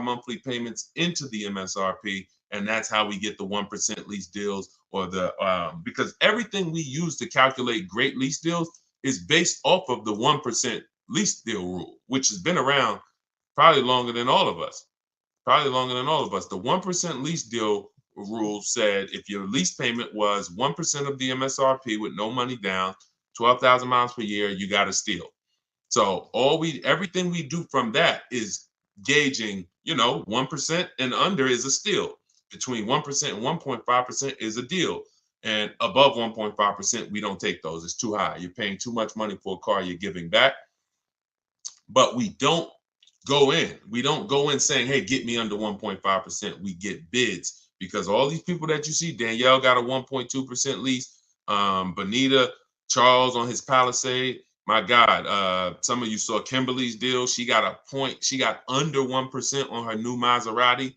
Speaker 2: monthly payments into the MSRP, and that's how we get the 1% lease deals, or the because everything we use to calculate great lease deals is based off of the 1% lease deal rule, which has been around probably longer than all of us. The 1% lease deal rule said if your lease payment was 1% of the MSRP with no money down, 12,000 miles per year, you got a steal. So everything we do from that is gauging, 1% and under is a steal. Between 1% and 1.5% is a deal. And above 1.5%, we don't take those. It's too high. You're paying too much money for a car you're giving back. But we don't go in. We don't go in saying, hey, get me under 1.5%. We get bids, because all these people that you see, Danielle got a 1.2% lease. Bonita, Charles on his Palisade. My God, some of you saw Kimberly's deal. She got under 1% on her new Maserati,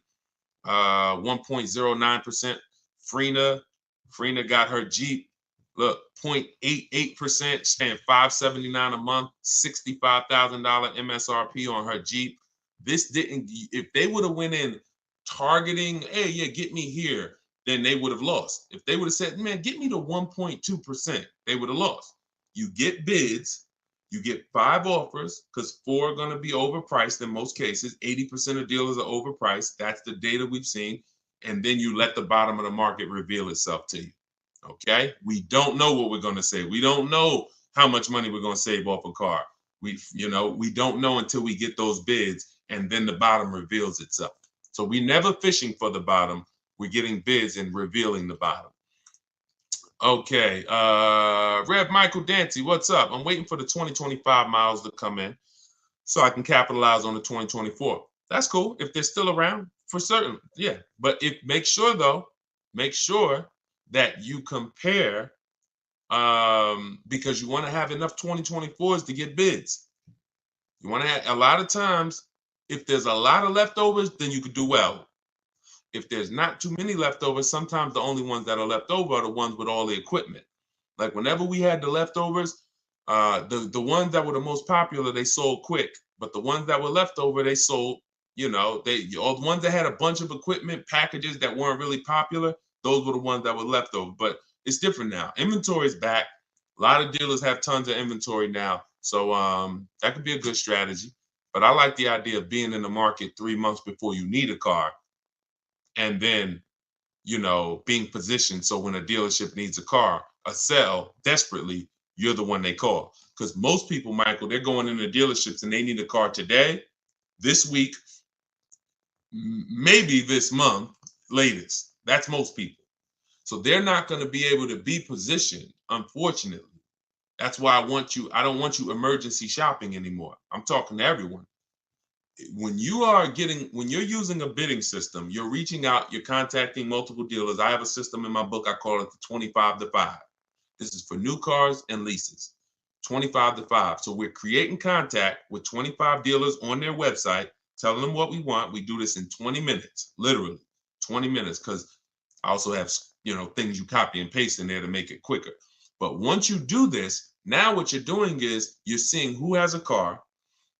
Speaker 2: 1.09%. Frina got her Jeep. Look, 0.88%, staying $579 a month, $65,000 MSRP on her Jeep. If they would have went in targeting, hey, yeah, get me here, then they would have lost. If they would have said, man, get me to 1.2%, they would have lost. You get bids, you get 5 offers, because 4 are going to be overpriced in most cases. 80% of dealers are overpriced. That's the data we've seen. And then you let the bottom of the market reveal itself to you. Okay? We don't know what we're going to say. We don't know how much money we're going to save off a car. We don't know until we get those bids, and then the bottom reveals itself. So we're never fishing for the bottom. We're getting bids and revealing the bottom. Okay, Rev Michael Dancy, what's up? I'm waiting for the 2025 miles to come in so I can capitalize on the 2024. That's cool if they're still around, for certain. Yeah, but make sure that you compare, because you want to have enough 2024s to get bids. You want to have, a lot of times, if there's a lot of leftovers, then you could do well. If there's not too many leftovers, sometimes the only ones that are left over are the ones with all the equipment. Like whenever we had the leftovers, the ones that were the most popular, they sold quick. But the ones that were left over, they sold, all the ones that had a bunch of equipment packages that weren't really popular, those were the ones that were left over. But it's different now. Inventory is back. A lot of dealers have tons of inventory now. So that could be a good strategy. But I like the idea of being in the market 3 months before you need a car, and then, being positioned so when a dealership needs a car, a sell desperately, you're the one they call. Because most people, Michael, they're going into dealerships and they need a car today, this week, maybe this month, latest. That's most people. So they're not going to be able to be positioned, unfortunately. That's why I don't want you emergency shopping anymore. I'm talking to everyone. When you're using a bidding system, you're reaching out, you're contacting multiple dealers. I have a system in my book, I call it the 25 to 5. This is for new cars and leases, 25 to 5. So we're creating contact with 25 dealers on their website, telling them what we want. We do this in 20 minutes, literally 20 minutes, because I also have, things you copy and paste in there to make it quicker. But once you do this, now what you're doing is you're seeing who has a car,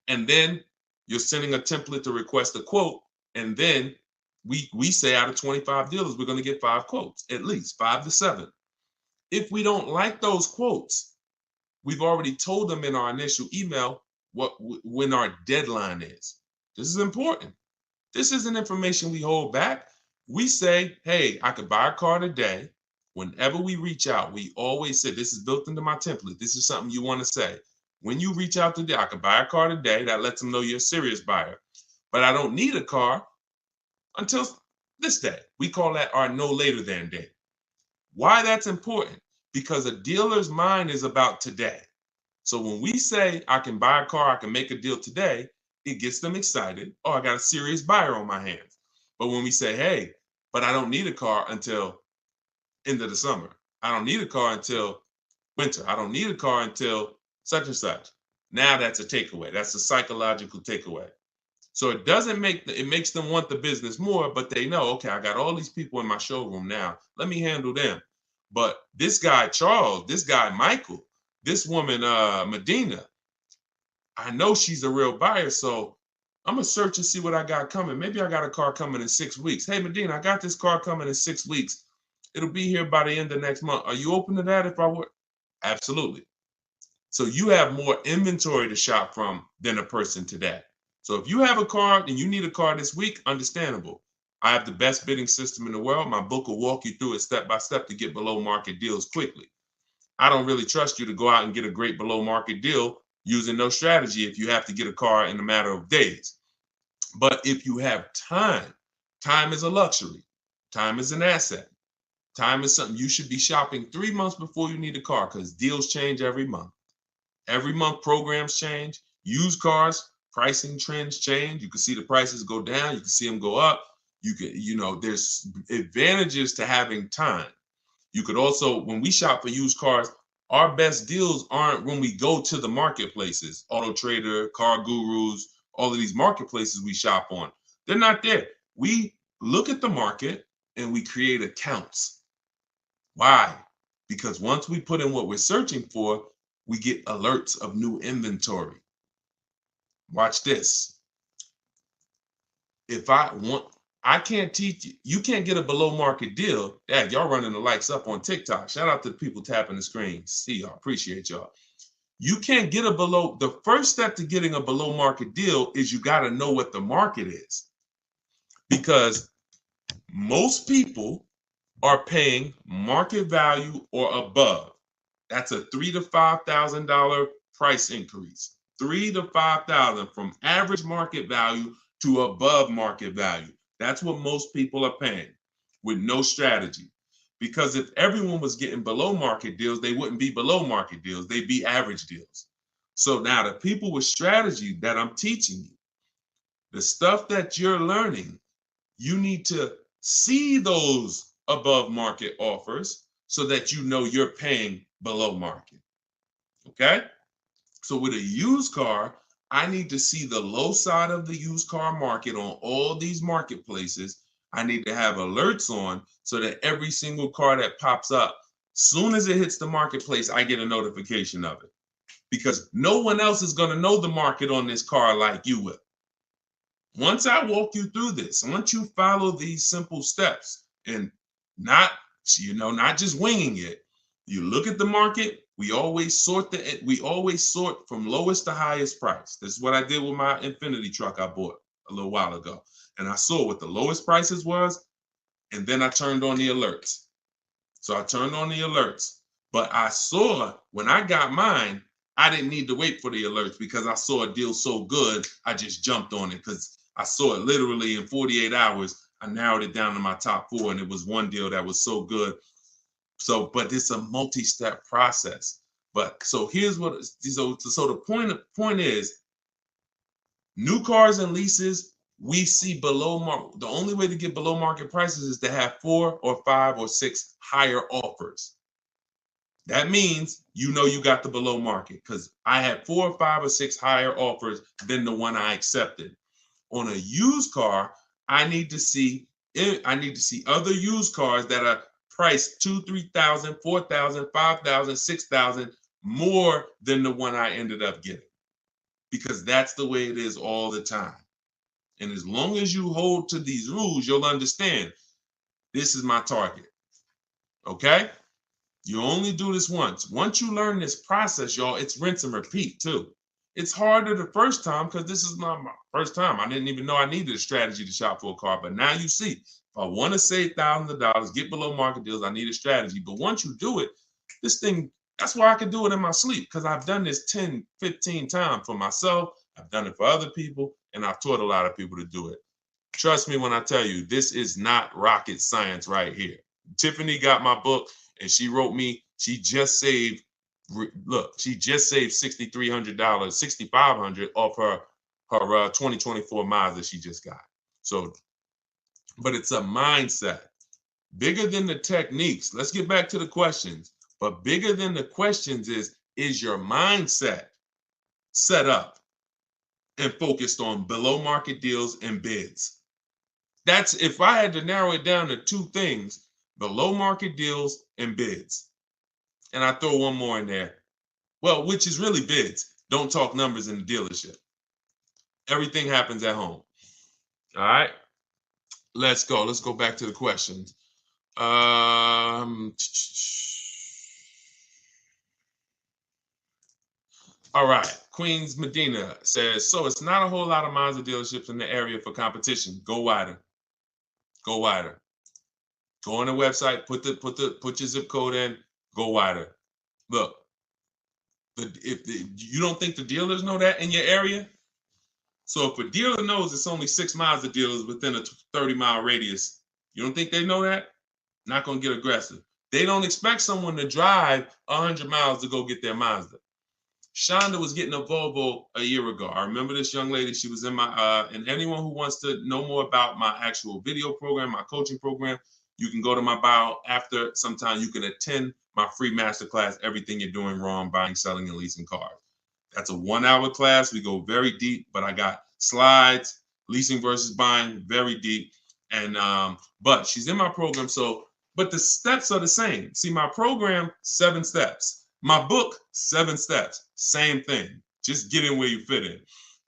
Speaker 2: and then you're sending a template to request a quote, and then we say out of 25 dealers, we're going to get 5 quotes, at least 5 to 7. If we don't like those quotes, we've already told them in our initial email when our deadline is. This is important. This isn't information we hold back. We say, hey, I could buy a car today. Whenever we reach out, we always say, this is built into my template. This is something you want to say. When you reach out today, I could buy a car today. That lets them know you're a serious buyer. But I don't need a car until this day. We call that our no later than date. Why that's important? Because a dealer's mind is about today. So when we say I can buy a car, I can make a deal today, it gets them excited. Oh, I got a serious buyer on my hands. But when we say, hey, but I don't need a car until end of the summer. I don't need a car until winter. I don't need a car until such and such. Now that's a takeaway. That's a psychological takeaway. So it makes them want the business more, but they know, okay, I got all these people in my showroom now. Let me handle them. But this guy, Charles, this guy, Michael, this woman, Medina, I know she's a real buyer. So I'm going to search and see what I got coming. Maybe I got a car coming in 6 weeks. Hey, Medina, I got this car coming in 6 weeks. It'll be here by the end of next month. Are you open to that if I were? Absolutely. So you have more inventory to shop from than a person today. So if you have a car and you need a car this week, understandable. I have the best bidding system in the world. My book will walk you through it step by step to get below market deals quickly. I don't really trust you to go out and get a great below market deal using no strategy if you have to get a car in a matter of days. But if you have time, time is a luxury. Time is an asset. Time is something you should be shopping 3 months before you need a car, because deals change every month. Every month programs change. Used cars, pricing trends change. You can see the prices go down. You can see them go up. There's advantages to having time. You could also, when we shop for used cars, our best deals aren't when we go to the marketplaces, Auto Trader, Car Gurus, all of these marketplaces we shop on. They're not there. We look at the market and we create accounts. Why? Because once we put in what we're searching for, we get alerts of new inventory. Watch this. If I want, I can't teach you. You can't get a below market deal. Dad, y'all running the lights up on TikTok. Shout out to the people tapping the screen. See y'all. Appreciate y'all. You can't get a below. The first step to getting a below market deal is you got to know what the market is, because most people are paying market value or above. That's a $3,000 to $5,000 price increase. $3,000 to $5,000 from average market value to above market value. That's what most people are paying with no strategy. Because if everyone was getting below market deals, they wouldn't be below market deals. They'd be average deals. So now the people with strategy that I'm teaching you, the stuff that you're learning, you need to see those above market offers so that you know you're paying below market. Okay? So with a used car, I need to see the low side of the used car market on all these marketplaces. I need to have alerts on so that every single car that pops up, soon as it hits the marketplace, I get a notification of it. Because no one else is going to know the market on this car like you will. Once I walk you through this, once you follow these simple steps and not just winging it, you look at the market. We always sort from lowest to highest price. This is what I did with my Infinity truck I bought a little while ago. And I saw what the lowest prices was, and then I turned on the alerts. So I turned on the alerts, but I saw when I got mine, I didn't need to wait for the alerts because I saw a deal so good, I just jumped on it because I saw it literally in 48 hours. I narrowed it down to my top 4, and it was one deal that was so good. So, but it's a multi-step process. But so here's what, so the point is, new cars and leases, we see below market. The only way to get below market prices is to have 4 or 5 or 6 higher offers. That means you know you got the below market because I had 4 or 5 or 6 higher offers than the one I accepted. On a used car, I need to see other used cars that are priced $2,000, $3,000, $4,000, $5,000, $6,000 more than the one I ended up getting, because that's the way it is all the time. And as long as you hold to these rules, you'll understand this is my target. Okay? You only do this once. Once you learn this process, y'all, it's rinse and repeat too. It's harder the first time because this is not my first time. I didn't even know I needed a strategy to shop for a car. But now you see, if I want to save thousands of dollars, get below market deals, I need a strategy. But once you do it, this thing, that's why I can do it in my sleep, because I've done this 10, 15 times for myself. I've done it for other people, and I've taught a lot of people to do it. Trust me when I tell you, this is not rocket science right here. Tiffany got my book, and she wrote me, she just saved $6,300, $6,500 off her 2024 Mazda she just got. So, but it's a mindset. Bigger than the techniques. Let's get back to the questions. But bigger than the questions is your mindset set up and focused on below market deals and bids? That's, if I had to narrow it down to 2 things, below market deals and bids. And I throw one more in there. Well, which is really bids. Don't talk numbers in the dealership. Everything happens at home. All right. Let's go. Let's go back to the questions. All right. Queens Medina says, so it's not a whole lot of Mazda dealerships in the area for competition. Go wider. Go wider. Go on the website, put your zip code in, go wider. Look, you don't think the dealers know that in your area? So if a dealer knows it's only 6 Mazda dealers within a 30-mile radius, you don't think they know that? Not going to get aggressive. They don't expect someone to drive 100 miles to go get their Mazda. Shonda was getting a Volvo a year ago. I remember this young lady. She was in my, and anyone who wants to know more about my actual video program, my coaching program, you can go to my bio after. Sometime you can attend my free masterclass, Everything You're Doing Wrong, Buying, Selling, and Leasing Cars. That's a 1-hour class. We go very deep, but I got slides, leasing versus buying, very deep. And, but she's in my program. So, but the steps are the same. See, my program, 7 steps. My book, 7 steps. Same thing. Just get in where you fit in.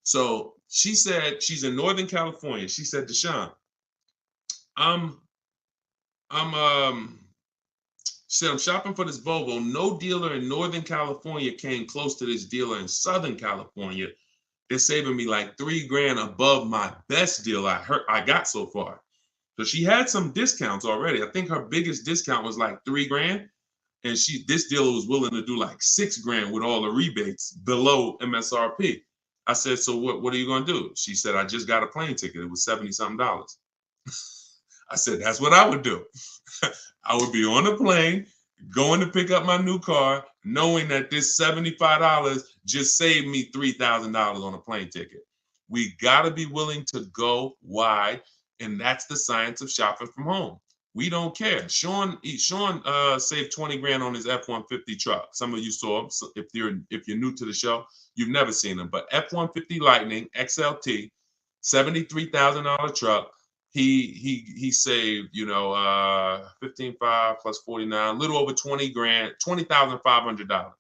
Speaker 2: So she said she's in Northern California. She said, Deshone, I'm said I'm shopping for this Volvo. No dealer in Northern California came close to this dealer in Southern California. They're saving me like $3,000 above my best deal I got so far. So she had some discounts already. I think her biggest discount was like $3,000, and this dealer was willing to do like $6,000 with all the rebates below MSRP. I said, so what are you gonna do? She said, I just got a plane ticket. It was $70-something. I said, that's what I would do. I would be on a plane, going to pick up my new car, knowing that this $75 just saved me $3,000 on a plane ticket. We got to be willing to go wide, and that's the science of shopping from home. We don't care. Sean saved $20,000 on his F-150 truck. Some of you saw him. So if you're new to the show, you've never seen him. But F-150 Lightning XLT, $73,000 truck. He saved, 15.5 plus 49, a little over $20,000, $20,500.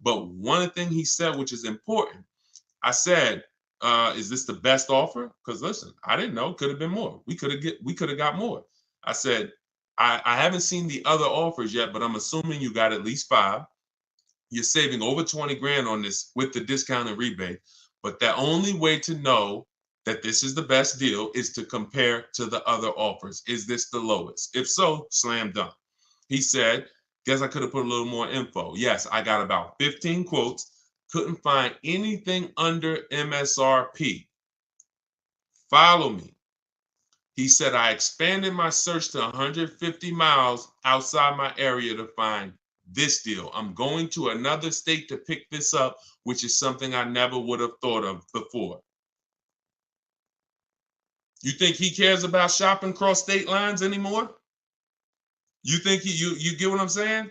Speaker 2: But one thing he said, which is important, I said, is this the best offer? Because listen, I didn't know. Could have been more. We could have got more. I said, I haven't seen the other offers yet, but I'm assuming you got at least 5. You're saving over $20,000 on this with the discount and rebate. But the only way to know that this is the best deal is to compare to the other offers. Is this the lowest? If so, slam dunk. He said, guess I could have put a little more info. Yes, I got about 15 quotes. Couldn't find anything under MSRP. Follow me. He said, I expanded my search to 150 miles outside my area to find this deal. I'm going to another state to pick this up, which is something I never would have thought of before. You think he cares about shopping cross state lines anymore? You think you get what I'm saying?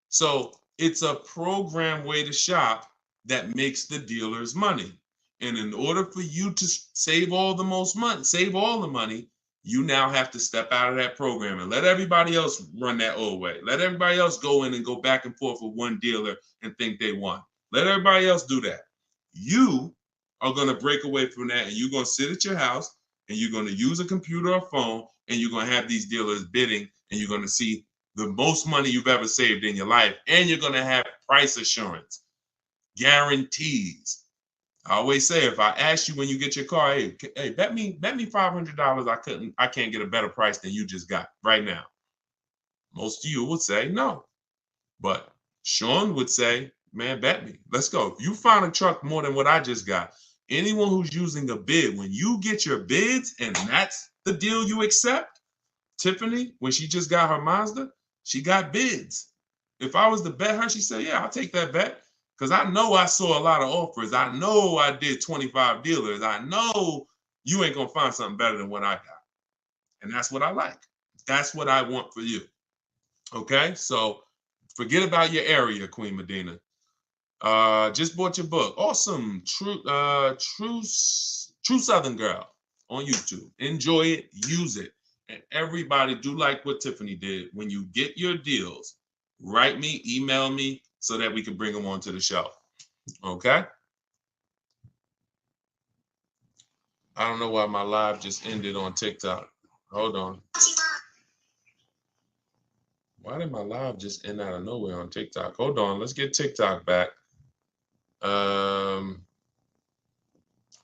Speaker 2: So it's a program way to shop that makes the dealers money. And in order for you to save all the money, you now have to step out of that program and let everybody else run that old way. Let everybody else go in and go back and forth with one dealer and think they won. Let everybody else do that. You are going to break away from that, and you're going to sit at your house, and you're going to use a computer or phone, and you're going to have these dealers bidding, and you're going to see the most money you've ever saved in your life, and you're going to have price assurance, guarantees. I always say, if I ask you when you get your car, hey, bet me $500 I can't get a better price than you just got right now. Most of you would say no, but Sean would say, man, bet me. Let's go. If you find a truck more than what I just got, anyone who's using a bid, when you get your bids and that's the deal you accept, Tiffany, when she just got her Mazda, she got bids. If I was to bet her, she said, yeah, I'll take that bet. Because I know I saw a lot of offers. I know I did 25 dealers. I know you ain't going to find something better than what I got. And that's what I like. That's what I want for you. Okay? So forget about your area, Queen Medina. Just bought your book. Awesome. True Southern Girl on YouTube. Enjoy it. Use it. And everybody do like what Tiffany did. When you get your deals, write me, email me, so that we can bring them onto the show. Okay? I don't know why my live just ended on TikTok. Hold on. Why did my live just end out of nowhere on TikTok? Hold on. Let's get TikTok back.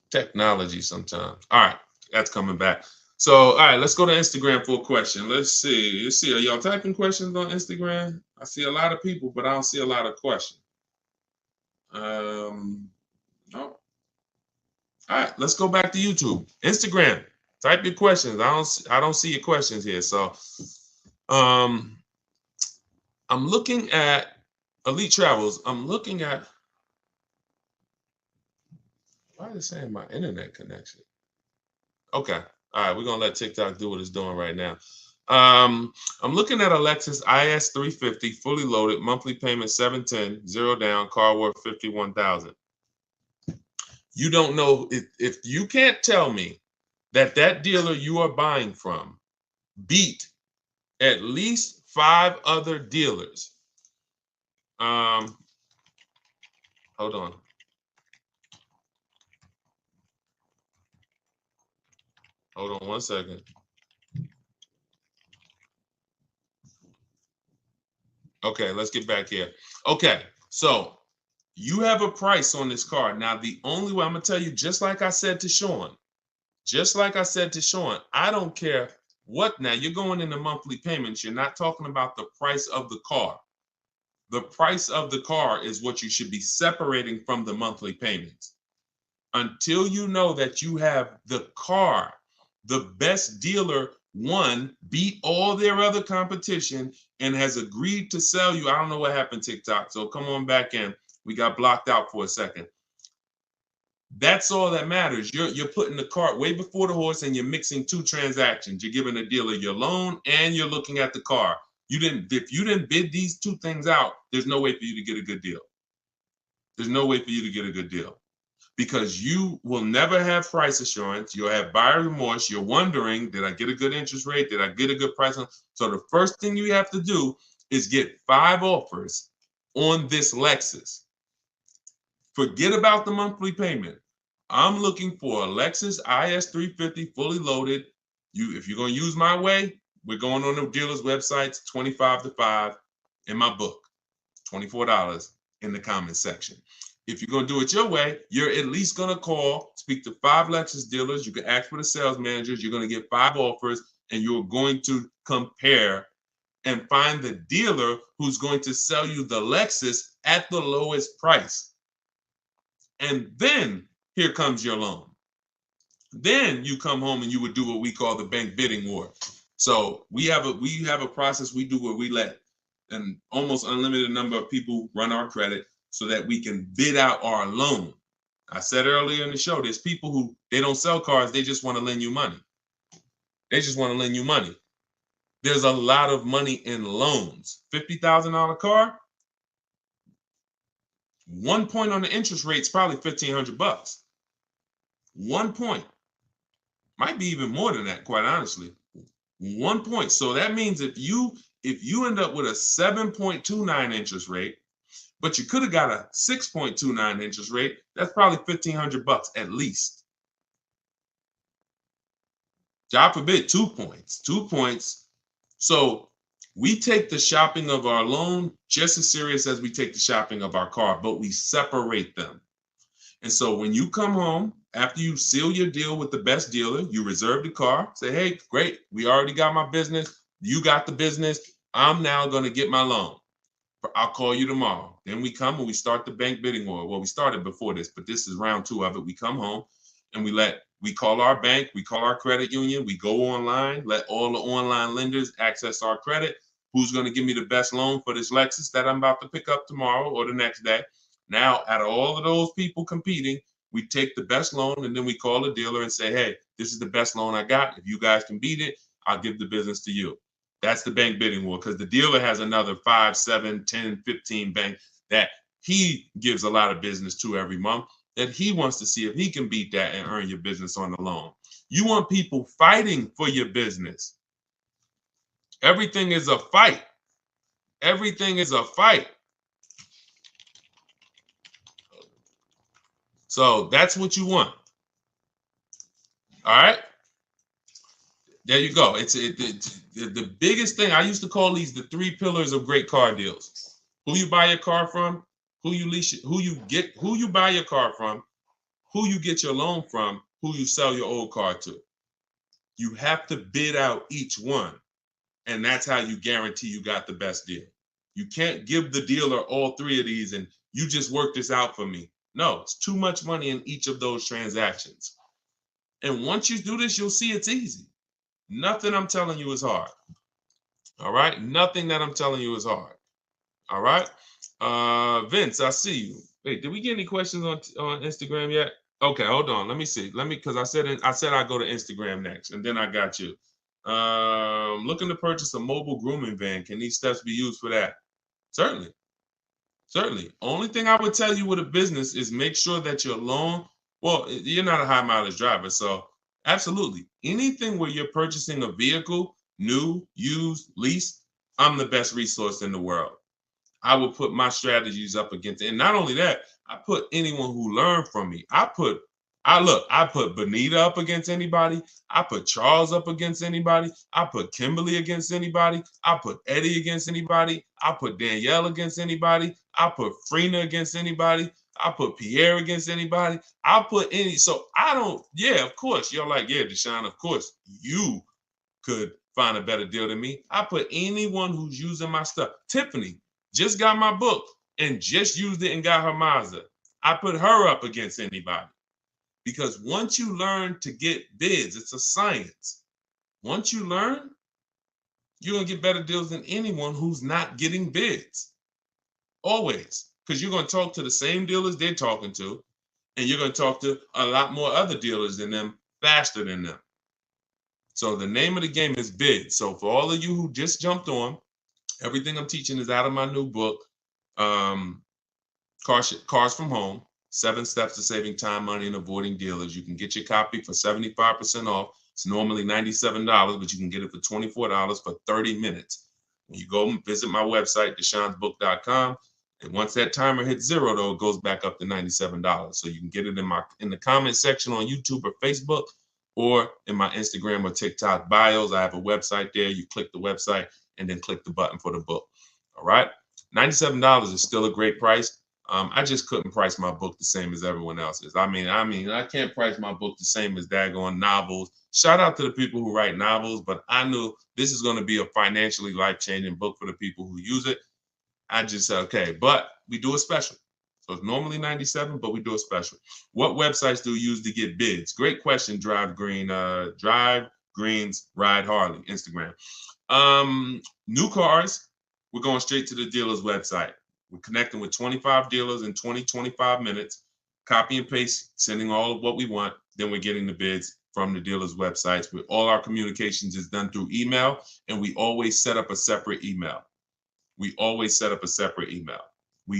Speaker 2: Technology sometimes. All right. That's coming back. So, all right, let's go to Instagram for a question. Let's see. Are y'all typing questions on Instagram? I see a lot of people, but I don't see a lot of questions. No. All right, let's go back to YouTube. Instagram. Type your questions. I don't see your questions here. So, I'm looking at Elite Travels. I'm looking at. Why is it saying my internet connection? Okay. All right, we're gonna let TikTok do what it's doing right now. I'm looking at a Lexus IS 350, fully loaded, monthly payment $710, 0 down, car worth $51,000. You don't know if you can't tell me that dealer you are buying from beat at least 5 other dealers. Hold on. Hold on one second. Okay, let's get back here. Okay, so you have a price on this car. Now, the only way I'm gonna tell you, just like I said to Sean, I don't care what. Now you're going into monthly payments. You're not talking about the price of the car. The price of the car is what you should be separating from the monthly payments. Until you know that you have the car, the best dealer, one, beat all their other competition and has agreed to sell you. I don't know what happened, TikTok. So come on back in. We got blocked out for a second. That's all that matters. You're putting the cart way before the horse, and you're mixing two transactions. You're giving the dealer your loan and you're looking at the car. If you didn't bid these two things out, there's no way for you to get a good deal. There's no way for you to get a good deal, because you will never have price assurance. You'll have buyer remorse. You're wondering, did I get a good interest rate? Did I get a good price? So the first thing you have to do is get 5 offers on this Lexus. Forget about the monthly payment. I'm looking for a Lexus IS 350 fully loaded. If you're going to use my way, we're going on the dealer's websites, 25 to 5 in my book, $24 in the comment section. If you're going to do it your way, you're at least going to speak to 5 Lexus dealers. You can ask for the sales managers. You're going to get 5 offers, and you're going to compare and find the dealer who's going to sell you the Lexus at the lowest price. And then here comes your loan. Then you come home and you would do what we call the bank bidding war. So we have a process we do where we let an almost unlimited number of people run our credit so that we can bid out our loan. I said earlier in the show, there's people who they don't sell cars, they just want to lend you money. There's a lot of money in loans. $50,000 car, 1 point on the interest rate is probably $1,500. 1 point. Might be even more than that, quite honestly. 1 point. So that means if you end up with a 7.29 interest rate, but you could have got a 6.29 interest rate, that's probably $1,500 at least. God forbid, 2 points. 2 points. So we take the shopping of our loan just as serious as we take the shopping of our car, but we separate them. And so when you come home, after you seal your deal with the best dealer, you reserve the car, say, hey, great, we already got my business. You got the business. I'm now going to get my loan. I'll call you tomorrow. Then we come and we start the bank bidding war. Well, we started before this, but this is round 2 of it. We come home and we call our bank, we call our credit union, we go online, let all the online lenders access our credit. Who's going to give me the best loan for this Lexus that I'm about to pick up tomorrow or the next day? Now, out of all of those people competing, we take the best loan and then we call the dealer and say, hey, this is the best loan I got. If you guys can beat it, I'll give the business to you. That's the bank bidding war, because the dealer has another 5, 7, 10, 15 banks that he gives a lot of business to every month, that he wants to see if he can beat that and earn your business on the loan. You want people fighting for your business. Everything is a fight. Everything is a fight. So that's what you want. All right. There you go. It's the biggest thing. I used to call these the 3 pillars of great car deals. Who you buy your car from, who you lease, who you buy your car from, who you get your loan from, who you sell your old car to. You have to bid out each one. And that's how you guarantee you got the best deal. You can't give the dealer all 3 of these and you just work this out for me. No, it's too much money in each of those transactions. And once you do this, you'll see it's easy. Nothing I'm telling you is hard. All right? Nothing that I'm telling you is hard. All right? Vince, I see you. Wait, did we get any questions on Instagram yet? Okay, hold on. Let me see. Because I said I'd go to Instagram next, and then I got you. Looking to purchase a mobile grooming van. Can these steps be used for that? Certainly. Only thing I would tell you with a business is make sure that your loan, well, you're not a high mileage driver, so absolutely. Anything where you're purchasing a vehicle, new, used, leased, I'm the best resource in the world. I will put my strategies up against it. And not only that, I put anyone who learned from me. I put I put Benita up against anybody. I put Charles up against anybody. I put Kimberly against anybody. I put Eddie against anybody. I put Danielle against anybody. I put Frina against anybody. I put Pierre against anybody. I put any. So I don't. Yeah, of course. You're like, yeah, Deshone, of course you could find a better deal than me. I put anyone who's using my stuff. Tiffany just got my book and just used it and got her Mazda. I put her up against anybody. Because once you learn to get bids, it's a science. Once you learn, you're going to get better deals than anyone who's not getting bids. Always. Because you're going to talk to the same dealers they're talking to, and you're going to talk to a lot more other dealers than them faster than them. So the name of the game is bids. So for all of you who just jumped on, everything I'm teaching is out of my new book, Cars from Home. 7 Steps to Saving Time, Money, and Avoiding Dealers. You can get your copy for 75% off. It's normally $97, but you can get it for $24 for 30 minutes. When you go and visit my website, deshonsbook.com, and once that timer hits 0, though, it goes back up to $97. So you can get it in the comment section on YouTube or Facebook, or in my Instagram or TikTok bios. I have a website there. You click the website and then click the button for the book. All right, $97 is still a great price. I just couldn't price my book the same as everyone else's. I mean, I can't price my book the same as daggone novels. Shout out to the people who write novels, but I knew this is going to be a financially life-changing book for the people who use it. I just said, okay, but we do a special. So it's normally $97, but we do a special. What websites do you use to get bids? Great question, Drive Greens, Ride Harley, Instagram. New cars, we're going straight to the dealer's website. We're connecting with 25 dealers in 25 minutes, copy and paste, sending all of what we want. Then we're getting the bids from the dealers' websites. With all our communications is done through email, and we always set up a separate email. We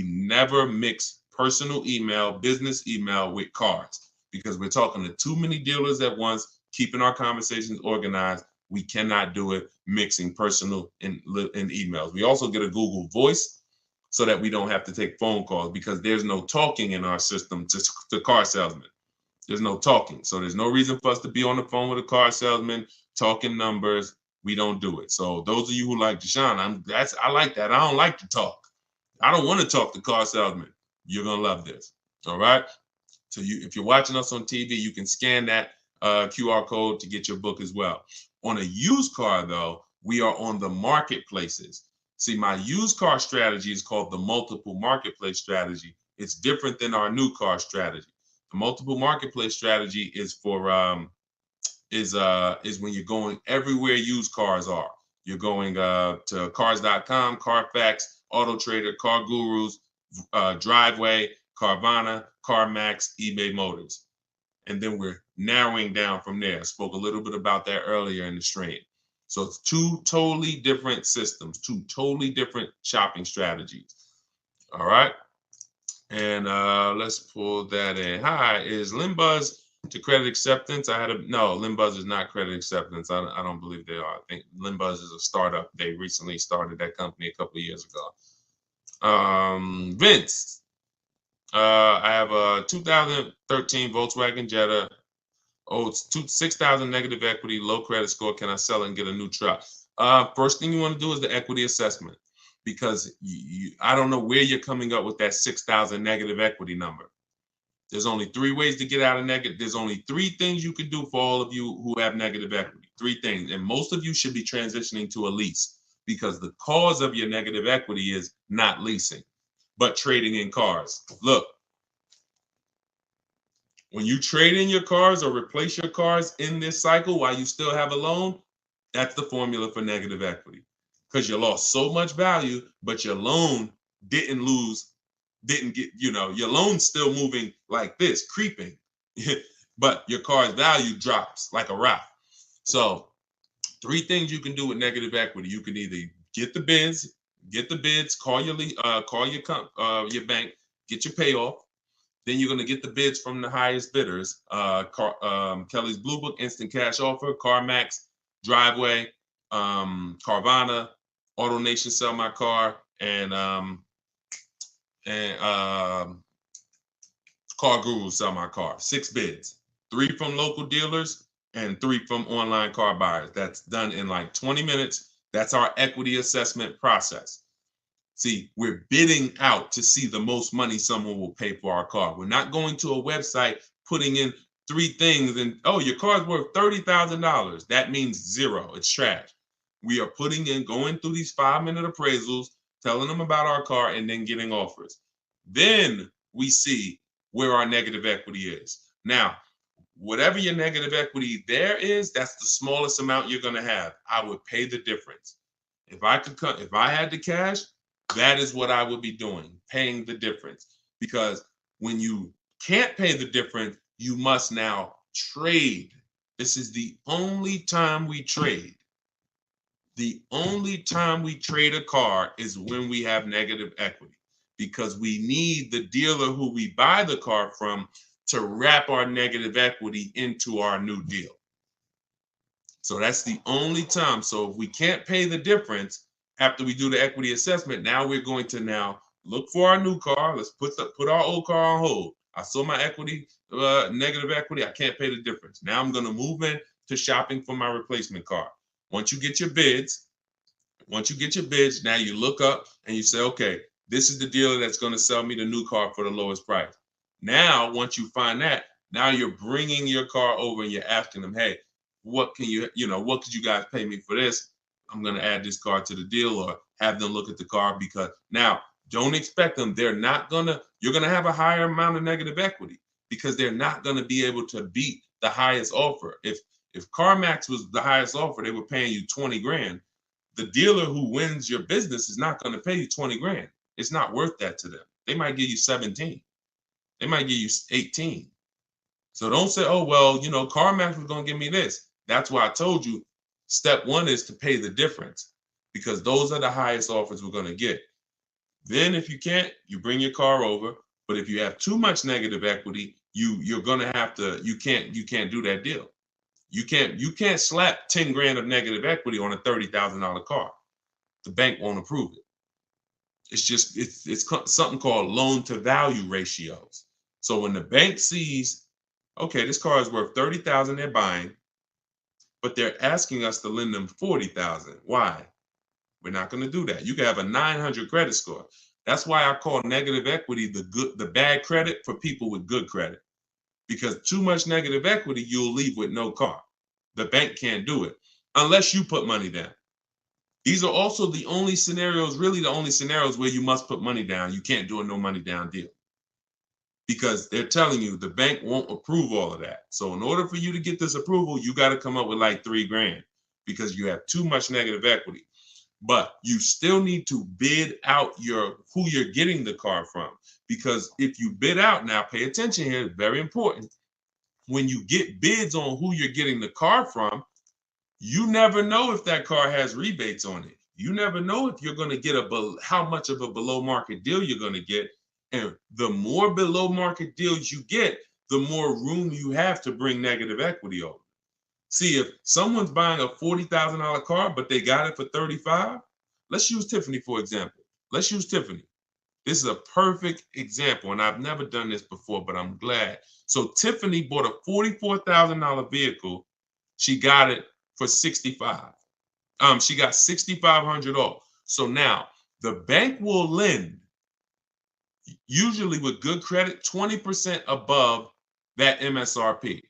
Speaker 2: never mix personal email, business email with cars, because we're talking to too many dealers at once, keeping our conversations organized. We cannot do it mixing personal and emails. We also get a Google Voice, so that we don't have to take phone calls, because there's no talking in our system to car salesmen. There's no talking. So there's no reason for us to be on the phone with a car salesman talking numbers. We don't do it. So those of you who like Deshone, I like that. I don't like to talk. I don't want to talk to car salesmen. You're going to love this. All right. So if you're watching us on TV, you can scan that QR code to get your book as well. On a used car, though, we are on the marketplaces. See, my used car strategy is called the multiple marketplace strategy. It's different than our new car strategy. The multiple marketplace strategy is for is when you're going everywhere used cars are. You're going to cars.com, Carfax, Auto Trader, Car Gurus, Driveway, Carvana, CarMax, eBay Motors. And then we're narrowing down from there. I spoke a little bit about that earlier in the stream. So it's 2 totally different systems, 2 totally different shopping strategies. All right. And let's pull that in. Hi, is Limbuzz to credit acceptance? No, Limbuzz is not credit acceptance. I don't believe they are. I think Limbuzz is a startup. They recently started that company a couple of years ago. Vince, I have a 2013 Volkswagen Jetta. Oh, it's 6,000 negative equity, low credit score. Can I sell it and get a new truck? First thing you want to do is the equity assessment, because I don't know where you're coming up with that 6,000 negative equity number. There's only 3 ways to get out of negative. There's only 3 things you can do for all of you who have negative equity. 3 things. And most of you should be transitioning to a lease, because the cause of your negative equity is not leasing, but trading in cars. Look. When you trade in your cars or replace your cars in this cycle while you still have a loan, that's the formula for negative equity. Because you lost so much value, but your loan didn't get, your loan's still moving like this, creeping. But your car's value drops like a rock. So 3 things you can do with negative equity. You can either get the bids, call your bank, get your payoff. Then you're going to get the bids from the highest bidders. Kelly's Blue Book, Instant Cash Offer, CarMax, Driveway, Carvana, AutoNation, Sell My Car, and Car Guru Sell My Car. 6 bids, 3 from local dealers and 3 from online car buyers. That's done in like 20 minutes. That's our equity assessment process. See, we're bidding out to see the most money someone will pay for our car. We're not going to a website, putting in 3 things and, oh, your car's worth $30,000. That means 0. It's trash. We are going through these 5-minute appraisals, telling them about our car, and then getting offers. Then we see where our negative equity is. Now, whatever your negative equity there is, that's the smallest amount you're going to have. I would pay the difference. If I had the cash, that is what I would be doing, paying the difference. Because when you can't pay the difference, you must now trade. This is the only time we trade. The only time we trade a car is when we have negative equity, because we need the dealer who we buy the car from to wrap our negative equity into our new deal. So that's the only time. So if we can't pay the difference after we do the equity assessment, now we're going to now look for our new car. Let's put our old car on hold. I saw my equity, negative equity. I can't pay the difference. Now I'm going to move in to shopping for my replacement car. Once you get your bids, now you look up and you say, okay, this is the dealer that's going to sell me the new car for the lowest price. Now, once you find that, now you're bringing your car over and you're asking them, hey, what could you guys pay me for this? I'm going to add this car to the deal, or have them look at the car, because now don't expect them. You're going to have a higher amount of negative equity, because they're not going to be able to beat the highest offer. If CarMax was the highest offer, they were paying you 20 grand. The dealer who wins your business is not going to pay you 20 grand. It's not worth that to them. They might give you 17. They might give you 18. So don't say, oh, well, CarMax was going to give me this. That's why I told you step 1 is to pay the difference, because those are the highest offers we're going to get. Then if you can't, you bring your car over. But if you have too much negative equity, you're going to have to, you can't do that deal. You can't slap 10 grand of negative equity on a $30,000 car. The bank won't approve it. It's something called loan to value ratios. So when the bank sees, okay, this car is worth $30,000 they're buying, but they're asking us to lend them $40,000. Why? We're not going to do that. You can have a 900 credit score. That's why I call negative equity the bad credit for people with good credit. Because too much negative equity, you'll leave with no car. The bank can't do it unless you put money down. These are also the only scenarios where you must put money down. You can't do a no money down deal, because they're telling you the bank won't approve all of that. So in order for you to get this approval, you got to come up with like 3 grand, because you have too much negative equity. But you still need to bid out who you're getting the car from, because if you bid out, now pay attention here, very important. When you get bids on who you're getting the car from, you never know if that car has rebates on it. You never know if you're going to get how much of a below market deal you're going to get. And the more below market deals you get, the more room you have to bring negative equity over. See, if someone's buying a $40,000 car, but they got it for $35,000, let's use Tiffany, for example. Let's use Tiffany. This is a perfect example, and I've never done this before, but I'm glad. So Tiffany bought a $44,000 vehicle. She got it for $65,000. She got $6,500 off. So now the bank will lend, usually with good credit, 20% above that MSRP.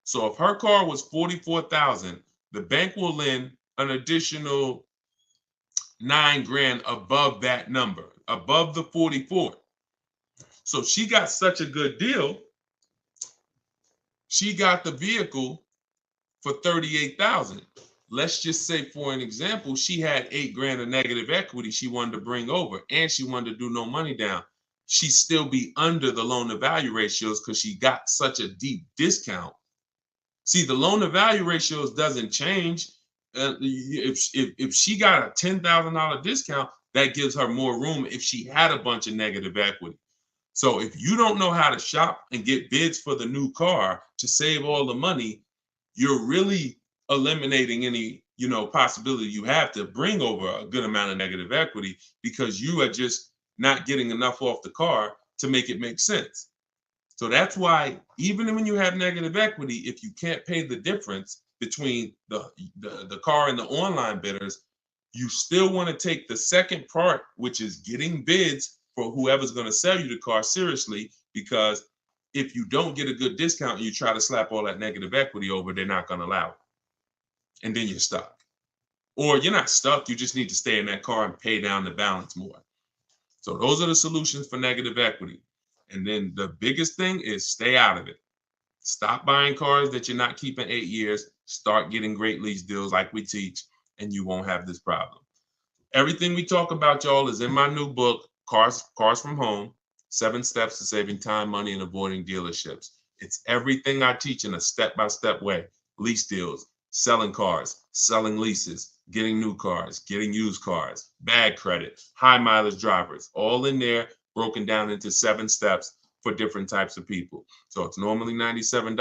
Speaker 2: So if her car was $44,000, the bank will lend an additional 9 grand above that number, above the 44. So she got such a good deal. She got the vehicle for $38,000. Let's just say, for an example, she had 8 grand of negative equity she wanted to bring over, and she wanted to do no money down. She'd still be under the loan to value ratios because she got such a deep discount. See, the loan to value ratios doesn't change. If she got a $10,000 discount, that gives her more room if she had a bunch of negative equity. So if you don't know how to shop and get bids for the new car to save all the money, you're really eliminating any possibility you have to bring over a good amount of negative equity, because you are just not getting enough off the car to make it make sense. So that's why even when you have negative equity, if you can't pay the difference between the car and the online bidders, you still want to take the second part, which is getting bids for whoever's going to sell you the car seriously, because if you don't get a good discount and you try to slap all that negative equity over, they're not going to allow it. And then you're stuck. Or you're not stuck, you just need to stay in that car and pay down the balance more. So those are the solutions for negative equity. And then the biggest thing is stay out of it. Stop buying cars that you're not keeping 8 years. Start getting great lease deals like we teach, and you won't have this problem. Everything we talk about, y'all, is in my new book, Cars from Home, 7 Steps to Saving Time, Money, and Avoiding Dealerships. It's everything I teach in a step-by-step way. Lease deals, selling cars, selling leases, getting new cars, getting used cars, bad credit, high mileage drivers, all in there, broken down into 7 steps for different types of people. So it's normally $97,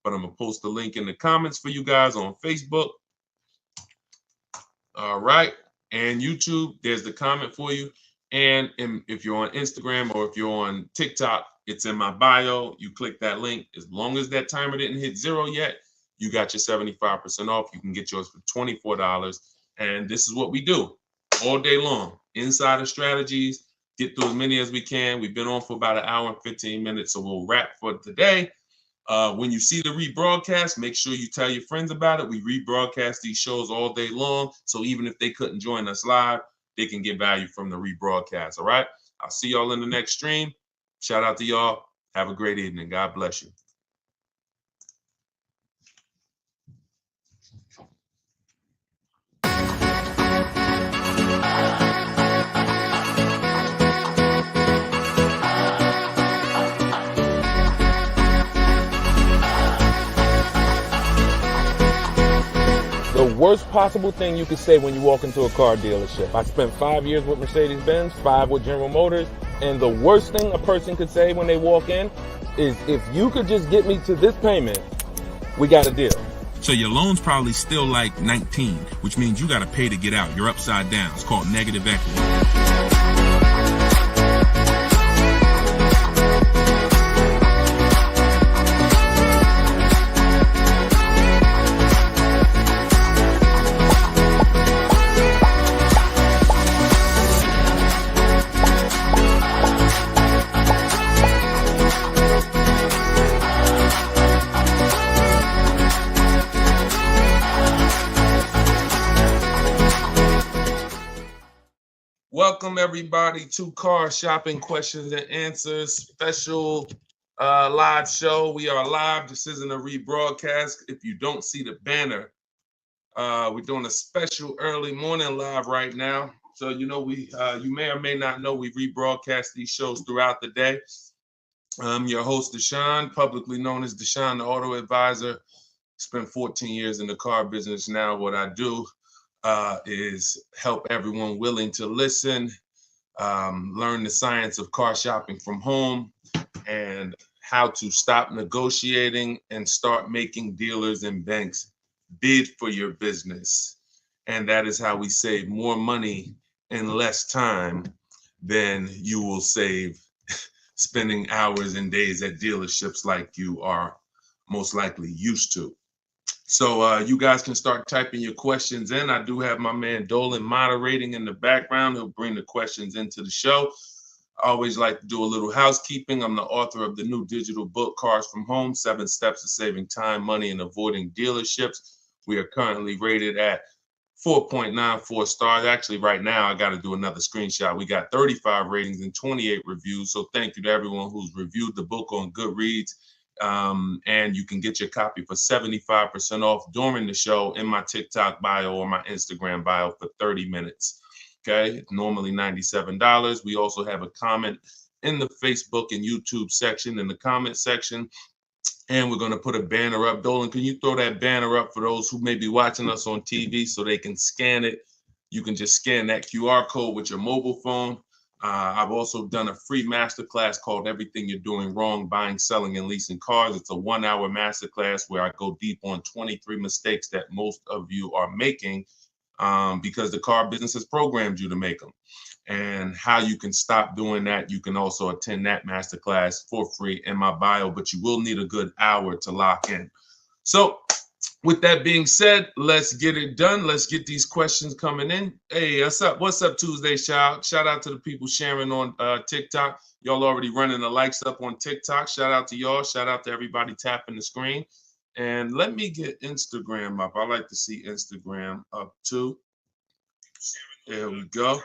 Speaker 2: but I'm gonna post the link in the comments for you guys on Facebook. All right, and YouTube, there's the comment for you. And if you're on Instagram or if you're on TikTok, it's in my bio. You click that link. As long as that timer didn't hit 0 yet, you got your 75% off. You can get yours for $24. And this is what we do all day long. Insider strategies, get through as many as we can. We've been on for about 1 hour and 15 minutes, so we'll wrap for today. When you see the rebroadcast, make sure you tell your friends about it. We rebroadcast these shows all day long, so even if they couldn't join us live, they can get value from the rebroadcast, all right? I'll see y'all in the next stream. Shout out to y'all. Have a great evening. God bless you.
Speaker 1: The worst possible thing you could say when you walk into a car dealership. I spent 5 years with Mercedes-Benz, 5 with General Motors, and the worst thing a person could say when they walk in is, if you could just get me to this payment, we got a deal.
Speaker 3: So your loan's probably still like 19, which means you got to pay to get out. You're upside down. It's called negative equity.
Speaker 2: Welcome everybody to Car Shopping Questions and Answers special live show. We are live. This isn't a rebroadcast. If you don't see the banner, we're doing a special early morning live right now. So you know you may or may not know we rebroadcast these shows throughout the day. I'm your host Deshone, publicly known as Deshone the Auto Advisor. Spent 14 years in the car business. Now what I do is help everyone willing to listen, learn the science of car shopping from home, and how to stop negotiating and start making dealers and banks bid for your business. And that is how we save more money in less time than you will save spending hours and days at dealerships like you are most likely used to. So you guys can start typing your questions in. I do have my man Dolan moderating in the background. He'll bring the questions into the show. I always like to do a little housekeeping. I'm the author of the new digital book, Cars from Home, 7 Steps to Saving Time, Money, and Avoiding Dealerships. We are currently rated at 4.94 stars. Actually, right now, I got to do another screenshot. We got 35 ratings and 28 reviews. So thank you to everyone who's reviewed the book on Goodreads. And you can get your copy for 75% off during the show in my TikTok bio or my Instagram bio for 30 minutes. Okay, it's normally $97. We also have a comment in the Facebook and YouTube section, in the comment section. And we're going to put a banner up. Dolan, can you throw that banner up for those who may be watching us on TV so they can scan it? You can just scan that QR code with your mobile phone. I've also done a free masterclass called Everything You're Doing Wrong, Buying, Selling, and Leasing Cars. It's a 1-hour masterclass where I go deep on 23 mistakes that most of you are making because the car business has programmed you to make them. And how you can stop doing that, you can also attend that masterclass for free in my bio, but you will need a good hour to lock in. So with that being said, let's get it done. Let's get these questions coming in. Hey, what's up? What's up, Tuesday, child? Shout out to the people sharing on TikTok. Y'all already running the likes up on TikTok. Shout out to y'all. Shout out to everybody tapping the screen. And let me get Instagram up. I like to see Instagram up too. There we go.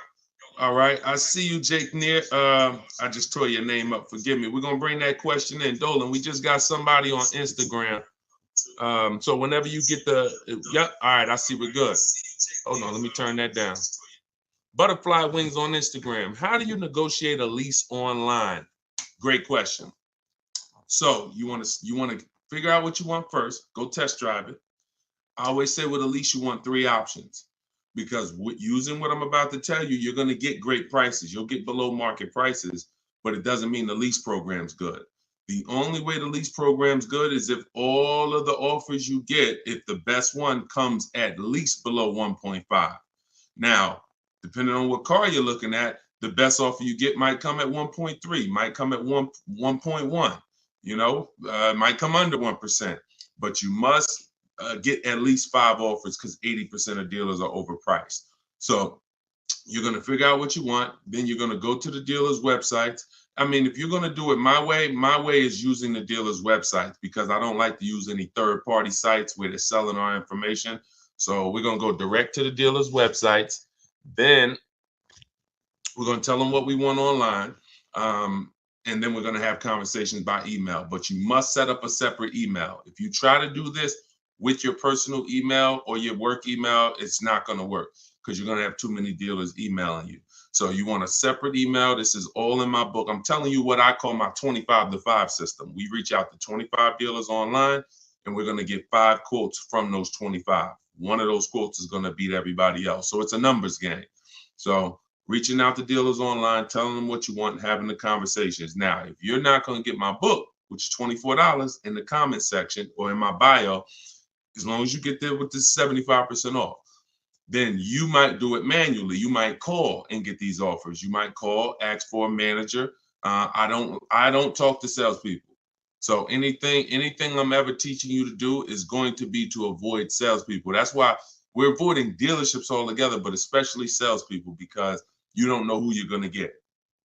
Speaker 2: All right. I see you, Jake Neer. I just tore your name up. Forgive me. We're going to bring that question in. Dolan, we just got somebody on Instagram. So whenever you get yep. All right. I see we're good. Hold on. Let me turn that down. Butterfly Wings on Instagram. How do you negotiate a lease online? Great question. So you want to figure out what you want first. Go test drive it. I always say with a lease, you want 3 options. Because using what I'm about to tell you, you're going to get great prices. You'll get below market prices, but it doesn't mean the lease program's good. The only way the lease program's good is if all of the offers you get, if the best one comes at least below 1.5. Now, depending on what car you're looking at, the best offer you get might come at 1.3, might come at 1.1, might come under 1%, but you must get at least 5 offers because 80% of dealers are overpriced. So you're going to figure out what you want. Then you're going to go to the dealer's websites. I mean, if you're going to do it my way is using the dealer's websites because I don't like to use any third-party sites where they're selling our information. So we're going to go direct to the dealer's websites. Then we're going to tell them what we want online. And then we're going to have conversations by email. But you must set up a separate email. If you try to do this with your personal email or your work email, it's not going to work because you're going to have too many dealers emailing you. So you want a separate email. This is all in my book. I'm telling you what I call my 25-to-5 system. We reach out to 25 dealers online, and we're going to get 5 quotes from those 25. One of those quotes is going to beat everybody else. So it's a numbers game. So reaching out to dealers online, telling them what you want, and having the conversations. Now, if you're not going to get my book, which is $24 in the comment section or in my bio, as long as you get there with this 75% off, then you might do it manually. You might call and get these offers. You might call, ask for a manager. I don't talk to salespeople. So anything I'm ever teaching you to do is going to be to avoid salespeople. That's why we're avoiding dealerships altogether, but especially salespeople, because you don't know who you're going to get.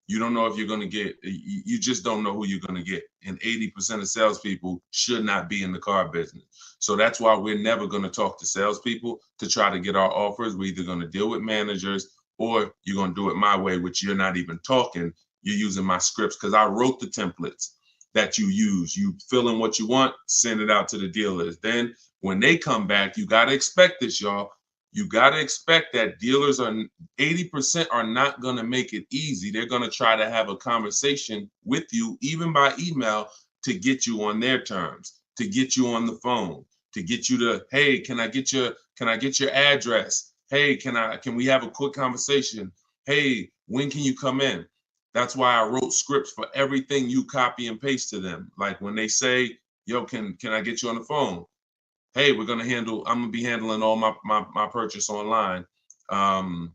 Speaker 2: You don't know if you're going to get, you just don't know who you're going to get. And 80% of salespeople should not be in the car business. So that's why we're never going to talk to salespeople to try to get our offers. We're either going to deal with managers or you're going to do it my way, which you're not even talking. You're using my scripts because I wrote the templates that you use. You fill in what you want, send it out to the dealers. Then when they come back, you got to expect this, y'all. You got to expect that dealers 80% are not going to make it easy. They're going to try to have a conversation with you, even by email, to get you on their terms, to get you on the phone, to get you to, hey, can I get your address? Hey, can we have a quick conversation? Hey, when can you come in? That's why I wrote scripts for everything you copy and paste to them. Like when they say, yo, can I get you on the phone? Hey, I'm gonna be handling all my purchase online, and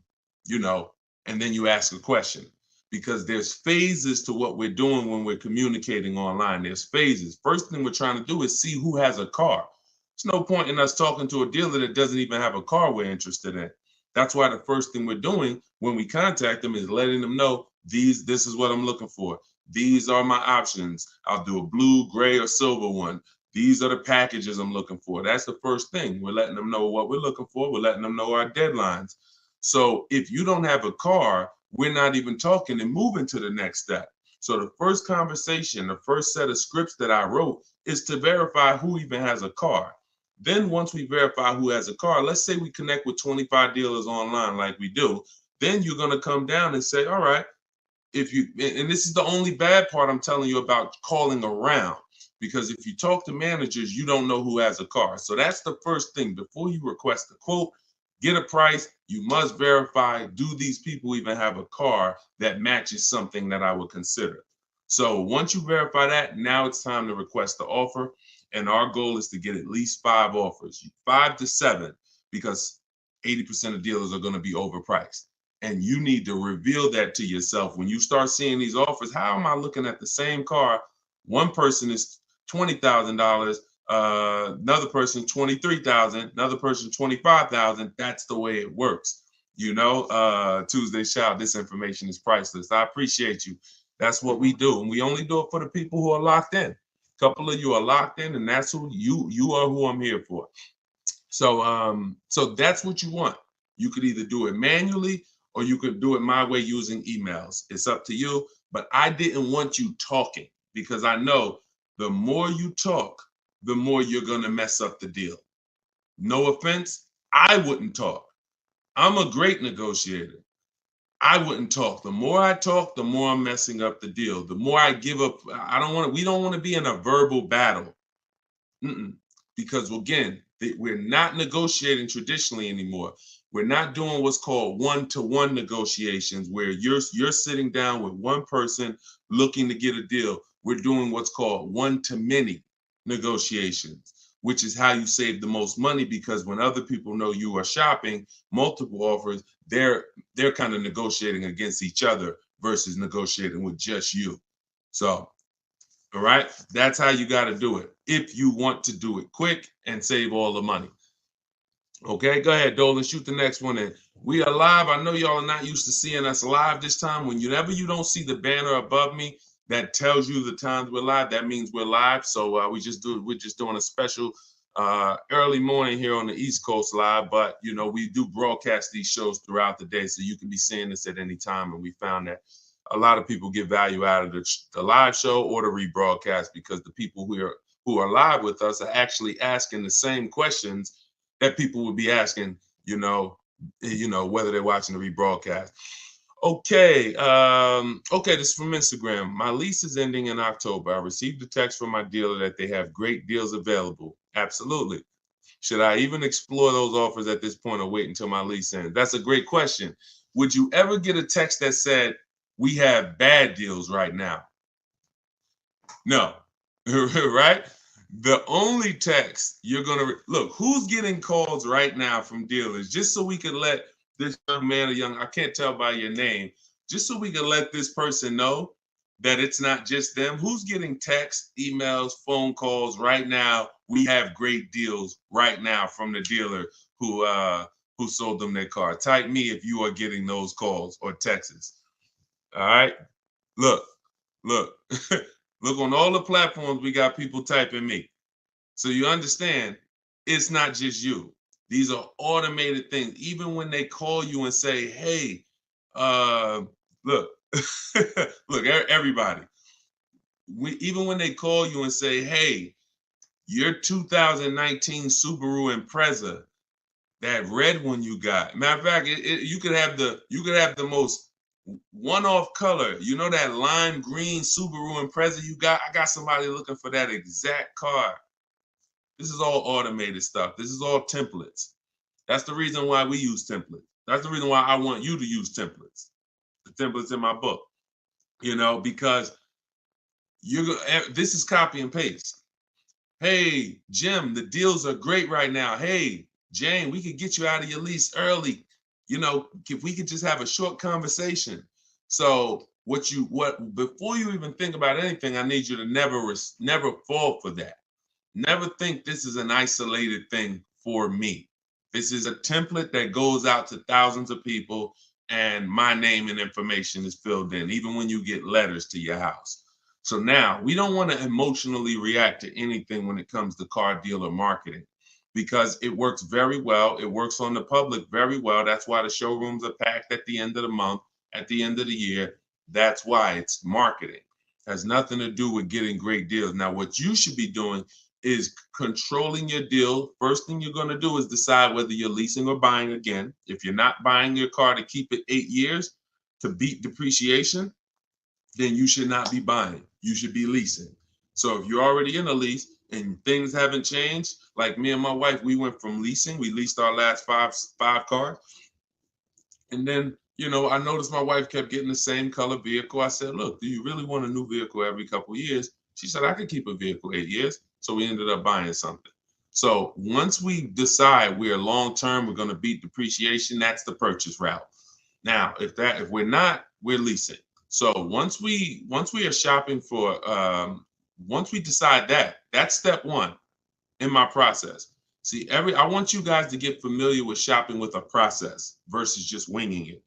Speaker 2: then you ask a question because there's phases to what we're doing when we're communicating online. There's phases. First thing we're trying to do is see who has a car. There's no point in us talking to a dealer that doesn't even have a car we're interested in. That's why the first thing we're doing when we contact them is letting them know this is what I'm looking for. These are my options. I'll do a blue, gray, or silver one. These are the packages I'm looking for. That's the first thing. We're letting them know what we're looking for. We're letting them know our deadlines. So if you don't have a car, we're not even talking and moving to the next step. So the first conversation, the first set of scripts that I wrote is to verify who even has a car. Then once we verify who has a car, let's say we connect with 25 dealers online like we do, then you're going to come down and say, all right, and this is the only bad part I'm telling you about calling around. Because if you talk to managers, you don't know who has a car. So that's the first thing. Before you request a quote, get a price, you must verify, do these people even have a car that matches something that I would consider? So once you verify that, now it's time to request the offer. And our goal is to get at least 5 offers, 5 to 7, because 80% of dealers are going to be overpriced. And you need to reveal that to yourself. When you start seeing these offers, how am I looking at the same car? One person is $20,000, another person $23,000, another person $25,000. That's the way it works. You know, Tuesday Shout, this information is priceless. I appreciate you. That's what we do. And we only do it for the people who are locked in. A couple of you are locked in, and that's who you are, who I'm here for. So so that's what you want. You could either do it manually or you could do it my way using emails. It's up to you. But I didn't want you talking, because I know the more you talk, the more you're going to mess up the deal. No offense, I wouldn't talk. I'm a great negotiator. I wouldn't talk. The more I talk, the more I'm messing up the deal. The more I give up. We don't want to be in a verbal battle. Because again, we're not negotiating traditionally anymore. We're not doing what's called one-to-one negotiations, where you're sitting down with one person looking to get a deal. We're doing what's called one-to-many negotiations, which is how you save the most money, because when other people know you are shopping multiple offers, they're kind of negotiating against each other versus negotiating with just you. So, all right, that's how you got to do it if you want to do it quick and save all the money. Okay, go ahead, Dolan, shoot the next one in. We are live. I know y'all are not used to seeing us live this time. Whenever you don't see the banner above me that tells you the times we're live, that means we're live. So we're just doing a special early morning here on the East Coast live. But you know, we do broadcast these shows throughout the day, so you can be seeing this at any time. And we found that a lot of people get value out of the live show or the rebroadcast, because the people who are live with us are actually asking the same questions that people would be asking, you know, whether they're watching the rebroadcast. Okay, this is from Instagram. My lease is ending in October. I received a text from my dealer that they have great deals available. Absolutely. Should I even explore those offers at this point, or wait until my lease ends? That's a great question. Would you ever get a text that said, we have bad deals right now? No, right? The only text you're going to look, who's getting calls right now from dealers, just so we can let this young man or I can't tell by your name, just so we can let this person know that it's not just them. Who's getting texts, emails, phone calls right now? We have great deals right now from the dealer who sold them their car. Type me if you are getting those calls or texts. All right. Look. Look, on all the platforms, we got people typing me. So you understand, it's not just you. These are automated things. Even when they call you and say, hey, look, look, everybody. Even when they call you and say, hey, your 2019 Subaru Impreza, that red one you got. Matter of fact, you could have the most one-off color. You know that lime green Subaru Impreza you got? I got somebody looking for that exact car. This is all automated stuff. This is all templates. That's the reason why we use templates. That's the reason why I want you to use templates. The templates in my book. You know, because this is copy and paste. Hey, Jim, the deals are great right now. Hey, Jane, we could get you out of your lease early. You know, if we could just have a short conversation. So before you even think about anything, I need you to never fall for that. Never think this is an isolated thing for me. This is a template that goes out to thousands of people, and my name and information is filled in, even when you get letters to your house. So now we don't want to emotionally react to anything when it comes to car dealer marketing, because it works very well. It works on the public very well. That's why the showrooms are packed at the end of the month, at the end of the year. That's why it's marketing. It has nothing to do with getting great deals. Now, what you should be doing is controlling your deal. First thing you're going to do is decide whether you're leasing or buying again. If you're not buying your car to keep it 8 years to beat depreciation, then you should not be buying. You should be leasing. So if you're already in a lease and things haven't changed, like me and my wife, we went from leasing. We leased our last five cars. And then, you know, I noticed my wife kept getting the same color vehicle. I said, look, do you really want a new vehicle every couple of years? She said, I could keep a vehicle 8 years. So we ended up buying something. So once we decide we're long-term, we're going to beat depreciation, that's the purchase route. Now, if we're not, we're leasing. So once we are shopping for, once we decide that's step one in my process. See, I want you guys to get familiar with shopping with a process versus just winging it.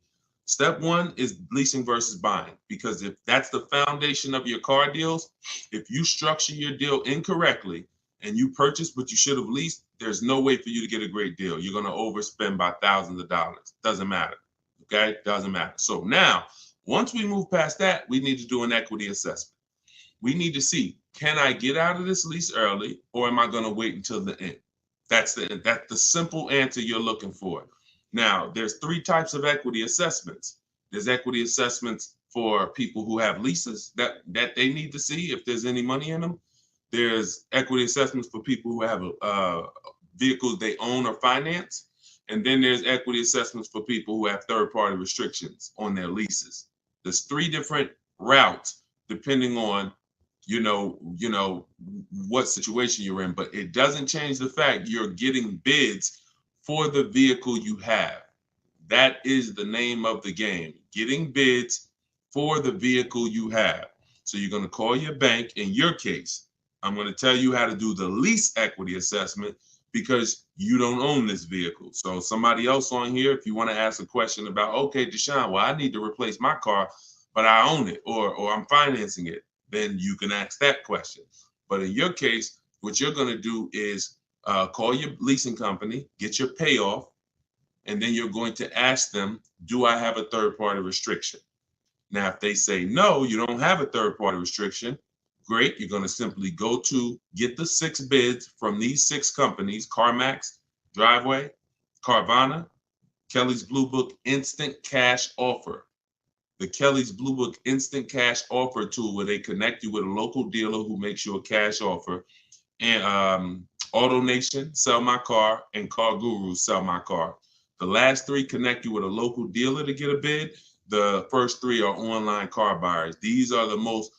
Speaker 2: Step one is leasing versus buying, because if that's the foundation of your car deals, if you structure your deal incorrectly and you purchase what you should have leased, there's no way for you to get a great deal. You're going to overspend by thousands of dollars. Doesn't matter. Okay? Doesn't matter. So now, once we move past that, we need to do an equity assessment. We need to see, can I get out of this lease early, or am I going to wait until the end? That's the simple answer you're looking for. Now, there's three types of equity assessments. There's equity assessments for people who have leases that they need to see if there's any money in them. There's equity assessments for people who have vehicles they own or finance. And then there's equity assessments for people who have third-party restrictions on their leases. There's three different routes depending on what situation you're in, but it doesn't change the fact you're getting bids for the vehicle you have. That is the name of the game, getting bids for the vehicle you have. So you're going to call your bank. In your case, I'm going to tell you how to do the lease equity assessment because you don't own this vehicle. So somebody else on here, if you want to ask a question about, okay, Deshone, well, I need to replace my car, but I own it, or I'm financing it, then you can ask that question. But in your case, what you're going to do is call your leasing company, get your payoff, and then you're going to ask them, do I have a third-party restriction? Now, if they say, no, you don't have a third-party restriction, great. You're going to simply go to get the 6 bids from these 6 companies: CarMax, Driveway, Carvana, Kelly's Blue Book Instant Cash Offer. The Kelly's Blue Book Instant Cash Offer tool, where they connect you with a local dealer who makes you a cash offer, and AutoNation, Sell My Car, and Car Guru, Sell My Car. The last 3 connect you with a local dealer to get a bid. The first 3 are online car buyers. These are the most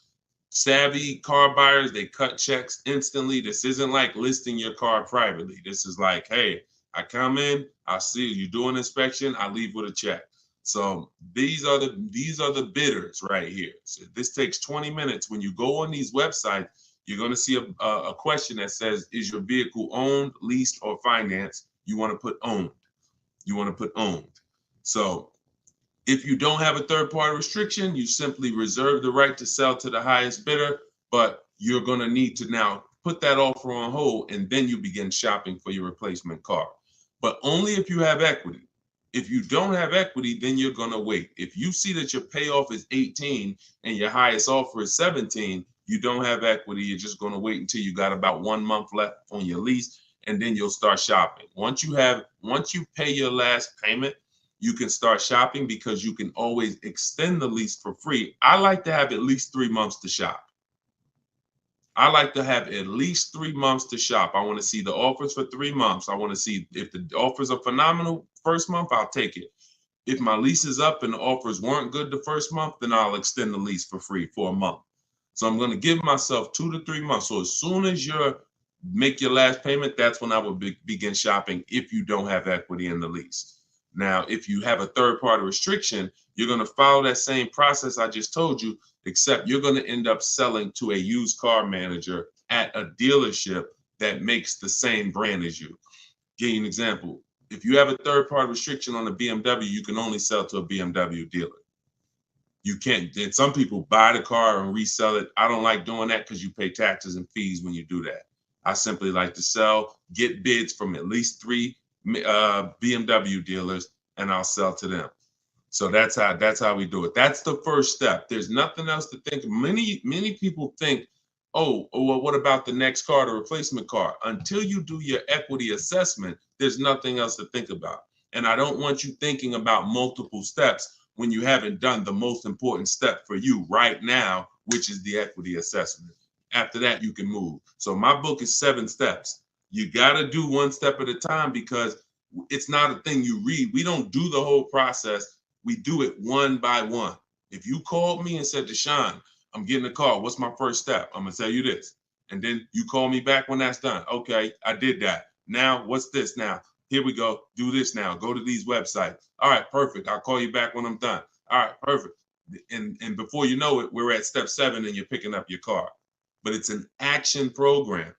Speaker 2: savvy car buyers. They cut checks instantly. This isn't like listing your car privately. This is like, hey, I come in, I see you do an inspection, I leave with a check. So these are the bidders right here. So this takes 20 minutes. When you go on these websites, you're going to see a question that says, is your vehicle owned, leased, or financed? You want to put owned. You want to put owned. So if you don't have a third-party restriction, you simply reserve the right to sell to the highest bidder, but you're going to need to now put that offer on hold, and then you begin shopping for your replacement car. But only if you have equity. If you don't have equity, then you're going to wait. If you see that your payoff is 18 and your highest offer is 17, you don't have equity. You're just going to wait until you got about 1 month left on your lease, and then you'll start shopping. Once you pay your last payment, you can start shopping because you can always extend the lease for free. I like to have at least 3 months to shop. I like to have at least 3 months to shop. I want to see the offers for 3 months. I want to see if the offers are phenomenal first month, I'll take it. If my lease is up and the offers weren't good the first month, then I'll extend the lease for free for a month. So I'm going to give myself 2 to 3 months. So as soon as you make your last payment, that's when I will begin shopping if you don't have equity in the lease. Now, if you have a third-party restriction, you're going to follow that same process I just told you, except you're going to end up selling to a used car manager at a dealership that makes the same brand as you. Give you an example. If you have a third-party restriction on a BMW, you can only sell to a BMW dealer. You can't. And some people buy the car and resell it. I don't like doing that because you pay taxes and fees when you do that. I simply like to sell, get bids from at least 3 BMW dealers, and I'll sell to them. So that's how we do it. That's the first step. There's nothing else to think. Many people think, oh, well, what about the next car, the replacement car? Until you do your equity assessment, there's nothing else to think about. And I don't want you thinking about multiple steps when you haven't done the most important step for you right now, which is the equity assessment. After that, you can move. So my book is 7 steps. You got to do 1 step at a time because it's not a thing you read. We don't do the whole process. We do it one by one. If you called me and said, Deshone, I'm getting a car, what's my first step? I'm going to tell you this. And then you call me back when that's done. Okay, I did that. Now, what's this now? Here we go. Do this now. Go to these websites. All right, perfect. I'll call you back when I'm done. All right, perfect. And before you know it, we're at step 7 and you're picking up your car. But it's an action program.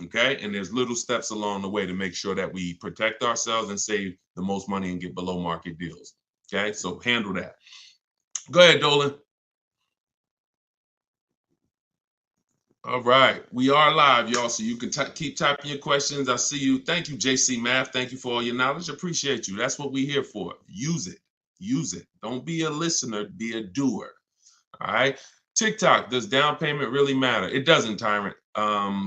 Speaker 2: Okay, and there's little steps along the way to make sure that we protect ourselves and save the most money and get below market deals. Okay, so handle that. Go ahead, Dolan. All right, we are live, y'all, so you can keep typing your questions. I see you. Thank you, JC Math. Thank you for all your knowledge. Appreciate you. That's what we're here for. Use it. Use it. Don't be a listener. Be a doer. All right. TikTok, does down payment really matter? It doesn't, Tyrant.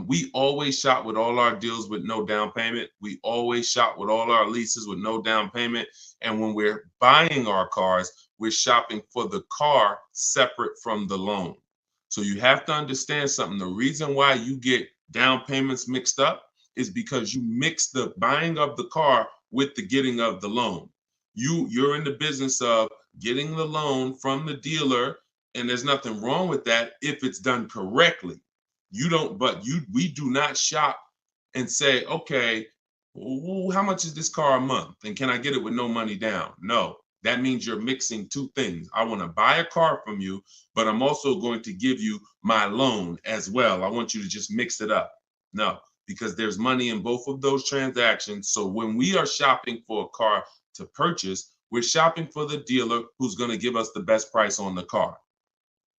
Speaker 2: We always shop with all our deals with no down payment. We always shop with all our leases with no down payment. And when we're buying our cars, we're shopping for the car separate from the loan. So you have to understand something. The reason why you get down payments mixed up is because you mix the buying of the car with the getting of the loan. You're in the business of getting the loan from the dealer, and there's nothing wrong with that if it's done correctly. We do not shop and say, okay, how much is this car a month? And can I get it with no money down? No, that means you're mixing two things. I want to buy a car from you, but I'm also going to give you my loan as well. I want you to just mix it up. No, because there's money in both of those transactions. So when we are shopping for a car to purchase, we're shopping for the dealer who's going to give us the best price on the car.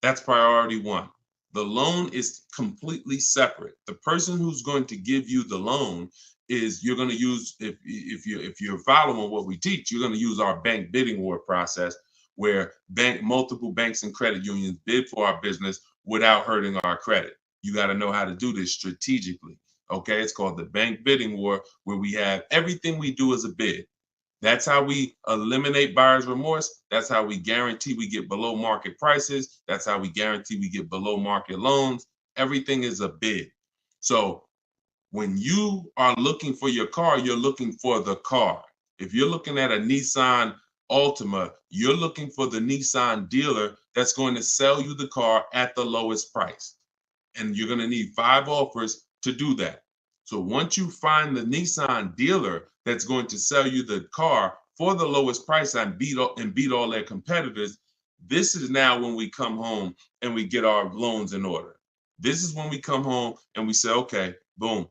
Speaker 2: That's priority one. The loan is completely separate. The person who's going to give you the loan is you're going to use, if you're following what we teach, you're going to use our bank bidding war process, where multiple banks and credit unions bid for our business without hurting our credit. You got to know how to do this strategically. Okay, it's called the bank bidding war, where we have everything we do as a bid. That's how we eliminate buyer's remorse. That's how we guarantee we get below market prices. That's how we guarantee we get below market loans. Everything is a bid. So when you are looking for your car, you're looking for the car. If you're looking at a Nissan Altima, you're looking for the Nissan dealer that's going to sell you the car at the lowest price. And you're going to need 5 offers to do that. So once you find the Nissan dealer that's going to sell you the car for the lowest price and beat all their competitors, this is now when we come home and we get our loans in order. This is when we come home and we say, okay, boom.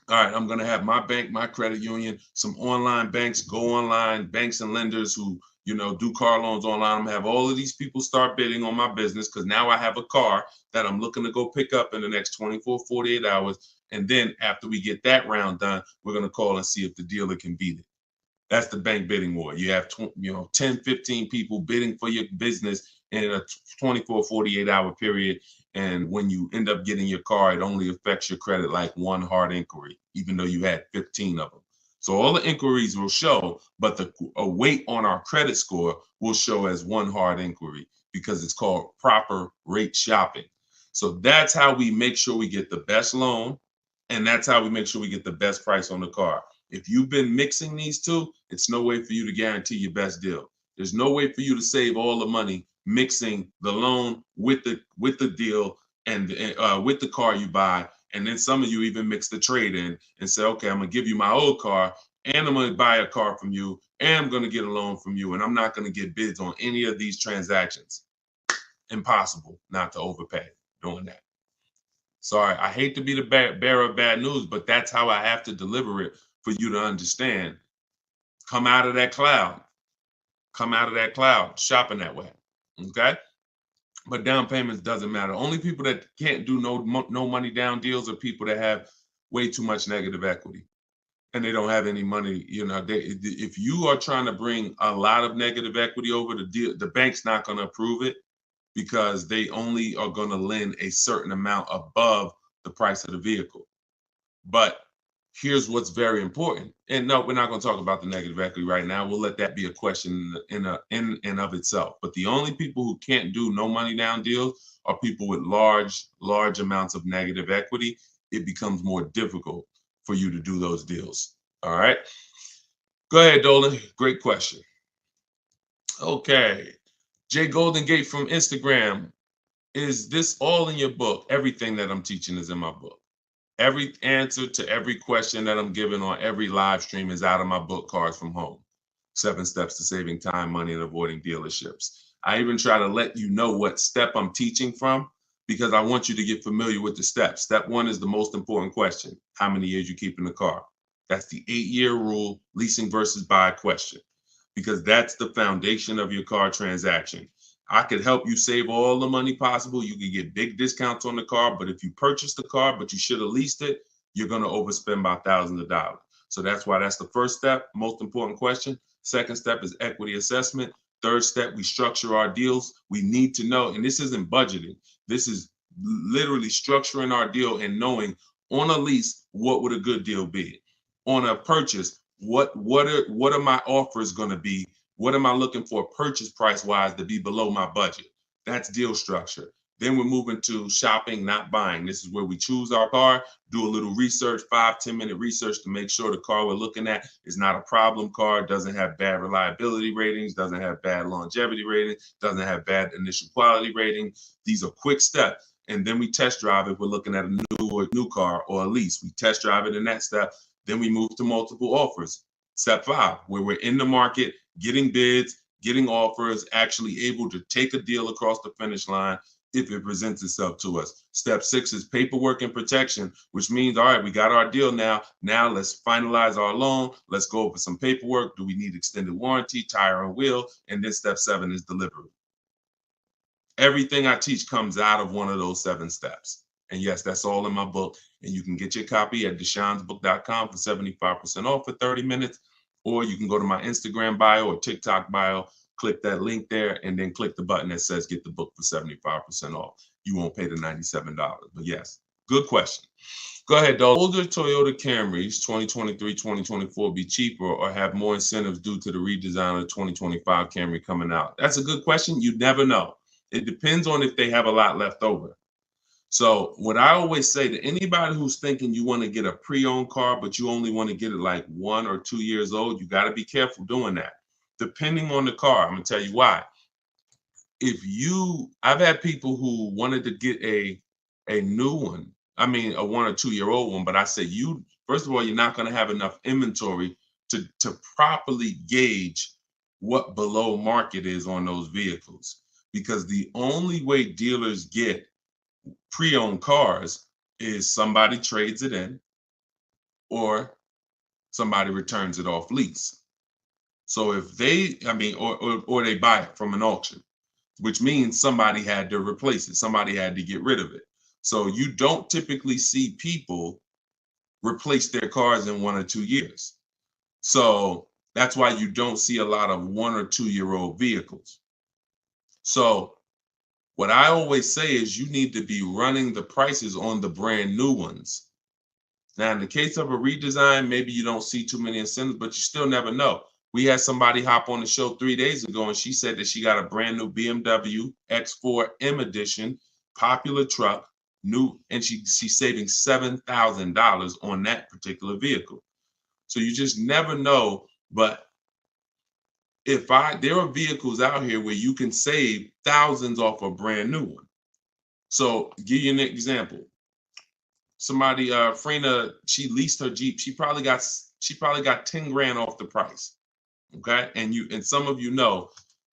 Speaker 2: All right, I'm going to have my bank, my credit union, some online banks, go online, banks and lenders who, do car loans online. I'm going to have all of these people start bidding on my business, because now I have a car that I'm looking to go pick up in the next 24, 48 hours. And then after we get that round done, we're going to call and see if the dealer can beat it. That's the bank bidding war. You have 10, 15 people bidding for your business in a 24, 48 hour period. And when you end up getting your car, it only affects your credit like one hard inquiry, even though you had 15 of them. So all the inquiries will show, but a weight on our credit score will show as one hard inquiry, because it's called proper rate shopping. So that's how we make sure we get the best loan, and that's how we make sure we get the best price on the car. If you've been mixing these two, it's no way for you to guarantee your best deal. There's no way for you to save all the money mixing the loan with the deal and with the car you buy. And then some of you even mix the trade in and say, okay, I'm going to give you my old car, and I'm going to buy a car from you, and I'm going to get a loan from you, and I'm not going to get bids on any of these transactions. Impossible not to overpay doing that. Sorry, I hate to be the bearer of bad news, but that's how I have to deliver it for you to understand. Come out of that cloud. Come out of that cloud shopping that way. Okay? But down payments doesn't matter. Only people that can't do no money down deals are people that have way too much negative equity and they don't have any money. If you are trying to bring a lot of negative equity over the deal, the bank's not going to approve it, because they only are going to lend a certain amount above the price of the vehicle. But here's what's very important. And no, we're not going to talk about the negative equity right now. We'll let that be a question in and of itself. But the only people who can't do no money down deals are people with large amounts of negative equity. It becomes more difficult for you to do those deals. All right. Go ahead, Dolan. Great question. Okay. Jay Golden Gate from Instagram. is this all in your book? Everything that I'm teaching is in my book. Every answer to every question that I'm giving on every live stream is out of my book, Cars from Home. 7 Steps to Saving Time, Money, and Avoiding Dealerships. I even try to let you know what step I'm teaching from because I want you to get familiar with the steps. Step 1 is the most important question. How many years you keep in the car? That's the 8-year rule, leasing versus buy question, because that's the foundation of your car transaction. I could help you save all the money possible. You can get big discounts on the car, but if you purchase the car, but you should have leased it, you're going to overspend by thousands of dollars. So that's why that's the first step, most important question. Second step is equity assessment. Third step, we structure our deals. We need to know, and this isn't budgeting. This is literally structuring our deal and knowing on a lease, what would a good deal be? On a purchase, what are my offers going to be? What am I looking for purchase price wise to be below my budget? That's deal structure. Then we're moving to shopping, not buying. This is where we choose our car, do a little research, 5-10 minute research to make sure the car we're looking at is not a problem car, doesn't have bad reliability ratings, doesn't have bad longevity ratings, doesn't have bad initial quality rating. These are quick steps. And then we test drive if we're looking at a new car or a lease. We test drive it in that step. Then we move to multiple offers. Step 5, where we're in the market, getting bids, getting offers, actually able to take a deal across the finish line if it presents itself to us. Step 6 is paperwork and protection, which means, all right, we got our deal now. Now let's finalize our loan. Let's go over some paperwork. Do we need extended warranty, tire and wheel? And then step 7 is delivery. Everything I teach comes out of one of those 7 steps. And yes, that's all in my book. And you can get your copy at deshonsbook.com for 75% off for 30 minutes. Or you can go to my Instagram bio or TikTok bio, click that link there, and then click the button that says get the book for 75% off. You won't pay the $97. But yes, good question. Go ahead, Dole. Older Toyota Camrys, 2023, 2024, be cheaper or have more incentives due to the redesign of the 2025 Camry coming out? That's a good question. You never know. It depends on if they have a lot left over. So what I always say to anybody who's thinking you want to get a pre-owned car, but you only want to get it like 1 or 2 years old, you got to be careful doing that. Depending on the car, I'm going to tell you why. I've had people who wanted to get a new one. I mean, a 1 or 2 year old one, but I said, first of all, you're not going to have enough inventory to properly gauge what below market is on those vehicles. Because the only way dealers get pre-owned cars is somebody trades it in or somebody returns it off lease. So if or they buy it from an auction, which means somebody had to replace it. Somebody had to get rid of it. So you don't typically see people replace their cars in 1 or 2 years. So that's why you don't see a lot of 1 or 2 year old vehicles. So what I always say is you need to be running the prices on the brand new ones. Now, in the case of a redesign, maybe you don't see too many incentives, but you still never know. We had somebody hop on the show 3 days ago, and she said that she got a brand new BMW X4 M Edition, popular truck, new, and she's saving $7,000 on that particular vehicle. So you just never know, but there are vehicles out here where you can save thousands off a brand new one. So give you an example. Somebody, Frena, she leased her Jeep. She probably got 10 grand off the price. Okay. And some of you know,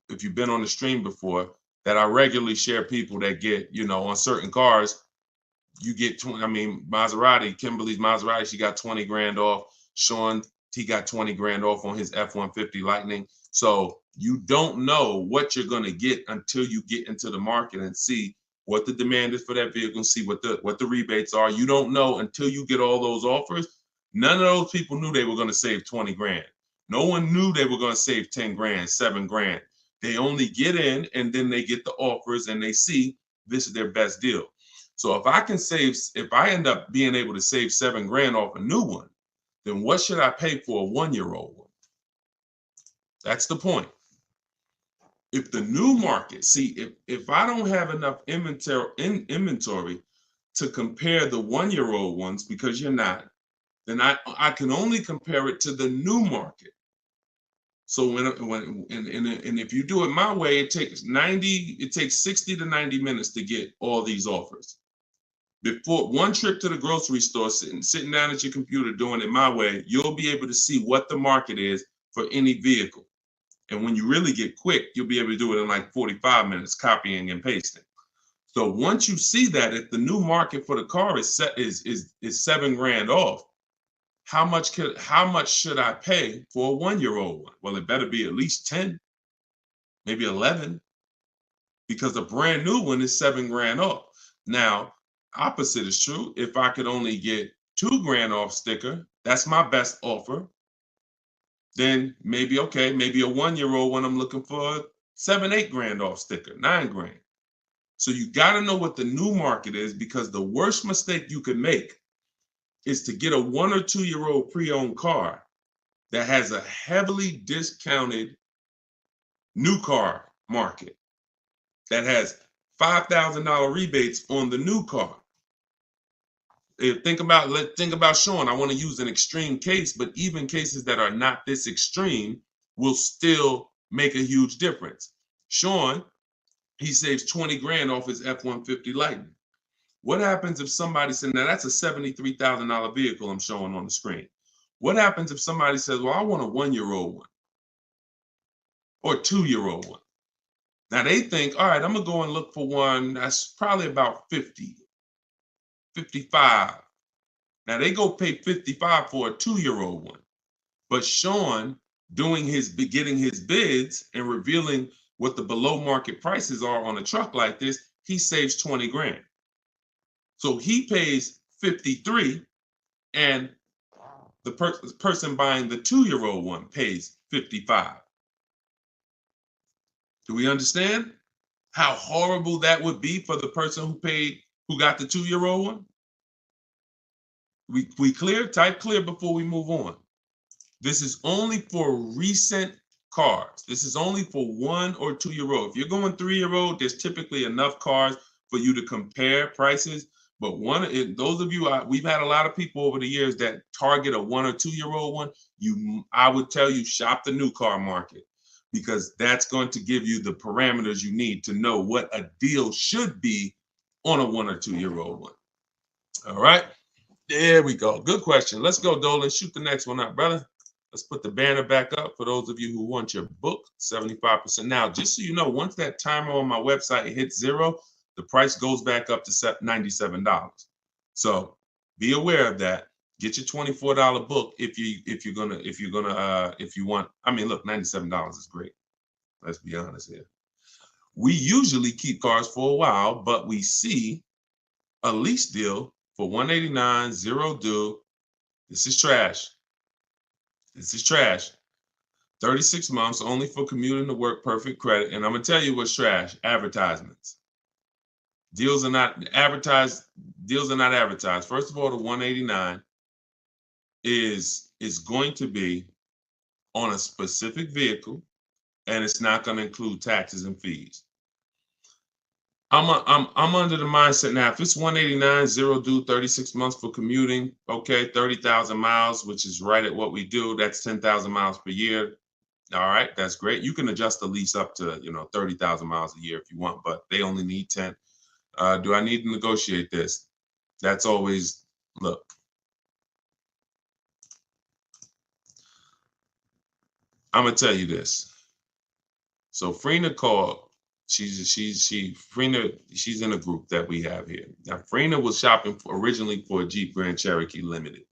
Speaker 2: if you've been on the stream before, that I regularly share people that get, on certain cars, you get 20, Maserati, Kimberly's Maserati, she got 20 grand off. Sean, he got 20 grand off on his F-150 Lightning. So you don't know what you're going to get until you get into the market and see what the demand is for that vehicle and see what the rebates are. You don't know until you get all those offers. None of those people knew they were going to save 20 grand. No one knew they were going to save 10 grand, 7 grand. They only get in and then they get the offers and they see this is their best deal. So if I end up being able to save 7 grand off a new one, then what should I pay for a 1-year-old one? That's the point. If the new market, if I don't have enough inventory to compare the 1-year-old ones, because you're not, then I can only compare it to the new market. So and if you do it my way, it takes 60 to 90 minutes to get all these offers. Before one trip to the grocery store, sitting down at your computer doing it my way, you'll be able to see what the market is for any vehicle. And when you really get quick, you'll be able to do it in like 45 minutes, copying and pasting. So once you see that, if the new market for the car is $7,000 off, how much should I pay for a 1-year-old one? Well, it better be at least 10, maybe 11, because a brand new one is $7,000 off. Now, opposite is true. If I could only get $2,000 off sticker, that's my best offer. Then maybe a 1-year-old one, I'm looking for $7,000-8,000 off sticker, $9,000. So you got to know what the new market is, because the worst mistake you could make is to get a 1 or 2-year-old pre-owned car that has a heavily discounted new car market that has $5,000 rebates on the new car. Think about Sean. I want to use an extreme case, but even cases that are not this extreme will still make a huge difference. Sean, he saves $20,000 off his F-150 Lightning. What happens if somebody said, now that's a $73,000 vehicle I'm showing on the screen. What happens if somebody says, well, I want a 1-year-old one or a 2-year-old one? Now they think, all right, I'm gonna go and look for one that's probably about 50, 55. Now they go pay 55 for a 2-year-old one. But Sean, getting his bids and revealing what the below market prices are on a truck like this, he saves $20,000. So he pays 53, and the person buying the 2-year-old one pays 55. Do we understand how horrible that would be for the person who got the 2-year-old one? We clear? Type clear before we move on. This is only for recent cars. This is only for 1 or 2-year-old. If you're going 3-year-old, there's typically enough cars for you to compare prices. But those of you, we've had a lot of people over the years that target a 1 or 2-year-old one. I would tell you, shop the new car market, because that's going to give you the parameters you need to know what a deal should be on a 1 or 2-year-old one. All right, there we go. Good question. Let's go, Dolan. Shoot the next one up, brother. Let's put the banner back up for those of you who want your book, 75%. Now, just so you know, once that timer on my website hits 0, the price goes back up to $97. So be aware of that. Get your $24 book if you want. I mean, look, $97 is great. Let's be honest here. We usually keep cars for a while, but we see a lease deal for $189, 0 due. This is trash. This is trash. 36 months only for commuting to work, perfect credit. And I'm gonna tell you what's trash: advertisements. Deals are not advertised. First of all, the 189 is going to be on a specific vehicle, and it's not going to include taxes and fees. I'm under the mindset now, if it's 189, 0 due, 36 months for commuting, okay, 30,000 miles, which is right at what we do. That's 10,000 miles per year. All right, that's great. You can adjust the lease up to 30,000 miles a year if you want, but they only need 10. Do I need to negotiate this? That's always, look. I'm gonna tell you this. So Frina called. She's in a group that we have here. Now Frina was shopping originally for a Jeep Grand Cherokee Limited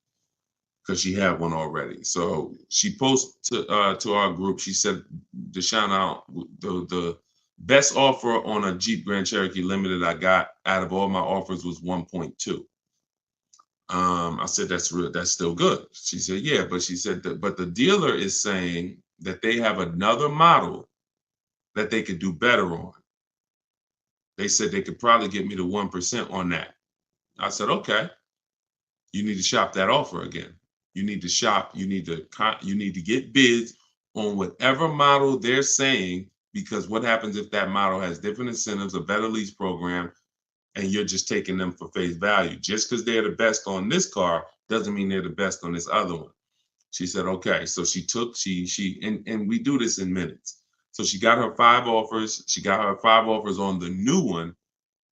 Speaker 2: because she had one already. So she posted to our group. She said, Deshone, the best offer on a Jeep Grand Cherokee Limited I got out of all my offers was 1.2. I said, that's still good. She said, yeah, but she said but the dealer is saying that they have another model that they could do better on. They said they could probably get me to 1% on that. I said, okay, you need to shop that offer again. You need to shop, you need to get bids on whatever model they're saying, because what happens if that model has different incentives, a better lease program, and you're just taking them for face value? Just because they're the best on this car doesn't mean they're the best on this other one. She said, okay. So and we do this in minutes. So she got her 5 offers. She got her 5 offers on the new one.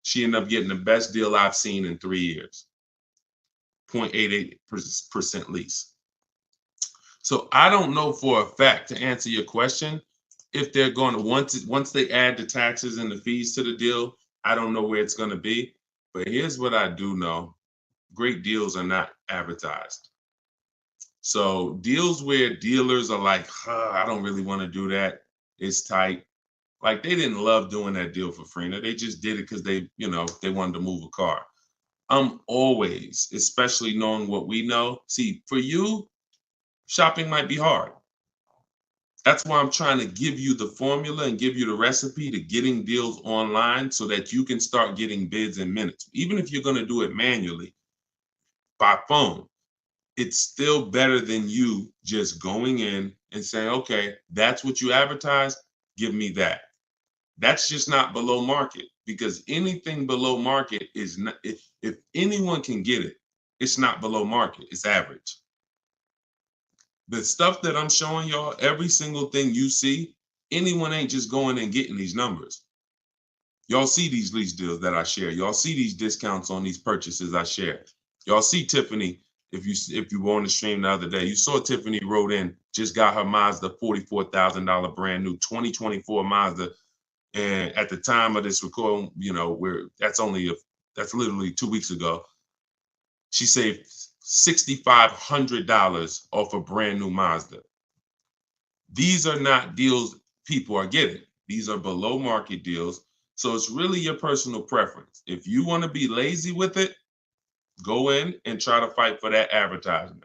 Speaker 2: She ended up getting the best deal I've seen in 3 years. 0.88% lease. So I don't know for a fact, to answer your question, if they're going to once they add the taxes and the fees to the deal, I don't know where it's going to be. But here's what I do know. Great deals are not advertised. So deals where dealers are like, I don't really want to do that. It's tight. Like they didn't love doing that deal for Freener. They just did it because they wanted to move a car. I'm always, especially knowing what we know. See, for you, shopping might be hard. That's why I'm trying to give you the formula and give you the recipe to getting deals online so that you can start getting bids in minutes. Even if you're going to do it manually by phone, it's still better than you just going in and saying, okay, that's what you advertise, give me that. That's just not below market, because anything below market is not, if anyone can get it, it's not below market, it's average. The stuff that I'm showing y'all, every single thing you see, anyone ain't just going and getting these numbers. Y'all see these lease deals that I share. Y'all see these discounts on these purchases I share. Y'all see Tiffany, if you were on the stream the other day, you saw Tiffany wrote in, just got her Mazda $44,000 brand new 2024 Mazda. And at the time of this recording, that's literally 2 weeks ago. She saved $6,500 off a brand new Mazda. These are not deals people are getting. These are below market deals. So it's really your personal preference. If you want to be lazy with it, go in and try to fight for that advertisement.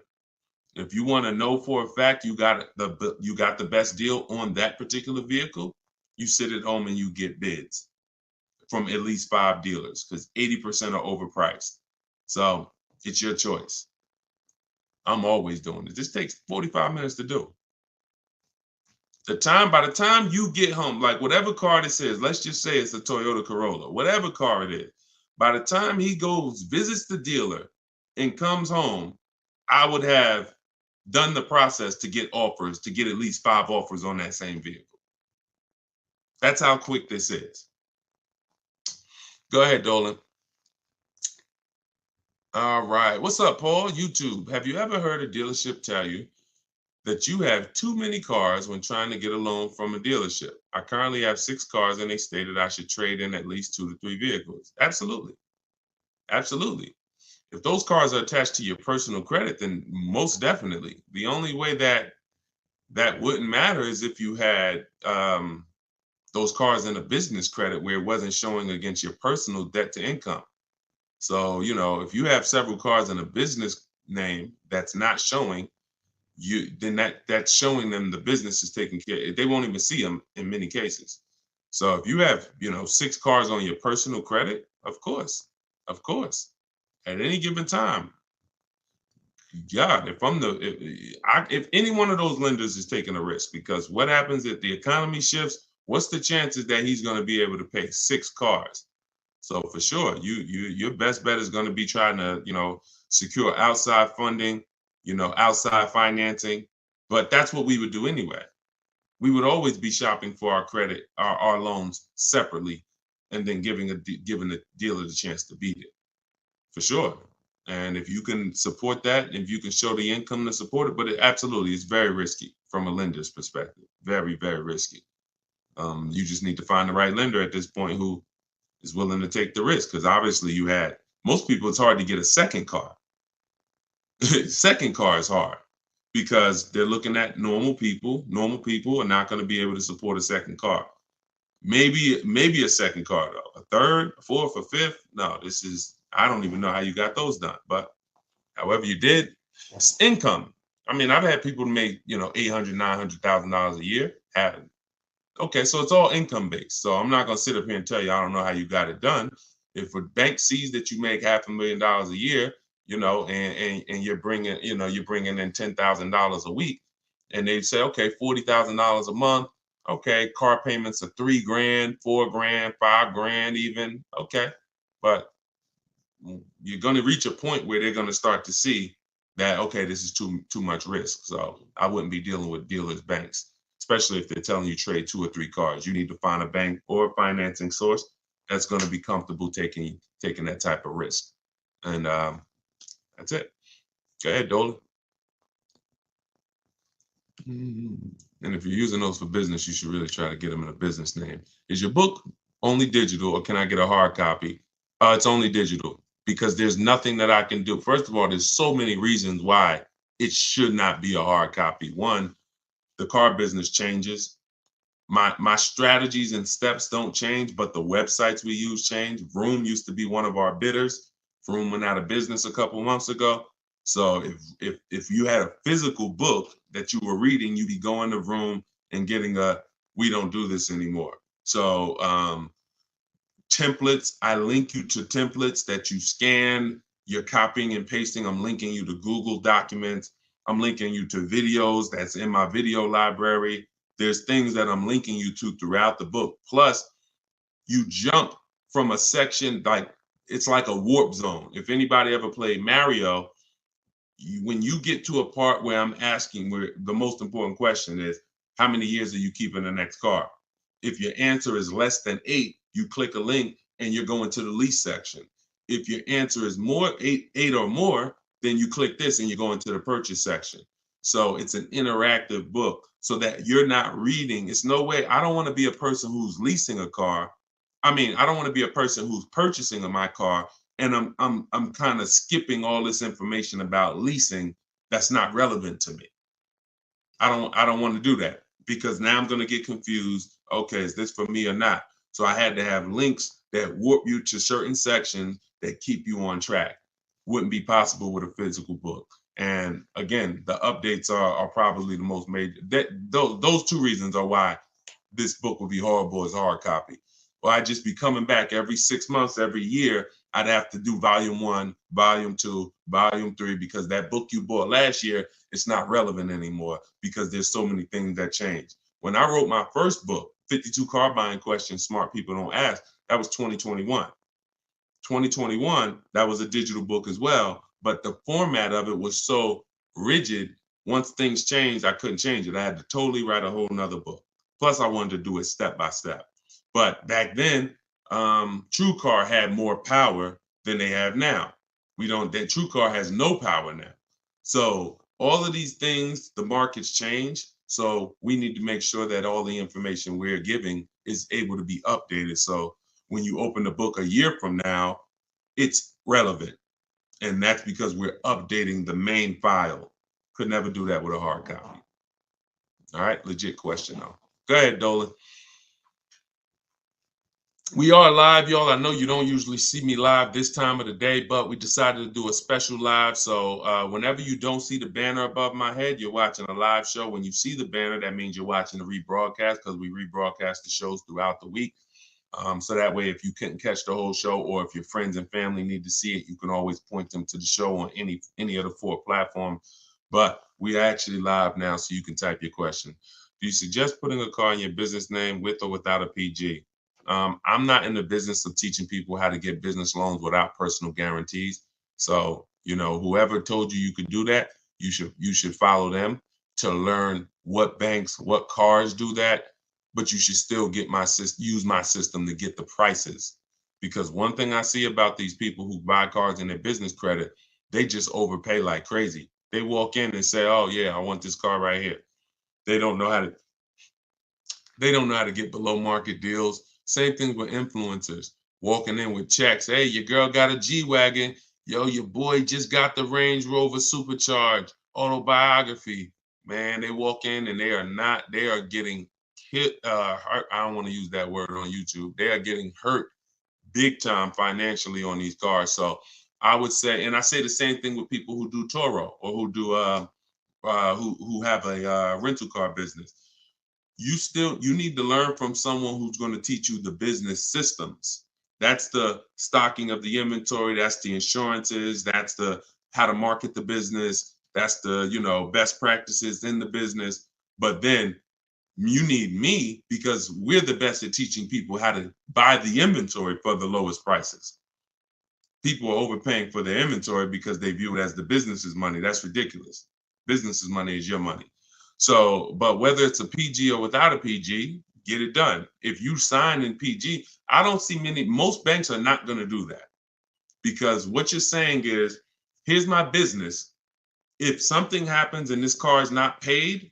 Speaker 2: If you want to know for a fact you got the best deal on that particular vehicle, you sit at home and you get bids from at least 5 dealers, because 80% are overpriced. So it's your choice. I'm always doing it. This takes 45 minutes to do. By the time you get home, like whatever car this is, let's just say it's a Toyota Corolla, whatever car it is, by the time he goes, visits the dealer and comes home, I would have done the process to get offers, to get at least 5 offers on that same vehicle. That's how quick this is. Go ahead, Dolan. All right. What's up, Paul? YouTube. Have you ever heard a dealership tell you that you have too many cars when trying to get a loan from a dealership? I currently have 6 cars and they stated I should trade in at least 2 to 3 vehicles. Absolutely. Absolutely. If those cars are attached to your personal credit, then most definitely. The only way that wouldn't matter is if you had those cars in a business credit where it wasn't showing against your personal debt to income. So, if you have several cars in a business name that's not showing, then that's showing them the business is taking care. They won't even see them in many cases. So if you have, 6 cars on your personal credit, of course, at any given time, God, if any one of those lenders is taking a risk, because what happens if the economy shifts? What's the chances that he's going to be able to pay 6 cars? So for sure, your best bet is going to be trying to, secure outside funding, outside financing. But that's what we would do anyway. We would always be shopping for our credit, our loans separately, and then giving the dealer the chance to beat it. For sure. And if you can support that, if you can show the income to support it, but it absolutely is very risky from a lender's perspective. Very, very risky. You just need to find the right lender at this point who is willing to take the risk, because obviously most people, it's hard to get a second car. Second car is hard because they're looking at normal people. Normal people are not going to be able to support a second car. Maybe a second car though, a third, a fourth, a fifth. No, I don't even know how you got those done, but however you did, it's income. I mean, I've had people make, $800,000, $900,000 a year. Okay, so it's all income based. So I'm not going to sit up here and tell you I don't know how you got it done. If a bank sees that you make $500,000 a year, and you're bringing in $10,000 a week, and they say, okay, $40,000 a month. Okay, car payments are $3,000, $4,000, $5,000 even. Okay, but you're going to reach a point where they're going to start to see that, okay, this is too much risk. So I wouldn't be dealing with dealers, banks, especially if they're telling you trade 2 or 3 cars. You need to find a bank or a financing source that's going to be comfortable taking that type of risk. And that's it. Go ahead, Dolan. And if you're using those for business, you should really try to get them in a business name. Is your book only digital, or can I get a hard copy? It's only digital, because there's nothing that I can do. First of all, there's so many reasons why it should not be a hard copy. One, the car business changes. My strategies and steps don't change, but the websites we use change. Vroom used to be one of our bidders. Vroom went out of business a couple months ago. So if you had a physical book that you were reading, you'd be going to Vroom and getting we don't do this anymore. So templates, I link you to templates that you scan, you're copying and pasting. I'm linking you to Google Documents. I'm linking you to videos that's in my video library. There's things that I'm linking you to throughout the book. Plus, you jump from a section, like it's like a warp zone. If anybody ever played Mario, when you get to a part where I'm asking, where the most important question is, how many years are you keeping the next car? If your answer is less than 8, you click a link and you're going to the lease section. If your answer is more, 8 or more, then you click this and you're going to the purchase section. So it's an interactive book so that you're not reading. It's no way. I don't want to be a person who's leasing a car. I don't want to be a person who's purchasing my car, and I'm kind of skipping all this information about leasing that's not relevant to me. I don't want to do that, because now I'm going to get confused. Okay, is this for me or not? So I had to have links that warp you to certain sections that keep you on track. Wouldn't be possible with a physical book. And again, the updates are probably the most major. Those 2 reasons are why this book would be horrible as a hard copy. Well, I'd just be coming back every 6 months, every year. I'd have to do volume 1, volume 2, volume 3, because that book you bought last year, it's not relevant anymore, because there's so many things that change. When I wrote my first book, 52 Car Buying Questions Smart People Don't Ask, that was 2021. 2021, that was a digital book as well, but the format of it was so rigid. Once things changed, I couldn't change it. I had to totally write a whole nother book. Plus, I wanted to do it step by step. But back then, TrueCar had more power than they have now. That TrueCar has no power now. So all of these things, the markets change. So we need to make sure that all the information we're giving is able to be updated. So when you open the book a year from now, it's relevant. And that's because we're updating the main file. Could never do that with a hard copy. All right, legit question though. Go ahead, Dolan. We are live, y'all. I know you don't usually see me live this time of the day, but we decided to do a special live. So whenever you don't see the banner above my head, you're watching a live show. When you see the banner, that means you're watching the rebroadcast, because we rebroadcast the shows throughout the week. So that way, if you couldn't catch the whole show, or if your friends and family need to see it, you can always point them to the show on any of the 4 platforms. But we are actually live now, so you can type your question. Do you suggest putting a car in your business name with or without a PG? I'm not in the business of teaching people how to get business loans without personal guarantees. So, whoever told you could do that, you should follow them to learn what banks, what cars do that. But you should still use my system to get the prices. Because one thing I see about these people who buy cars in their business credit, they just overpay like crazy. They walk in and say, "Oh yeah, I want this car right here." They don't know how to get below market deals. Same thing with influencers walking in with checks. Hey, your girl got a G-Wagon. Yo, your boy just got the Range Rover Supercharged autobiography. Man, they walk in and they are getting hit. Hurt. I don't want to use that word on YouTube. They are getting hurt big time financially on these cars. So I would say, and I say the same thing with people who do Toro, or who do who have a rental car business. You need to learn from someone who's going to teach you the business systems. That's the stocking of the inventory. That's the insurances. That's the how to market the business. That's the, best practices in the business. But then you need me, because we're the best at teaching people how to buy the inventory for the lowest prices. people are overpaying for their inventory because they view it as the business's money. That's ridiculous. Business's money is your money. So, but whether it's a PG or without a PG, get it done. If you sign in PG, I don't see most banks are not going to do that, because what you're saying is, here's my business. If something happens and this car is not paid,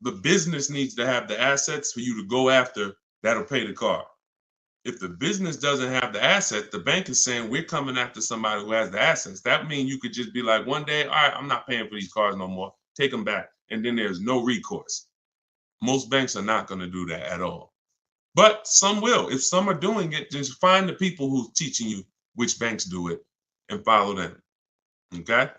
Speaker 2: the business needs to have the assets for you to go after that'll pay the car. If the business doesn't have the assets, the bank is saying, we're coming after somebody who has the assets. That means you could just be like, one day, all right, I'm not paying for these cars no more. Take them back. And then there's no recourse. Most banks are not going to do that at all. But some will. If some are doing it, just find the people who's teaching you which banks do it and follow them. Okay?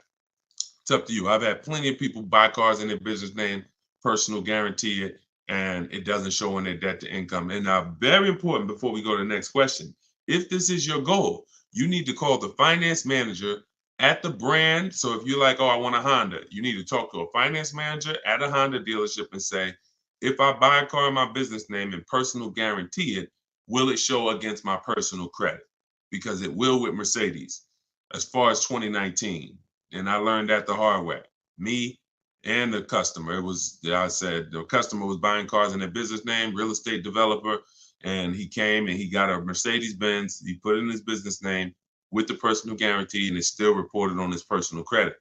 Speaker 2: It's up to you. I've had plenty of people buy cars in their business name, personal guarantee it, and it doesn't show in their debt to income. And now, very important before we go to the next question, if this is your goal, you need to call the finance manager at the brand. So if you're like, oh, I want a Honda, you need to talk to a finance manager at a Honda dealership and say, if I buy a car in my business name and personal guarantee it, will it show against my personal credit? Because it will with Mercedes as far as 2019. And I learned that the hard way. Me and the customer. It was, I said, the customer was buying cars in their business name, real estate developer, and he came and he got a Mercedes Benz. He put it in his business name with the personal guarantee, and it's still reported on his personal credit.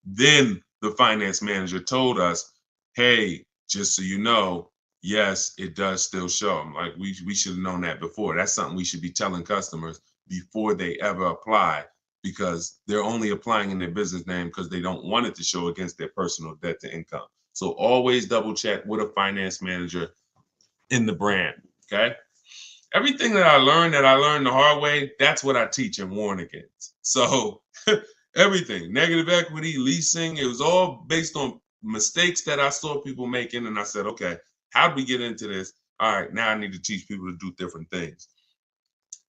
Speaker 2: Then the finance manager told us, hey, just so you know, yes, it does still show. I'm like, we should have known that before. That's something we should be telling customers before they ever apply, because they're only applying in their business name because they don't want it to show against their personal debt to income. So always double check with a finance manager in the brand, okay? Everything that I learned the hard way, that's what I teach and warn against. So everything, negative equity, leasing, it was all based on mistakes that I saw people making. And I said, okay, how do we get into this? All right, now I need to teach people to do different things.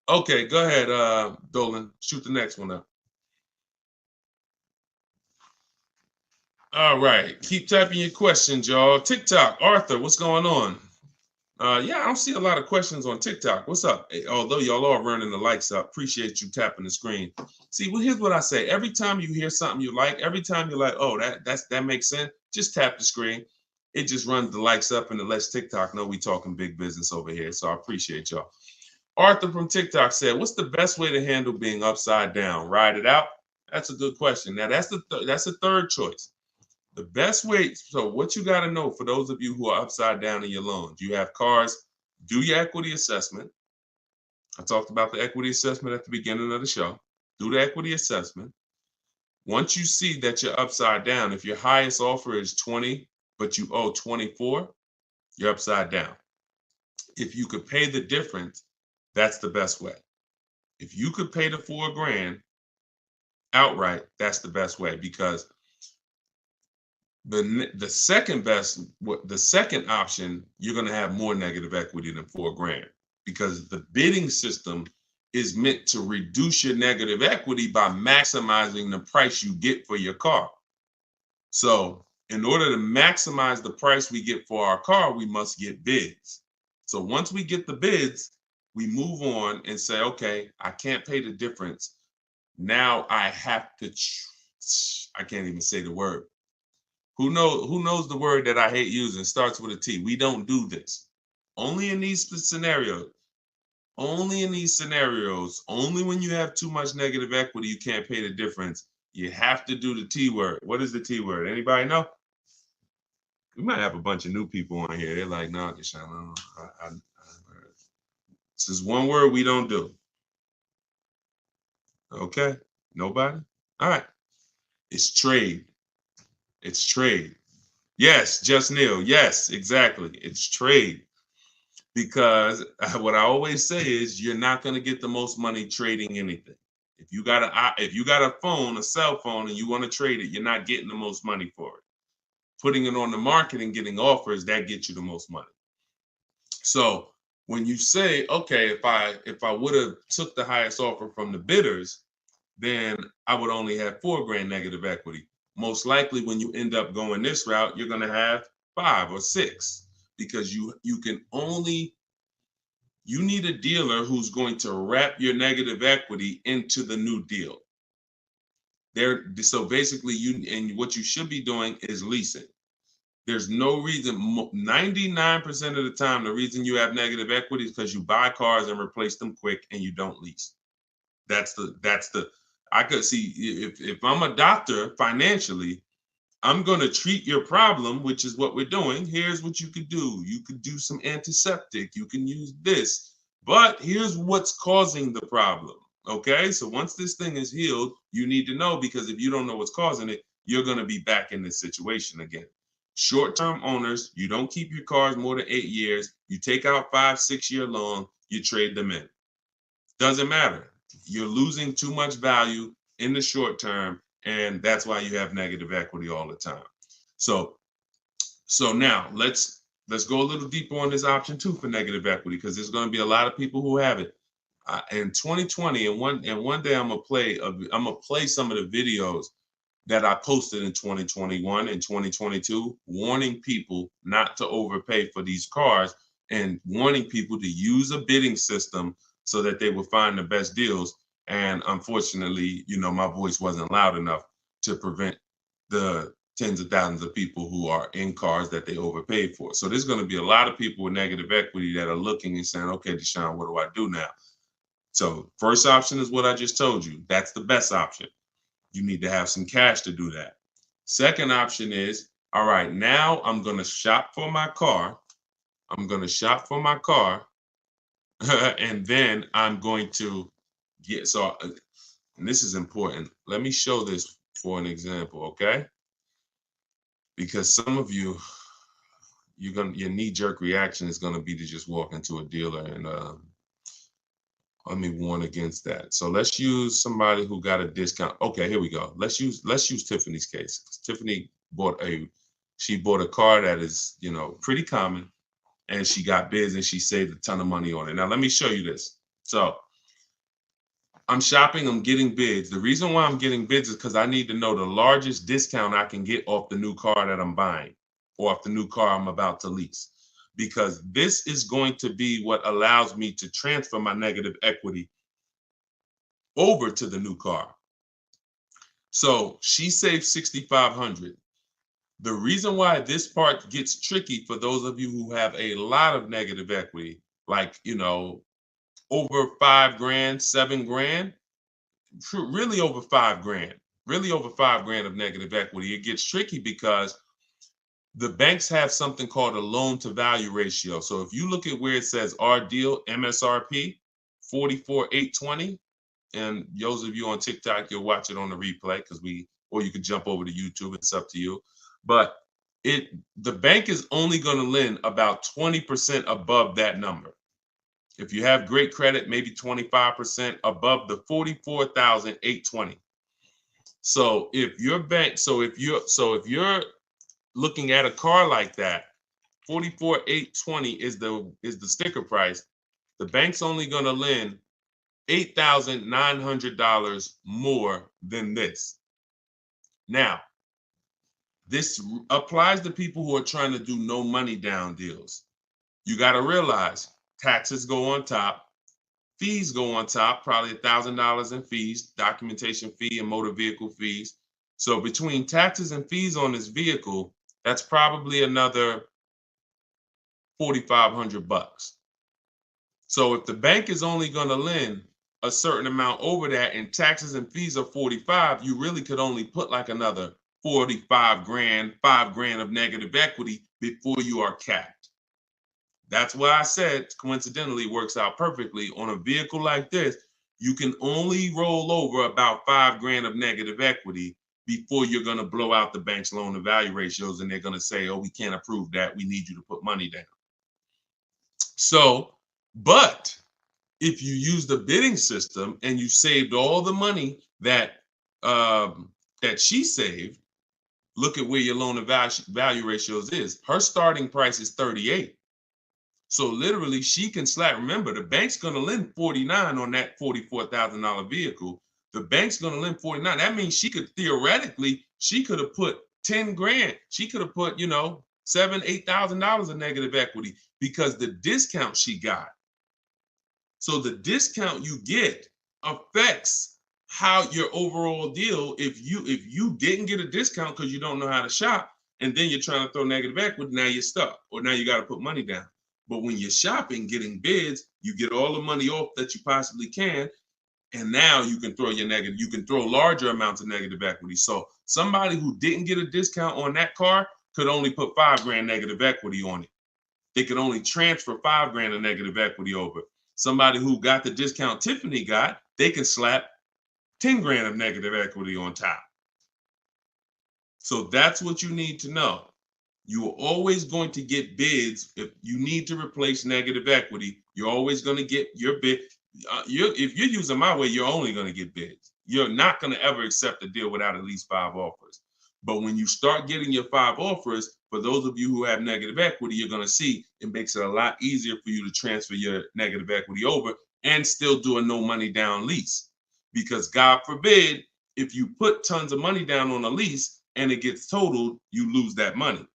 Speaker 2: Okay, go ahead, Dolan. Shoot the next one up. All right, keep typing your questions, y'all. TikTok, Arthur, what's going on? Yeah, I don't see a lot of questions on TikTok. What's up? Although y'all are running the likes up, appreciate you tapping the screen. See, well, here's what I say. Every time you hear something you like, every time you're like, oh, that makes sense, just tap the screen. It just runs the likes up and it lets TikTok know we talking big business over here. So I appreciate y'all. Arthur from TikTok said, what's the best way to handle being upside down? Ride it out? That's a good question. Now, that's the third choice. The best way, so what you got to know for those of you who are upside down in your loans, you have cars, do your equity assessment. I talked about the equity assessment at the beginning of the show. Do the equity assessment. Once you see that you're upside down, if your highest offer is 20, but you owe 24, you're upside down. If you could pay the difference, that's the best way. If you could pay the $4,000 outright, that's the best way, because the second option, you're going to have more negative equity than $4,000, because the bidding system is meant to reduce your negative equity by maximizing the price you get for your car. So in order to maximize the price we get for our car, we must get bids. So once we get the bids, we move on and say, okay, I can't pay the difference. Now I have to, I can't even say the word. Who knows the word that I hate using? Starts with a T. We don't do this. Only in these scenarios. Only in these scenarios. Only when you have too much negative equity, you can't pay the difference. You have to do the T word. What is the T word? Anybody know? We might have a bunch of new people on here. They're like, no, Deshone, this is one word we don't do. Okay, nobody? All right. It's trade. It's trade. Yes, Just Neil. Yes, exactly. It's trade. Because what I always say is you're not going to get the most money trading anything. If you got a phone, a cell phone, and you want to trade it, you're not getting the most money for it. Putting it on the market and getting offers, that gets you the most money. So when you say, okay, if I would have took the highest offer from the bidders, then I would only have $4,000 negative equity. Most likely when you end up going this route, you're going to have 5 or 6, because you can only You need a dealer who's going to wrap your negative equity into the new deal. So basically, what you should be doing is leasing. There's no reason, 99% of the time, the reason you have negative equity is because you buy cars and replace them quick and you don't lease. I could see if I'm a doctor financially, I'm going to treat your problem, which is what we're doing. Here's what you could do. You could do some antiseptic. You can use this. But here's what's causing the problem. Okay? So once this thing is healed, you need to know, because if you don't know what's causing it, you're going to be back in this situation again. Short-term owners, you don't keep your cars more than 8 years. You take out 5-6 year loan, you trade them in. Doesn't matter. You're losing too much value in the short term, and that's why you have negative equity all the time. So now let's go a little deeper on this option 2 for negative equity, because there's going to be a lot of people who have it. In 2020, and one day I'm gonna play some of the videos that I posted in 2021 and 2022, warning people not to overpay for these cars and warning people to use a bidding system so that they will find the best deals. And unfortunately, my voice wasn't loud enough to prevent the tens of thousands of people who are in cars that they overpaid for. So there's going to be a lot of people with negative equity that are looking and saying, okay, Deshone, what do I do now? So first option is what I just told you. That's the best option. You need to have some cash to do that. Second option is, all right, now I'm going to shop for my car. I'm going to shop for my car. And then I'm going to and this is important. Let me show this for an example, okay? Because some of you, your knee-jerk reaction is going to be to just walk into a dealer, and let me warn against that. So let's use somebody who got a discount. Okay, here we go. Let's use Tiffany's case. Tiffany bought a car that is, pretty common, and she got bids and she saved a ton of money on it. Now let me show you this. So I'm shopping, I'm getting bids. The reason why I'm getting bids is because I need to know the largest discount I can get off the new car that I'm buying, or off the new car I'm about to lease. Because this is going to be what allows me to transfer my negative equity over to the new car. So she saved $6,500. The reason why this part gets tricky for those of you who have a lot of negative equity, like, over $5,000, $7,000, really over $5,000 of negative equity, it gets tricky because the banks have something called a loan to value ratio. So if you look at where it says our deal MSRP 44,820, and those of you on TikTok, you'll watch it on the replay or you could jump over to YouTube. It's up to you. But the bank is only going to lend about 20% above that number. If you have great credit, maybe 25% above the 44,820. So if you're looking at a car like that, 44,820 is the sticker price. The bank's only going to lend $8,900 more than this. Now, this applies to people who are trying to do no money down deals. You got to realize taxes go on top, fees go on top, probably $1,000 in fees, documentation fee and motor vehicle fees. So between taxes and fees on this vehicle, that's probably another $4,500. So if the bank is only going to lend a certain amount over that and taxes and fees are 45, you really could only put like another 45 grand, $5,000 of negative equity before you are capped. That's why I said, coincidentally, works out perfectly on a vehicle like this. You can only roll over about $5,000 of negative equity before you're going to blow out the bank's loan to value ratios, and they're going to say, oh, we can't approve that. We need you to put money down. So, but if you use the bidding system and you saved all the money that she saved, look at where your loan to value ratios is. Her starting price is 38. So literally she can slap. Remember, the bank's going to lend 49 on that $44,000 vehicle. The bank's going to lend 49. That means she could have put 10 grand. She could have put, $7,000, $8,000 of negative equity because the discount she got So the discount you get affects how your overall deal. If you didn't get a discount because you don't know how to shop, and then you're trying to throw negative equity, now you're stuck, or now you got to put money down. But when you're shopping, getting bids, you get all the money off that you possibly can, and now you can throw your negative. You can throw larger amounts of negative equity. So somebody who didn't get a discount on that car could only put $5,000 negative equity on it. They could only transfer $5,000 of negative equity over. Somebody who got the discount Tiffany got, they can slap $10,000 of negative equity on top. So that's what you need to know. You are always going to get bids. If you need to replace negative equity, you're always going to get your bid. If you're using my way, you're only going to get bids. You're not going to ever accept a deal without at least 5 offers. But when you start getting your 5 offers, for those of you who have negative equity, you're going to see it makes it a lot easier for you to transfer your negative equity over and still do a no money down lease. Because God forbid, if you put tons of money down on a lease and it gets totaled, you lose that money.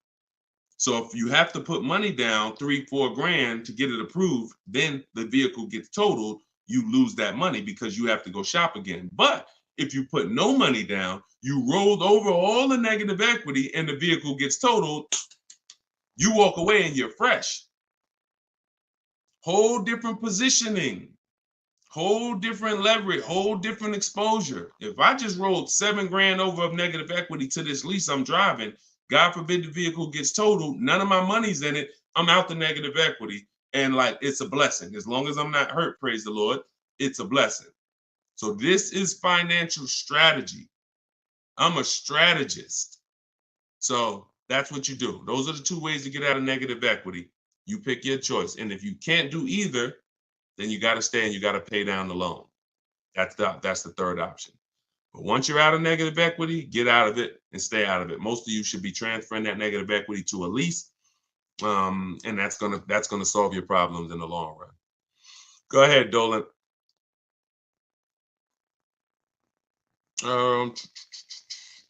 Speaker 2: So if you have to put money down, $3-4 to get it approved, then the vehicle gets totaled, you lose that money because you have to go shop again. But if you put no money down, you rolled over all the negative equity and the vehicle gets totaled, you walk away and you're fresh. Whole different positioning, whole different leverage, whole different exposure. If I just rolled $7,000 over of negative equity to this lease I'm driving, God forbid the vehicle gets totaled, none of my money's in it, I'm out the negative equity. And like, it's a blessing. As long as I'm not hurt, praise the Lord, it's a blessing. So this is financial strategy. I'm a strategist. So that's what you do. Those are the 2 ways to get out of negative equity. You pick your choice. And if you can't do either, then you got to stay and you got to pay down the loan. That's the third option. But once you're out of negative equity, get out of it and stay out of it. Most of you should be transferring that negative equity to a lease. And that's gonna solve your problems in the long run. Go ahead, Dolan.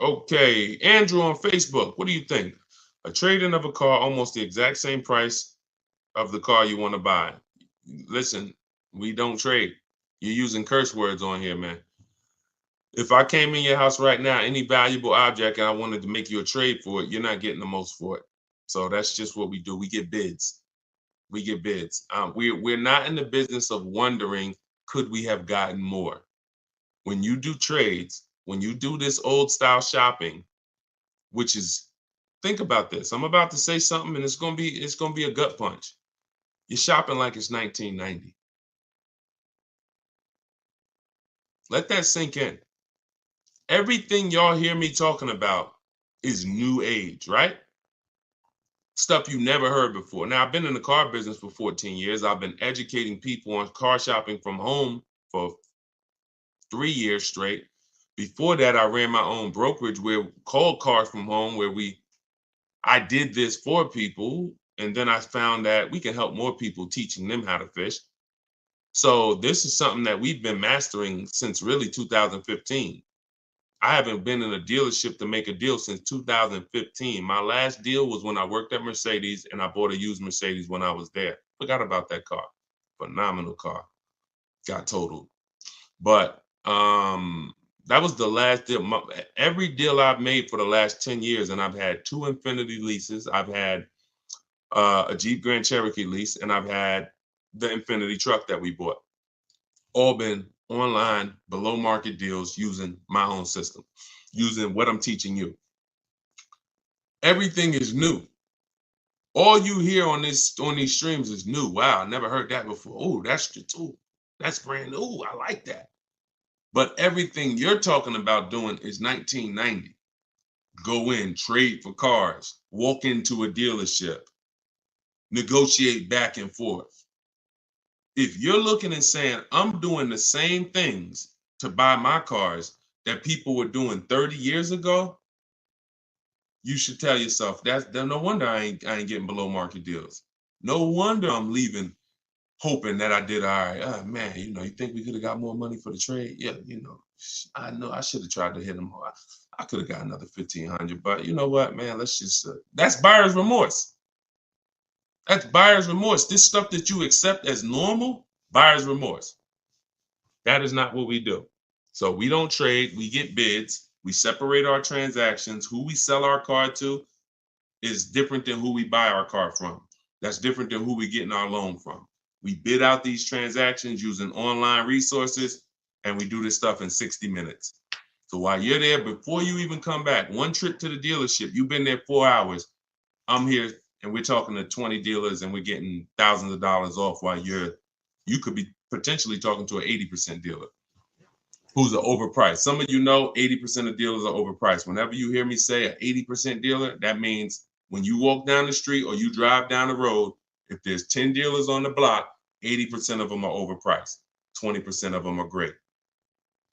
Speaker 2: Okay, Andrew on Facebook. What do you think? A trade-in of a car almost the exact same price of the car you want to buy. Listen, we don't trade. You're using curse words on here, man. If I came in your house right now, any valuable object, and I wanted to make you a trade for it, you're not getting the most for it. So that's just what we do. We get bids. We get bids. We're not in the business of wondering, could we have gotten more? When you do trades, when you do this old style shopping, which is, think about this. I'm about to say something and it's gonna be a gut punch. You're shopping like it's 1990. Let that sink in. Everything y'all hear me talking about is new age, right? Stuff you never heard before. Now, I've been in the car business for 14 years. I've been educating people on car shopping from home for 3 years straight. Before that, I ran my own brokerage called Cars from Home, where I did this for people. And then I found that we can help more people teaching them how to fish. So this is something that we've been mastering since really 2015. I haven't been in a dealership to make a deal since 2015. My last deal was when I worked at Mercedes and I bought a used Mercedes when I was there. Forgot about that car. Phenomenal car. Got totaled. But that was the last deal. Every deal I've made for the last 10 years, and I've had 2 Infiniti leases. I've had a Jeep Grand Cherokee lease, and I've had the Infiniti truck that we bought. All been online, below market deals using my own system, using what I'm teaching you. Everything is new. All you hear on these streams is new. Wow, I never heard that before. Oh, that's brand new. I like that. But everything you're talking about doing is 1990. Go in, trade for cars, walk into a dealership, negotiate back and forth. If you're looking and saying, I'm doing the same things to buy my cars that people were doing 30 years ago, you should tell yourself, no wonder I ain't getting below market deals. No wonder I'm leaving hoping that I did all right. Oh, man, you think we could have got more money for the trade? Yeah, I know I should have tried to hit them more. I could have got another 1,500, but you know what, man, let's just, that's buyer's remorse. That's buyer's remorse. This stuff that you accept as normal, Buyer's remorse. That is not what we do. So we don't trade, we get bids, we separate our transactions. Who we sell our car to is different than who we buy our car from. That's different than who we getting our loan from. We bid out these transactions using online resources, and we do this stuff in 60 minutes. So while you're there, before you even come back, one trip to the dealership, you've been there 4 hours. I'm here and we're talking to 20 dealers and we're getting thousands of dollars off while you could be potentially talking to an 80% dealer who's overpriced. Some of you know 80% of dealers are overpriced. Whenever you hear me say an 80% dealer, that means when you walk down the street or you drive down the road, if there's 10 dealers on the block, 80% of them are overpriced. 20% of them are great,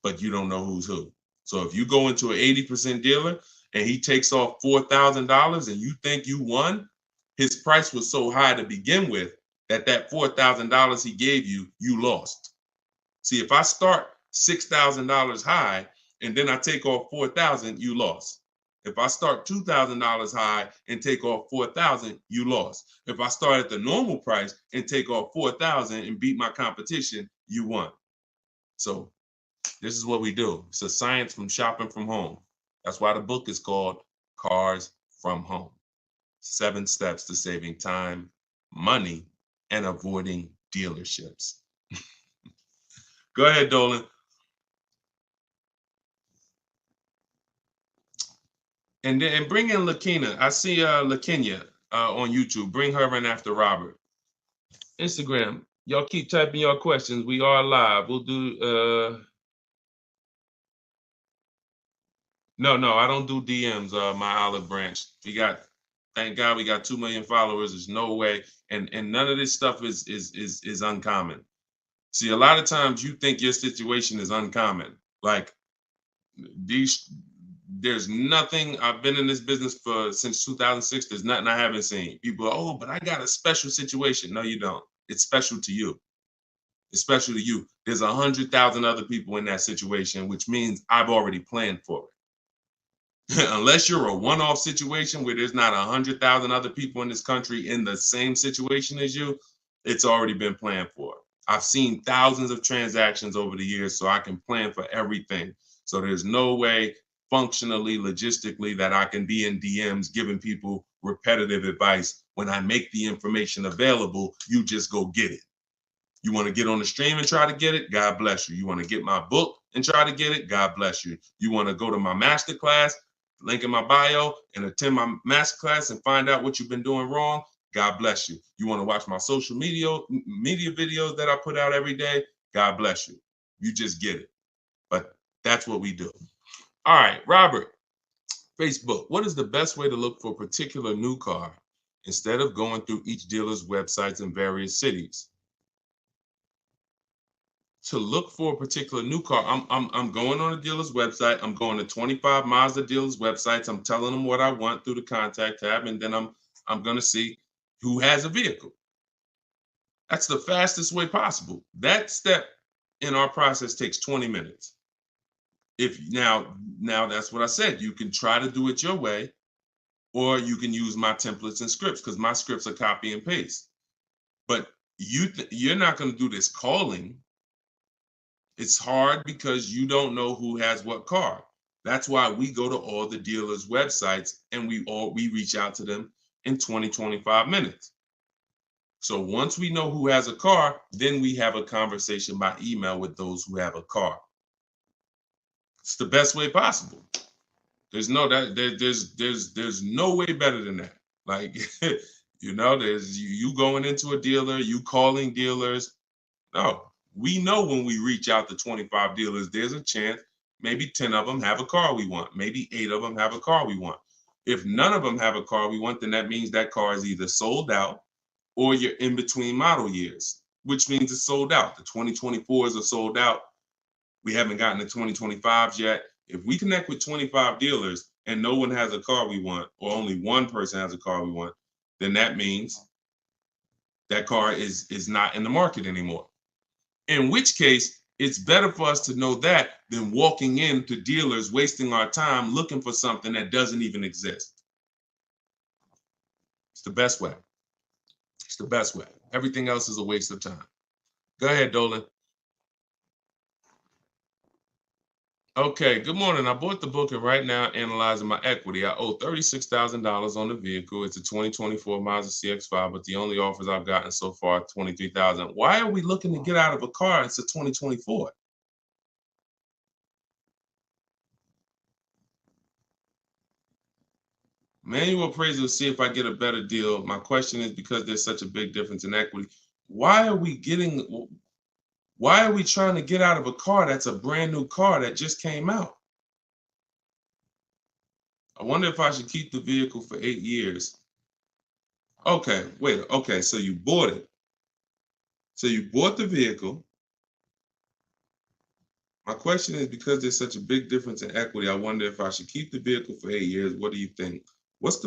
Speaker 2: but you don't know who's who. So if you go into an 80% dealer and he takes off $4,000 and you think you won, his price was so high to begin with that $4,000 he gave you, you lost. See, if I start $6,000 high and then I take off $4,000, you lost. If I start $2,000 high and take off $4,000, you lost. If I start at the normal price and take off $4,000 and beat my competition, you won. So this is what we do. It's a science from shopping from home. That's why the book is called Cars from Home. 7 steps to saving time, money, and avoiding dealerships. Go ahead, Dolan. And bring in Lakina. I see Lakenya on YouTube. Bring her in after Robert. Instagram. Y'all keep typing your questions. We are live. We'll do No, I don't do DMs, my olive branch. Thank God we got 2 million followers. There's no way. And none of this stuff is uncommon. See, a lot of times you think your situation is uncommon. Like there's nothing. I've been in this business since 2006. There's nothing I haven't seen. People are, oh, but I got a special situation. No, you don't. It's special to you. It's special to you. There's 100,000 other people in that situation, which means I've already planned for it. Unless you're a one-off situation where there's not 100,000 other people in this country in the same situation as you, it's already been planned for. I've seen thousands of transactions over the years, so I can plan for everything. So there's no way functionally, logistically, that I can be in DMs giving people repetitive advice. When I make the information available, you just go get it. You want to get on the stream and try to get it? God bless you. You want to get my book and try to get it? God bless you. You want to go to my masterclass? Link in my bio and attend my masterclass and find out what you've been doing wrong. God bless you. You want to watch my social media videos that I put out every day? God bless you. You just get it. But that's what we do. All right, Robert, Facebook. What is the best way to look for a particular new car instead of going through each dealer's websites in various cities? To look for a particular new car, I'm going on a dealer's website. I'm going to 25 Mazda dealers' websites. I'm telling them what I want through the contact tab, and then I'm going to see who has a vehicle. That's the fastest way possible. That step in our process takes 20 minutes. If now that's what I said. You can try to do it your way, or you can use my templates and scripts, because my scripts are copy and paste. But you're not going to do this calling. It's hard because you don't know who has what car. That's why we go to all the dealers' websites and we reach out to them in 20-25 minutes. So once we know who has a car, then we have a conversation by email with those who have a car. It's the best way possible. There's no way better than that. Like, there's you going into a dealer, you calling dealers. No. We know when we reach out to 25 dealers, there's a chance maybe 10 of them have a car we want. Maybe 8 of them have a car we want. If none of them have a car we want, then that means that car is either sold out or you're in between model years, which means it's sold out. The 2024s are sold out. We haven't gotten the 2025s yet. If we connect with 25 dealers and no one has a car we want, or only one person has a car we want, then that means that car is not in the market anymore. In which case, it's better for us to know that than walking into dealers, wasting our time looking for something that doesn't even exist. It's the best way. It's the best way. Everything else is a waste of time. Go ahead, Dolan. Okay, good morning. I bought the book and right now analyzing my equity. I owe $36,000 on the vehicle. It's a 2024 Mazda CX-5, but the only offers I've gotten so far are $23,000. Why are we looking to get out of a car? It's a 2024. Manual appraisal to see if I get a better deal. My question is, because there's such a big difference in equity, why are we trying to get out of a car that's a brand new car that just came out? I wonder if I should keep the vehicle for 8 years. Okay, wait. Okay, so you bought it. So you bought the vehicle. My question is, because there's such a big difference in equity, I wonder if I should keep the vehicle for 8 years. What do you think? What's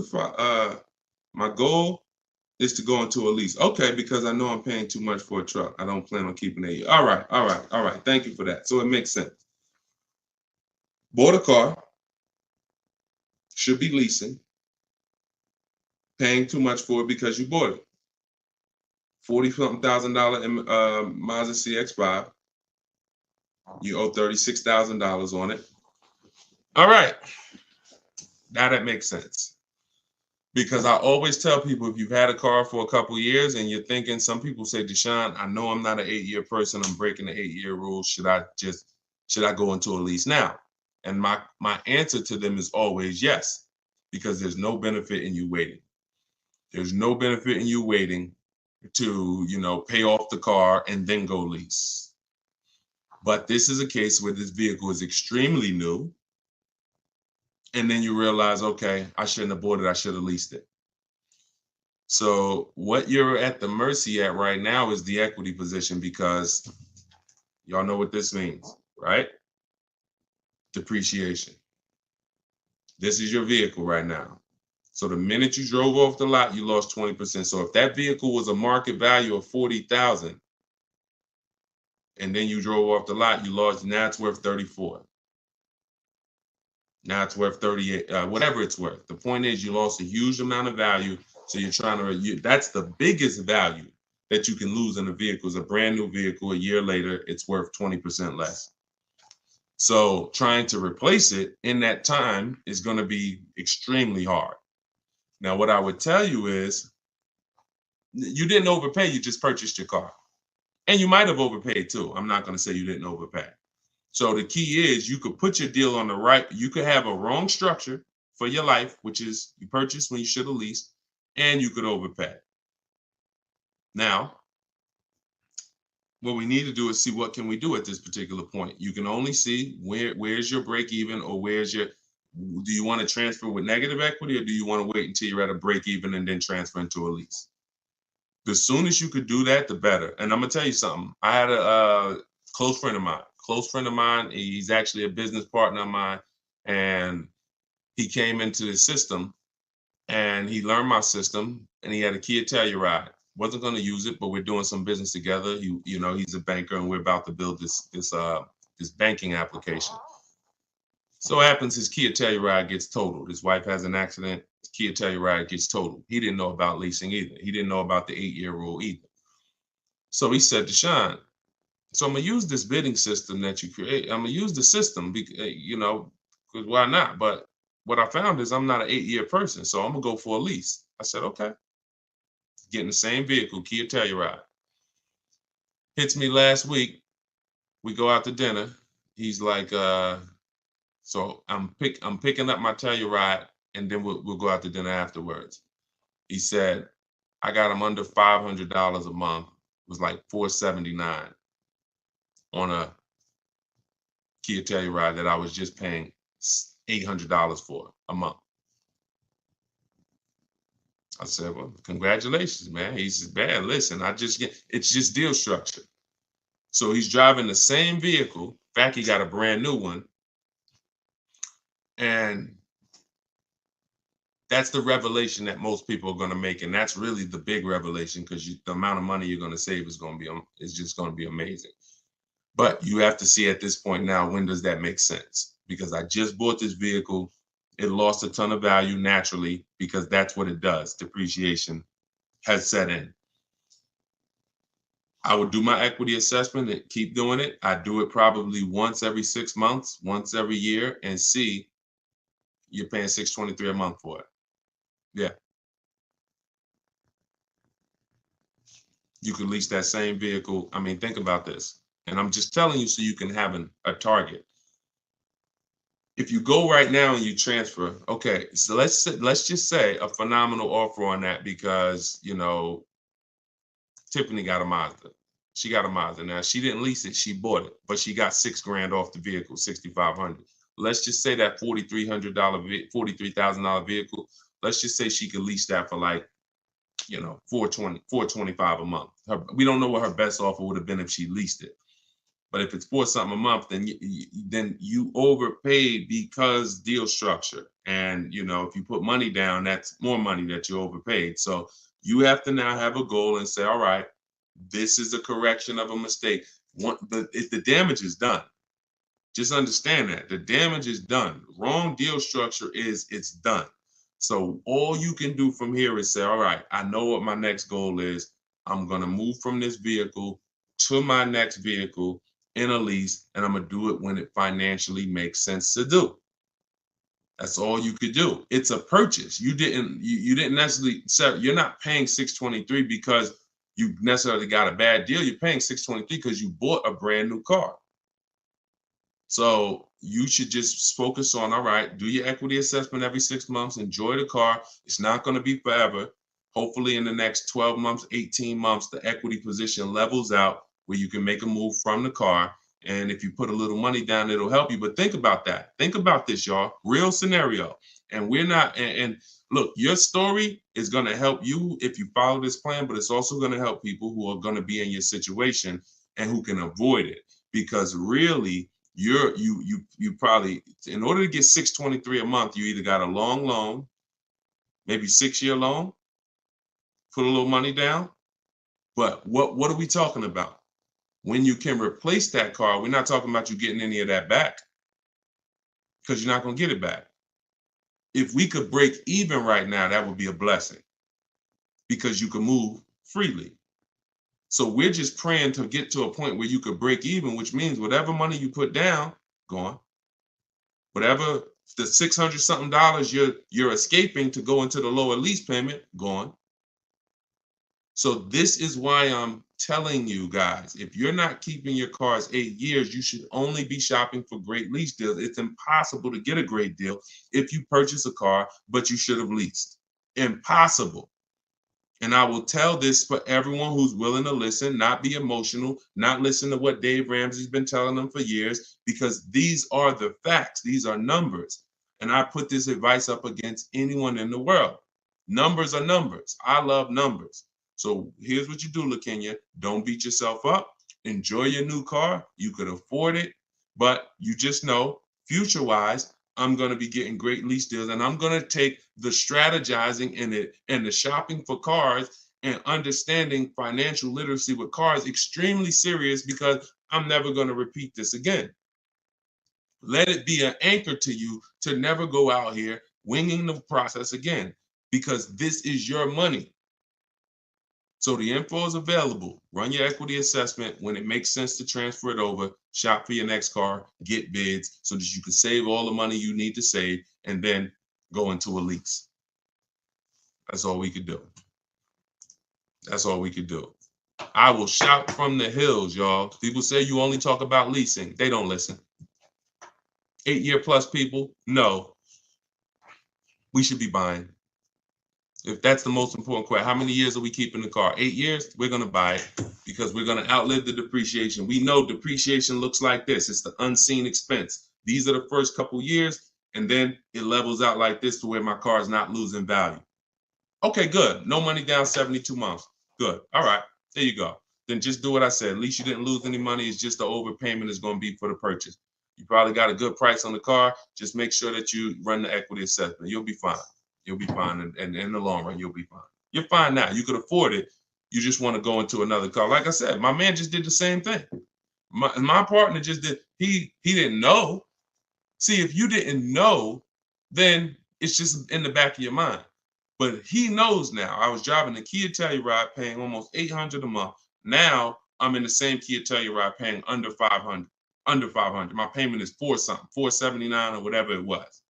Speaker 2: my goal is to go into a lease. Okay, because I know I'm paying too much for a truck. I don't plan on keeping it. All right. Thank you for that. So it makes sense. Bought a car, should be leasing, paying too much for it because you bought it. $40-something thousand Mazda CX-5. You owe $36,000 on it. All right. Now that makes sense. Because I always tell people, if you've had a car for a couple years and you're thinking, some people say, Deshone, I know I'm not an 8-year person. I'm breaking the 8-year rule. Should I go into a lease now? And my answer to them is always yes, because there's no benefit in you waiting. There's no benefit in you waiting to, pay off the car and then go lease. But this is a case where this vehicle is extremely new. And then you realize, okay, I shouldn't have bought it. I should have leased it. So what you're at the mercy at right now is the equity position, because y'all know what this means, right? Depreciation. This is your vehicle right now. So the minute you drove off the lot, you lost 20%. So if that vehicle was a market value of $40,000, and then you drove off the lot, you lost. Now it's worth 34. Now it's worth 38, whatever it's worth. The point is, you lost a huge amount of value. So you're trying to, that's the biggest value that you can lose in a vehicle. Is a brand new vehicle. A year later, it's worth 20% less. So trying to replace it in that time is going to be extremely hard. Now, what I would tell you is, you didn't overpay. You just purchased your car. And you might have overpaid too. I'm not going to say you didn't overpay. So the key is, you could put your deal on the right. You could have a wrong structure for your life, which is you purchased when you should have leased, and you could overpay. Now, what we need to do is see what can we do at this particular point. You can only see where's your break even, or do you want to transfer with negative equity, or do you want to wait until you're at a break even and then transfer into a lease? The soon as you could do that, the better. And I'm gonna tell you something. I had a close friend of mine. He's actually a business partner of mine, and he came into the system and he learned my system, and he had a Kia Telluride. Wasn't going to use it, but we're doing some business together. He's a banker, and we're about to build this banking application. So happens his Kia Telluride gets totaled. His wife has an accident. His Kia Telluride gets totaled. He didn't know about leasing either. He didn't know about the 8-year rule either. So he said, Deshone, so I'm gonna use this bidding system that you create. I'm gonna use the system, because why not? But what I found is, I'm not an 8-year person, so I'm gonna go for a lease. I said, okay. Getting the same vehicle, Kia Telluride. Hits me last week. We go out to dinner. He's like, so I'm picking up my Telluride, and then we'll go out to dinner afterwards. He said, I got him under $500 a month. It was like $479 on a Kia Telluride that I was just paying $800 for a month. I said, well, congratulations, man. He said, man, listen, it's just deal structure. So he's driving the same vehicle. In fact, he got a brand new one. And that's the revelation that most people are going to make. And that's really the big revelation, because the amount of money you're going to save is just going to be amazing. But you have to see at this point now, when does that make sense? Because I just bought this vehicle. It lost a ton of value naturally, because that's what it does. Depreciation has set in. I would do my equity assessment and keep doing it. I do it probably once every 6 months, once every year, and see you're paying $623 a month for it. Yeah. You could lease that same vehicle. I mean, think about this. And I'm just telling you so you can have a target. If you go right now and you transfer, okay, so let's just say a phenomenal offer on that because, you know, Tiffany got a Mazda. She got a Mazda. Now, she didn't lease it, she bought it, but she got $6,000 off the vehicle, $6,500. Let's just say that $43,000 vehicle, let's just say she could lease that for like, you know, $425 a month. We don't know what her best offer would have been if she leased it. But if it's $4 something a month, then you overpaid because deal structure. And, you know, if you put money down, that's more money that you overpaid. So you have to now have a goal and say, all right, this is a correction of a mistake. If the damage is done, just understand that the damage is done. Wrong deal structure it's done. So all you can do from here is say, all right, I know what my next goal is. I'm going to move from this vehicle to my next vehicle in a lease, and I'm going to do it when it financially makes sense to do. That's all you could do. It's a purchase. You didn't necessarily sell. You're not paying $623 because you necessarily got a bad deal. You're paying $623 because you bought a brand new car. So you should just focus on, all right, do your equity assessment every 6 months, enjoy the car. It's not going to be forever. Hopefully in the next 12 months, 18 months, the equity position levels out where you can make a move from the car. And if you put a little money down, it'll help you. But think about that. Think about this, y'all. Real scenario. And we're not, and look, your story is going to help you if you follow this plan, but it's also going to help people who are going to be in your situation and who can avoid it. Because really, you probably, in order to get $623 a month, you either got a long loan, maybe 6-year loan, put a little money down. But what are we talking about? When you can replace that car, we're not talking about you getting any of that back because you're not going to get it back. If we could break even right now, that would be a blessing because you can move freely. So we're just praying to get to a point where you could break even, which means whatever money you put down, gone. Whatever the $600 something you're escaping to go into the lower lease payment, gone. So this is why I'm telling you guys, if you're not keeping your cars 8 years, you should only be shopping for great lease deals. It's impossible to get a great deal if you purchase a car, but you should have leased. Impossible. And I will tell this for everyone who's willing to listen, not be emotional, not listen to what Dave Ramsey's been telling them for years, because these are the facts. These are numbers. And I put this advice up against anyone in the world. Numbers are numbers. I love numbers. So here's what you do, LaKenya. Don't beat yourself up. Enjoy your new car. You could afford it, but you just know, future-wise, I'm going to be getting great lease deals, and I'm going to take the strategizing in it and the shopping for cars and understanding financial literacy with cars extremely serious because I'm never going to repeat this again. Let it be an anchor to you to never go out here winging the process again, because this is your money. So the info is available. Run your equity assessment. When it makes sense to transfer it over, shop for your next car, get bids so that you can save all the money you need to save and then go into a lease. That's all we could do. That's all we could do. I will shout from the hills, y'all. People say you only talk about leasing. They don't listen. 8-year plus people, no. We should be buying. If that's the most important question, how many years are we keeping the car? 8 years, we're going to buy it because we're going to outlive the depreciation. We know depreciation looks like this. It's the unseen expense. These are the first couple years, and then it levels out like this to where my car is not losing value. Okay, good. No money down, 72 months. Good. All right, there you go. Then just do what I said. At least you didn't lose any money. It's just the overpayment is going to be for the purchase. You probably got a good price on the car. Just make sure that you run the equity assessment. You'll be fine. You'll be fine, and in the long run, you'll be fine. You're fine now. You could afford it. You just want to go into another car. Like I said, my man just did the same thing. My partner just did. He didn't know. See, if you didn't know, then it's just in the back of your mind. But he knows now. I was driving a Kia Telluride, paying almost $800 a month. Now I'm in the same Kia Telluride paying under 500. Under 500. My payment is 479 or whatever it was.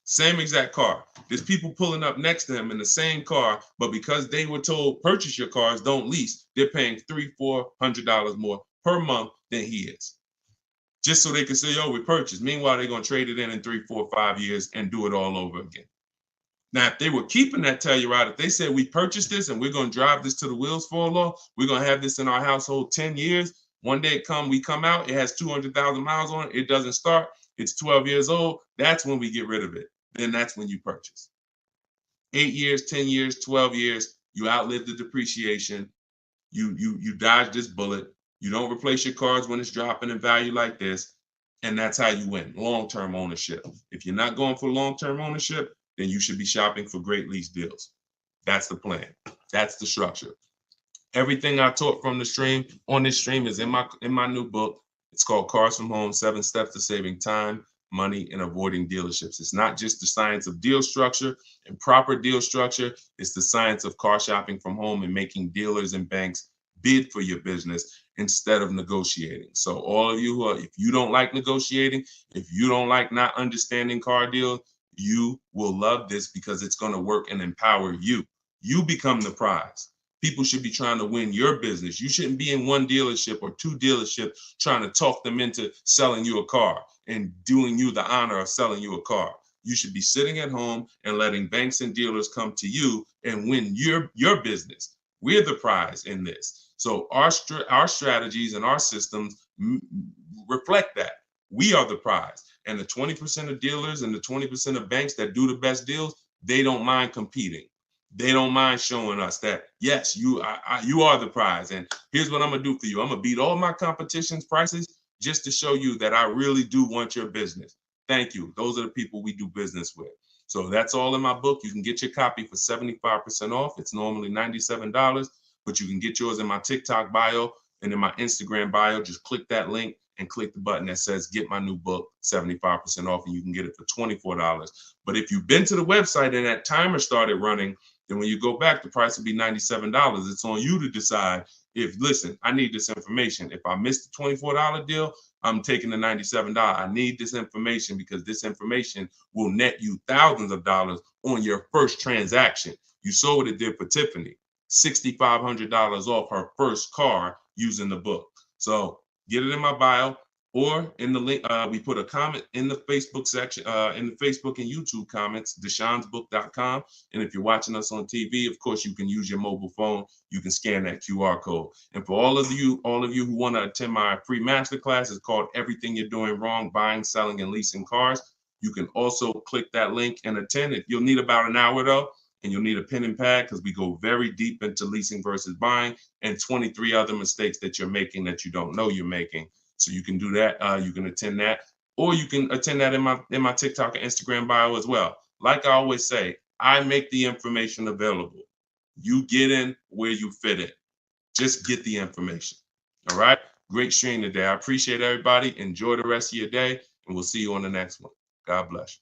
Speaker 2: Same exact car. There's people pulling up next to him in the same car, but because they were told purchase your cars, don't lease, they're paying $300-400 more per month than he is. Just so they can say, oh, we purchased. Meanwhile, they're going to trade it in 3, 4, 5 years and do it all over again. Now, if they were keeping that Telluride, if they said we purchased this and we're going to drive this till the wheels fall off, we're going to have this in our household 10 years. One day we come out, it has 200,000 miles on it. It doesn't start. It's 12 years old. That's when we get rid of it. Then that's when you purchase. 8 years, 10 years, 12 years, you outlive the depreciation. You dodge this bullet. You don't replace your cars when it's dropping in value like this. And that's how you win. Long-term ownership. If you're not going for long-term ownership, then you should be shopping for great lease deals. That's the plan. That's the structure. Everything I taught from the stream on this stream is in my new book. It's called Cars from Home: 7 Steps to Saving Time, Money, and Avoiding Dealerships. It's not just the science of deal structure and proper deal structure. It's the science of car shopping from home and making dealers and banks bid for your business instead of negotiating. So all of you if you don't like negotiating, if you don't like not understanding car deals, you will love this because it's going to work and empower you. You become the prize. People should be trying to win your business. You shouldn't be in one dealership or two dealerships trying to talk them into selling you a car and doing you the honor of selling you a car. You should be sitting at home and letting banks and dealers come to you and win your business. We're the prize in this. So our strategies and our systems reflect that. We are the prize. And the 20% of dealers and the 20% of banks that do the best deals, they don't mind competing. They don't mind showing us that, yes, you are the prize. And here's what I'm going to do for you. I'm going to beat all my competition's prices just to show you that I really do want your business. Thank you. Those are the people we do business with. So that's all in my book. You can get your copy for 75% off. It's normally $97, but you can get yours in my TikTok bio and in my Instagram bio. Just click that link and click the button that says get my new book 75% off, and you can get it for $24. But if you've been to the website and that timer started running, then when you go back, the price will be $97. It's on you to decide if, listen, I need this information. If I missed the $24 deal, I'm taking the $97. I need this information because this information will net you thousands of dollars on your first transaction. You saw what it did for Tiffany, $6,500 off her first car using the book. So get it in my bio or in the link. We put a comment in the Facebook section, in the Facebook and YouTube comments, deshonsbook.com. And if you're watching us on TV, of course, you can use your mobile phone. You can scan that QR code. And for all of you who want to attend my free masterclass, it's called Everything You're Doing Wrong, Buying, Selling, and Leasing Cars. You can also click that link and attend. You'll need about an hour though, and you'll need a pen and pad because we go very deep into leasing versus buying and 23 other mistakes that you're making that you don't know you're making. So you can do that. You can attend that, or you can attend that in my TikTok and Instagram bio as well. Like I always say, I make the information available. You get in where you fit in. Just get the information. All right. Great stream today. I appreciate everybody. Enjoy the rest of your day, and we'll see you on the next one. God bless you.